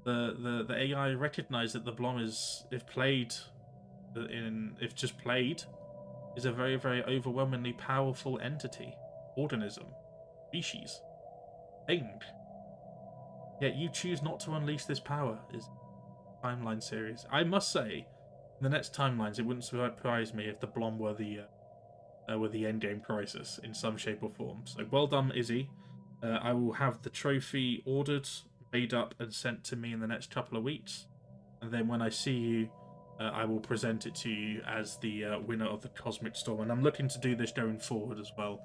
The AI recognized that the Blom is, if just played, is a very, very overwhelmingly powerful entity, organism, species, thing. Yet you choose not to unleash this power. Is Timeline series. I must say, in the next timelines, it wouldn't surprise me if the Blom were the endgame crisis in some shape or form. So well done, Izzy. I will have the trophy ordered, made up, and sent to me in the next couple of weeks. And then when I see you, I will present it to you as the winner of the Cosmic Storm. And I'm looking to do this going forward as well.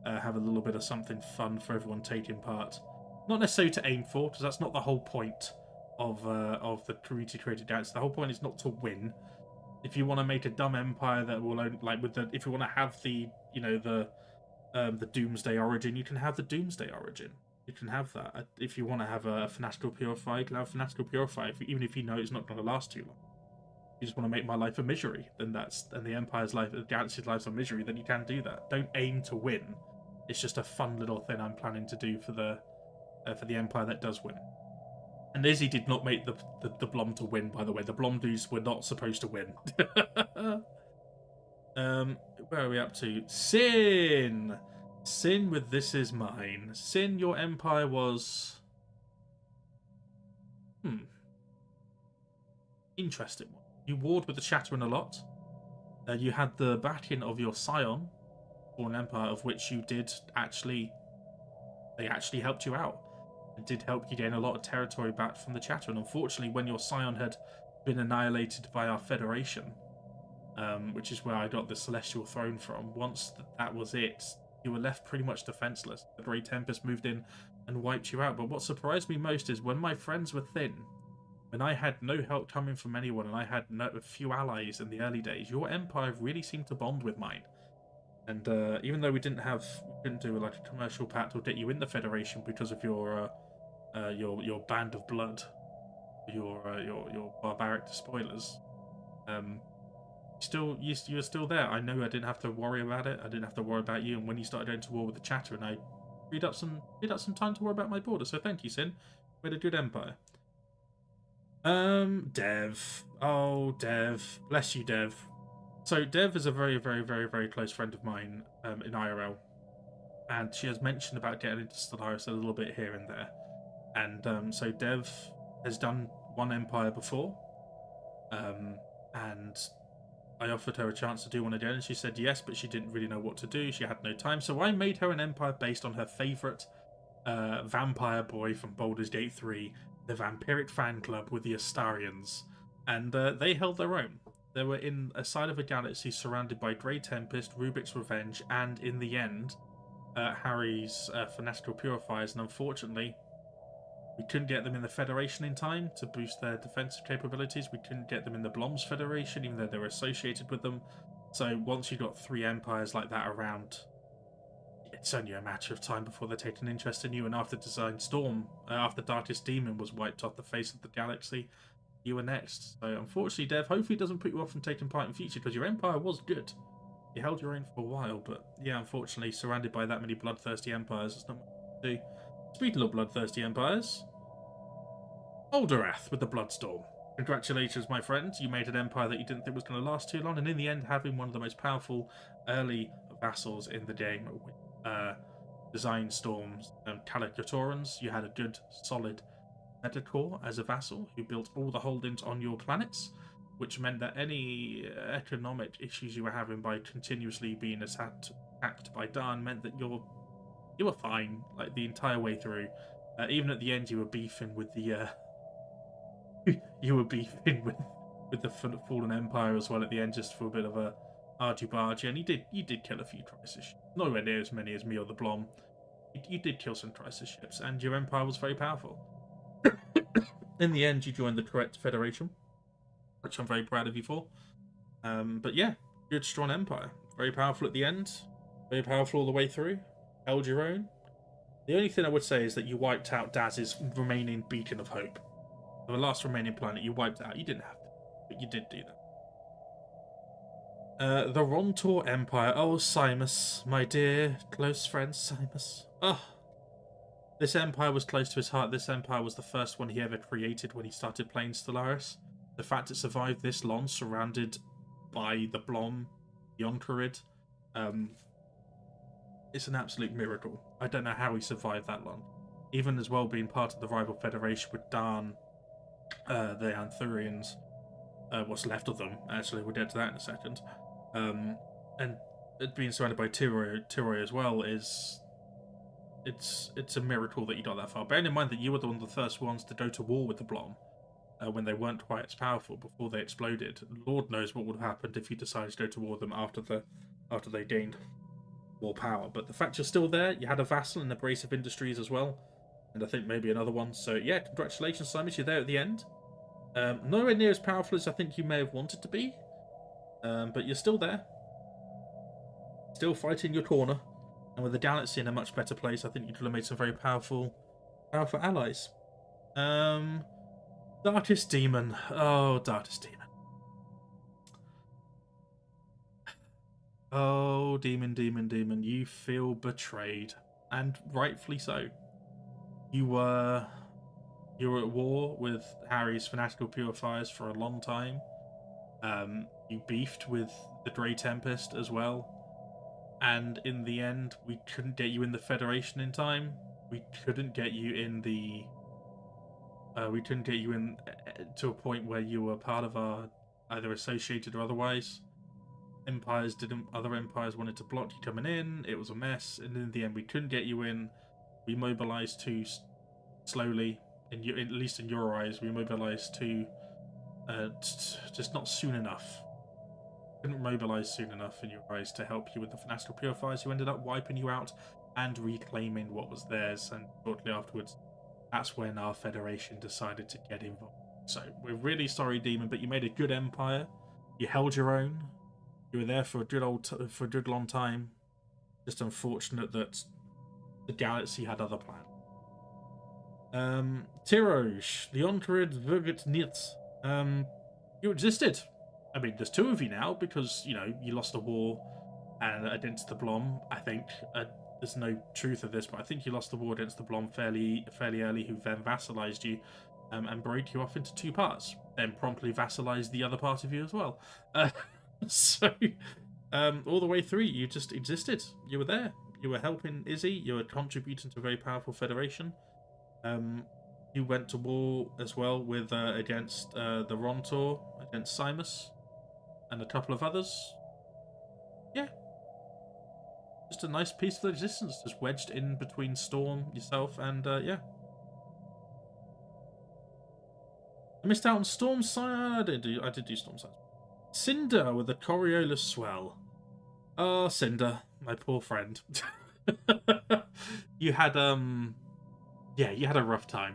Have a little bit of something fun for everyone taking part. Not necessarily to aim for, because that's not the whole point of the community created dance. The whole point is not to win. If you want to make a dumb empire that will only, like with the, if you want to have the the Doomsday Origin, you can have the Doomsday Origin. You can have that. If you want to have a Fanatical Purify, you can have Fanatical Purify, even if you know it's not going to last too long. You just want to make my life a misery, then and the Empire's life, the Galaxy's life a misery, then you can do that. Don't aim to win. It's just a fun little thing I'm planning to do for the Empire that does win. And Izzy did not make the Blom to win, by the way. The Blom dudes were not supposed to win. Where are we up to? Sin! Sin with This Is Mine. Sin, your Empire was... interesting one. You warred with the Shatterin a lot. You had the backing of your Scion for an Empire, of which you did actually... They actually helped you out. It did help you gain a lot of territory back from the Shatterin. Unfortunately, when your Scion had been annihilated by our Federation, which is where I got the Celestial Throne from, once that was it, you were left pretty much defenseless. The Grey Tempest moved in and wiped you out. But what surprised me most is when my friends were thin, when I had no help coming from anyone, and I had a few allies in the early days, your Empire really seemed to bond with mine. And even though we couldn't do like a commercial pact or get you in the Federation because of your band of blood, your barbaric despoilers, you're still there. I know I didn't have to worry about it. I didn't have to worry about you. And when you started going to war with the Shatterin, I freed up some time to worry about my border. So thank you, Sin. We had a good Empire. Dev. Oh, Dev. Bless you, Dev. So Dev is a very, very, very, very close friend of mine in IRL. And she has mentioned about getting into Stellaris a little bit here and there. And so Dev has done one Empire before. And I offered her a chance to do one again, and she said yes, but she didn't really know what to do. She had no time. So I made her an Empire based on her favourite vampire boy from Baldur's Gate 3, the Vampiric Fan Club with the Astarians. And they held their own. They were in a side of a galaxy surrounded by Grey Tempest, Rubik's Revenge, and in the end, Harry's Fanatical Purifiers. And unfortunately, we couldn't get them in the Federation in time to boost their defensive capabilities. We couldn't get them in the Blom's Federation, even though they were associated with them. So once you got 3 empires like that around, it's only a matter of time before they take an interest in you. And after Design Storm, after Darkest Demon was wiped off the face of the galaxy, you were next. So unfortunately, Dev, hopefully it doesn't put you off from taking part in future, because your empire was good. You held your own for a while, but yeah, unfortunately, surrounded by that many bloodthirsty empires, there's not much to do. Speaking of bloodthirsty empires, Alderath with the Bloodstorm. Congratulations, my friend. You made an empire that you didn't think was going to last too long, and in the end, having one of the most powerful early vassals in the game, Design Storms and Calicatorans. You had a good, solid Metacore as a vassal who built all the holdings on your planets, which meant that any economic issues you were having by continuously being attacked by Darn meant that you were fine, like, the entire way through. Even at the end, you were beefing with the with the Fallen Empire as well at the end, just for a bit of a argy-bargy, and you did kill a few crisis ships. Nowhere near as many as me or the Blom. You did kill some crisis ships, and your empire was very powerful. In the end, you joined the correct Federation, which I'm very proud of you for. But yeah, good, strong empire. Very powerful at the end. Very powerful all the way through. Held your own. The only thing I would say is that you wiped out Daz's remaining beacon of hope. The last remaining planet you wiped out. You didn't have to, but you did do that. The Rontor Empire. Oh, Simus, my dear close friend Simus. Oh, this empire was close to his heart. This empire was the first one he ever created when he started playing Stellaris. The fact it survived this long, surrounded by the Blom, the Oncarid, it's an absolute miracle. I don't know how he survived that long. Even as well being part of the rival federation with Darn, the Anthurians, what's left of them, actually, we'll get to that in a second. And being surrounded by Tiroi as well it's a miracle that you got that far. Bearing in mind that you were one of the first ones to go to war with the Blom when they weren't quite as powerful before they exploded. Lord knows what would have happened if you decided to go to war with them after they gained more power. But the fact you're still there, you had a vassal in Abrasive Industries as well, and I think maybe another one. So yeah, congratulations, Simus, you're there at the end. Nowhere near as powerful as I think you may have wanted to be, but you're still there, still fighting your corner. And with the galaxy in a much better place, I think you could have made some very powerful allies. Darkest Demon. Oh, Darkest Demon. Oh, Demon. You feel betrayed. And rightfully so. You were at war with Harry's Fanatical Purifiers for a long time. You beefed with the Grey Tempest as well. And in the end, we couldn't get you in the Federation in time. We couldn't get you in the... we couldn't get you in to a point where you were part of our either associated or otherwise. Other empires wanted to block you coming in. It was a mess. And in the end, we couldn't get you in. We mobilized too slowly. At least in your eyes, we mobilized too... just not soon enough. Couldn't mobilize soon enough in your eyes to help you with the Fanatical Purifiers, who ended up wiping you out and reclaiming what was theirs. And shortly afterwards, that's when our Federation decided to get involved. So we're really sorry, Demon, but you made a good empire. You held your own. You were there for a good long time. Just unfortunate that the galaxy had other plans. Tiroj, the Oncarid Verget Nitz. You existed. I mean, there's two of you now because, you know, you lost a war against the Blom. I think there's no truth of this, but I think you lost the war against the Blom fairly early, who then vassalized you and broke you off into two parts. Then promptly vassalized the other part of you as well. So, all the way through, you just existed. You were there. You were helping Izzy. You were contributing to a very powerful federation. You went to war as well with against the Rontor, against Simus, and a couple of others. Yeah. Just a nice peaceful existence, just wedged in between Storm, yourself, and yeah. I missed out on Storm Side. I did do Storm Side. Cinder with the Coriolis Swell. Oh, Cinder, my poor friend. You had yeah, you had a rough time.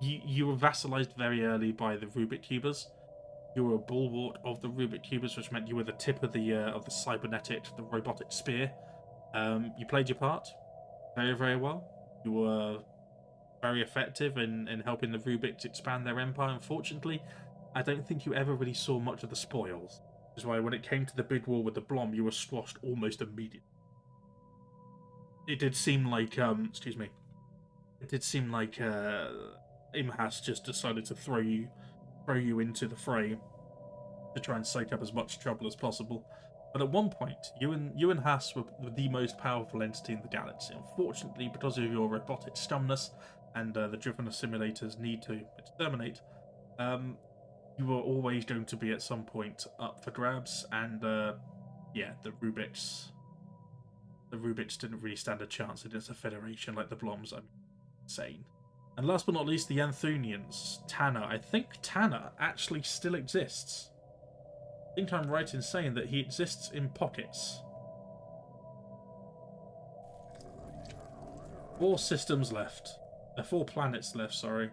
You were vassalized very early by the Rubik Cubers. You were a bulwark of the Rubik Cubers, which meant you were the tip of the cybernetic, the robotic spear. You played your part very, very well. You were very effective in helping the Rubik's expand their empire. Unfortunately, I don't think you ever really saw much of the spoils. Which is why when it came to the big war with the Blom, you were squashed almost immediately. It did seem like, excuse me, it did seem like Imhas just decided to throw you into the fray to try and soak up as much trouble as possible. But at one point, you and Haas were the most powerful entity in the galaxy. Unfortunately, because of your robotic dumbness and the driven simulators need to exterminate, you were always going to be at some point up for grabs. And yeah, the Rubik's didn't really stand a chance against a Federation like the Bloms. I'm insane. And last but not least, the Anthunians. Tanner. I think Tanner actually still exists. I think I'm right in saying that he exists in pockets. 4 systems left. 4 planets left, sorry.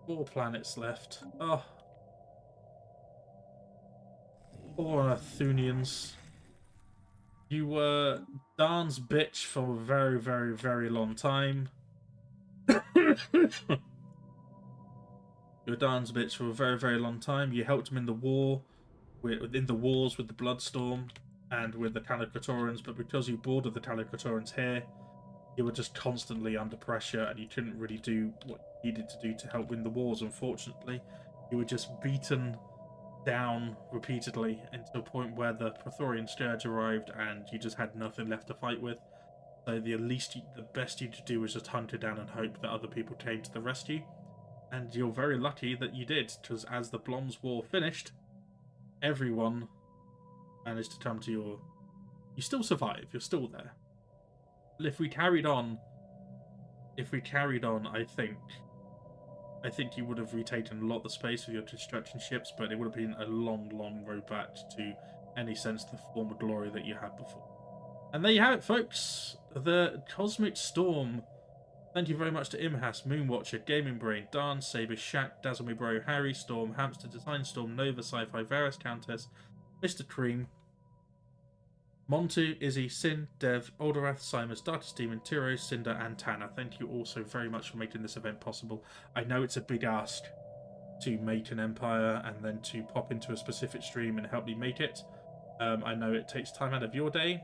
4 planets left. Oh. 4 Arthunians. You were Darn's bitch for a very, very, very long time. You were Darn's bitch for a very, very long time. You helped him in the war, in the wars with the Bloodstorm and with the Talicatorans, but because you bordered the Talicatorans here, you were just constantly under pressure and you couldn't really do what you needed to do to help win the wars, unfortunately. You were just beaten down repeatedly into a point where the Praetorian Scourge arrived and you just had nothing left to fight with. So the best you could do was just hunker down and hope that other people came to the rescue. And you're very lucky that you did, because as the Bloms War finished, everyone managed to come to your... You still survive, you're still there. But if we carried on, I think you would have retaken a lot of the space with your construction ships, but it would have been a long, long road back to any sense of the former glory that you had before. And there you have it, folks. The Cosmic Storm. Thank you very much to Imhas, Moonwatcher, Gaming Brain, Darn, Saber, Shaq, Dazzle Me Bro, Harry, Storm, Hamster, Design Storm, Nova, Sci-Fi, Varus, Countess, Mr. Cream, Montu, Izzy, Sin, Dev, Oldorath, Simus, Darkest Demon, Tiro, Cinder, and Tanner. Thank you all so very much for making this event possible. I know it's a big ask to make an empire and then to pop into a specific stream and help me make it. I know it takes time out of your day,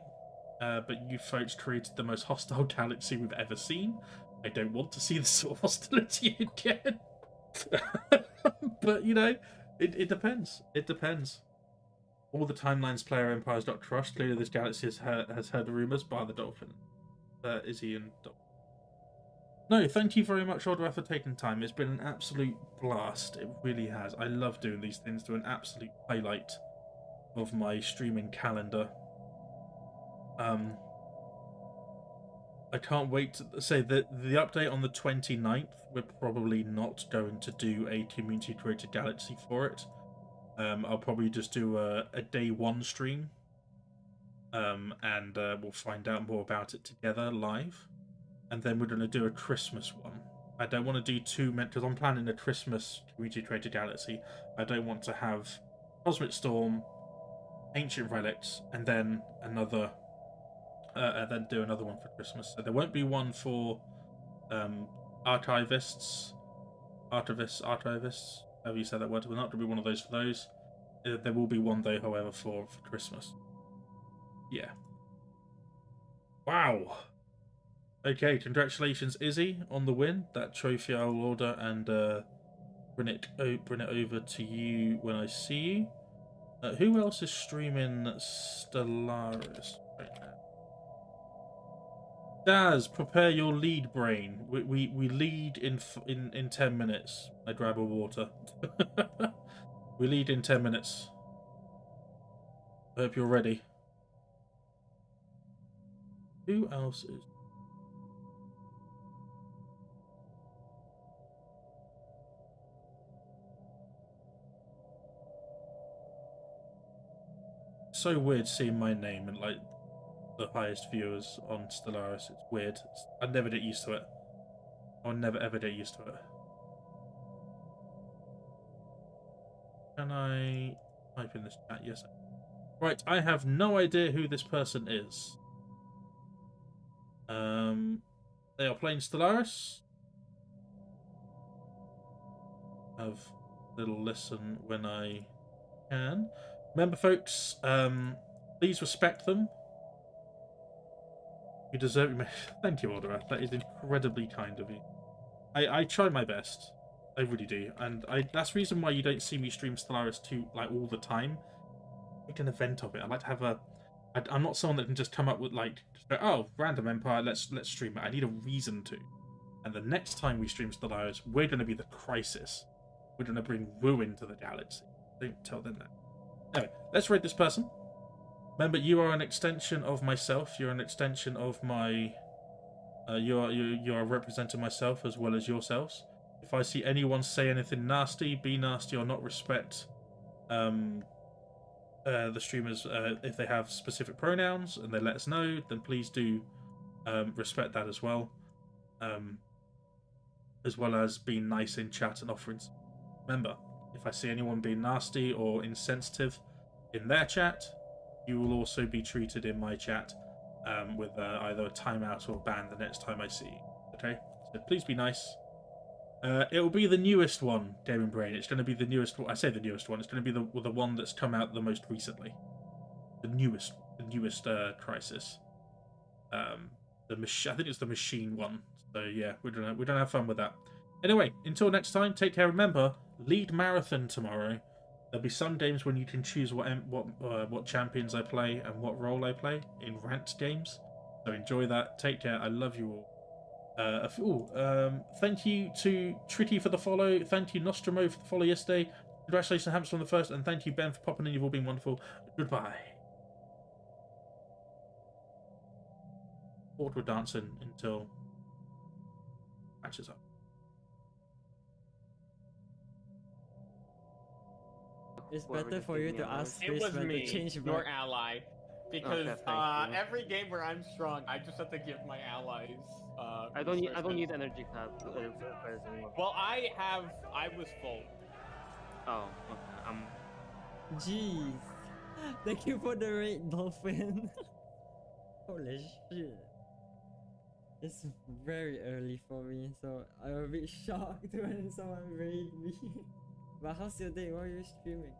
but you folks created the most hostile galaxy we've ever seen. I don't want to see this sort of hostility again. But, you know, it depends. It depends. All the timelines player empires got crushed. Clearly this galaxy has heard rumours by the Dolphin. Izzy and Dolphin. No, thank you very much, Oldra, for taking time. It's been an absolute blast. It really has. I love doing these things. They're an absolute highlight of my streaming calendar. I can't wait to say that the update on the 29th, we're probably not going to do a community created galaxy for it. I'll probably just do a day 1 stream. And we'll find out more about it together live. And then we're going to do a Christmas one. I don't want to do too many, because I'm planning a Christmas community created galaxy. I don't want to have Cosmic Storm, Ancient Relics, and then another... then do another one for Christmas. So there won't be one for archivists, however you say that word. We're not going to be one of those for those. There will be one though, however, for Christmas. Yeah. Wow. Okay, congratulations, Izzy, on the win. That trophy I'll order and bring it over to you when I see you. Who else is streaming Stellaris right now? Daz, prepare your lead brain. We lead in 10 minutes. I grab a water. We lead in 10 minutes. I hope you're ready. Who else is... So weird seeing my name and like the highest viewers on Stellaris. It's weird. I'd never get used to it. I'll never ever get used to it. Can I type in this chat? Yes. Right, I have no idea who this person is. They are playing Stellaris. Have a little listen when I can. Remember, folks, please respect them. You deserve it. Thank you, Orderer. That is incredibly kind of you. I try my best. I really do. And that's the reason why you don't see me stream Stellaris 2 like all the time. Make an event of it. I like to have a... I'm not someone that can just come up with like, just go, oh, random Empire, let's stream it. I need a reason to. And the next time we stream Stellaris, we're going to be the Crisis. We're going to bring ruin to the galaxy. Don't tell them that. Anyway, let's raid this person. Remember, you are an extension of myself. You're an extension of my... you are representing myself as well as yourselves. If I see anyone say anything nasty, be nasty, or not respect the streamers, if they have specific pronouns and they let us know, then please do respect that as well. As well as being nice in chat and offerings. Remember, if I see anyone being nasty or insensitive in their chat, you will also be treated in my chat with either a timeout or a ban the next time I see you. Okay? So please be nice. It will be the newest one, Gaming Brain. It's going to be the newest one. I say the newest one. It's going to be the one that's come out the most recently. The newest Crisis. I think it's the machine one. So yeah, we're gonna have fun with that. Anyway, until next time, take care. Remember, lead marathon tomorrow. There'll be some games when you can choose what champions I play and what role I play in ranked games. So enjoy that. Take care. I love you all. Thank you to Tritty for the follow. Thank you Nostromo for the follow yesterday. Congratulations to Hamster on the first, and thank you Ben for popping in. You've all been wonderful. Goodbye. We're dancing until matches up. It's better for you to ask It was Spaceman me, to change your back. ally, because Okay, thank you. every game where I'm strong, I just have to give my allies. I don't need resources. energy cards anymore. Well, I was full. Oh, okay. Jeez. Thank you for the raid, Dolphin. Holy shit. It's very early for me, so I'm a bit shocked when someone raid me. But how's your day? What are you streaming?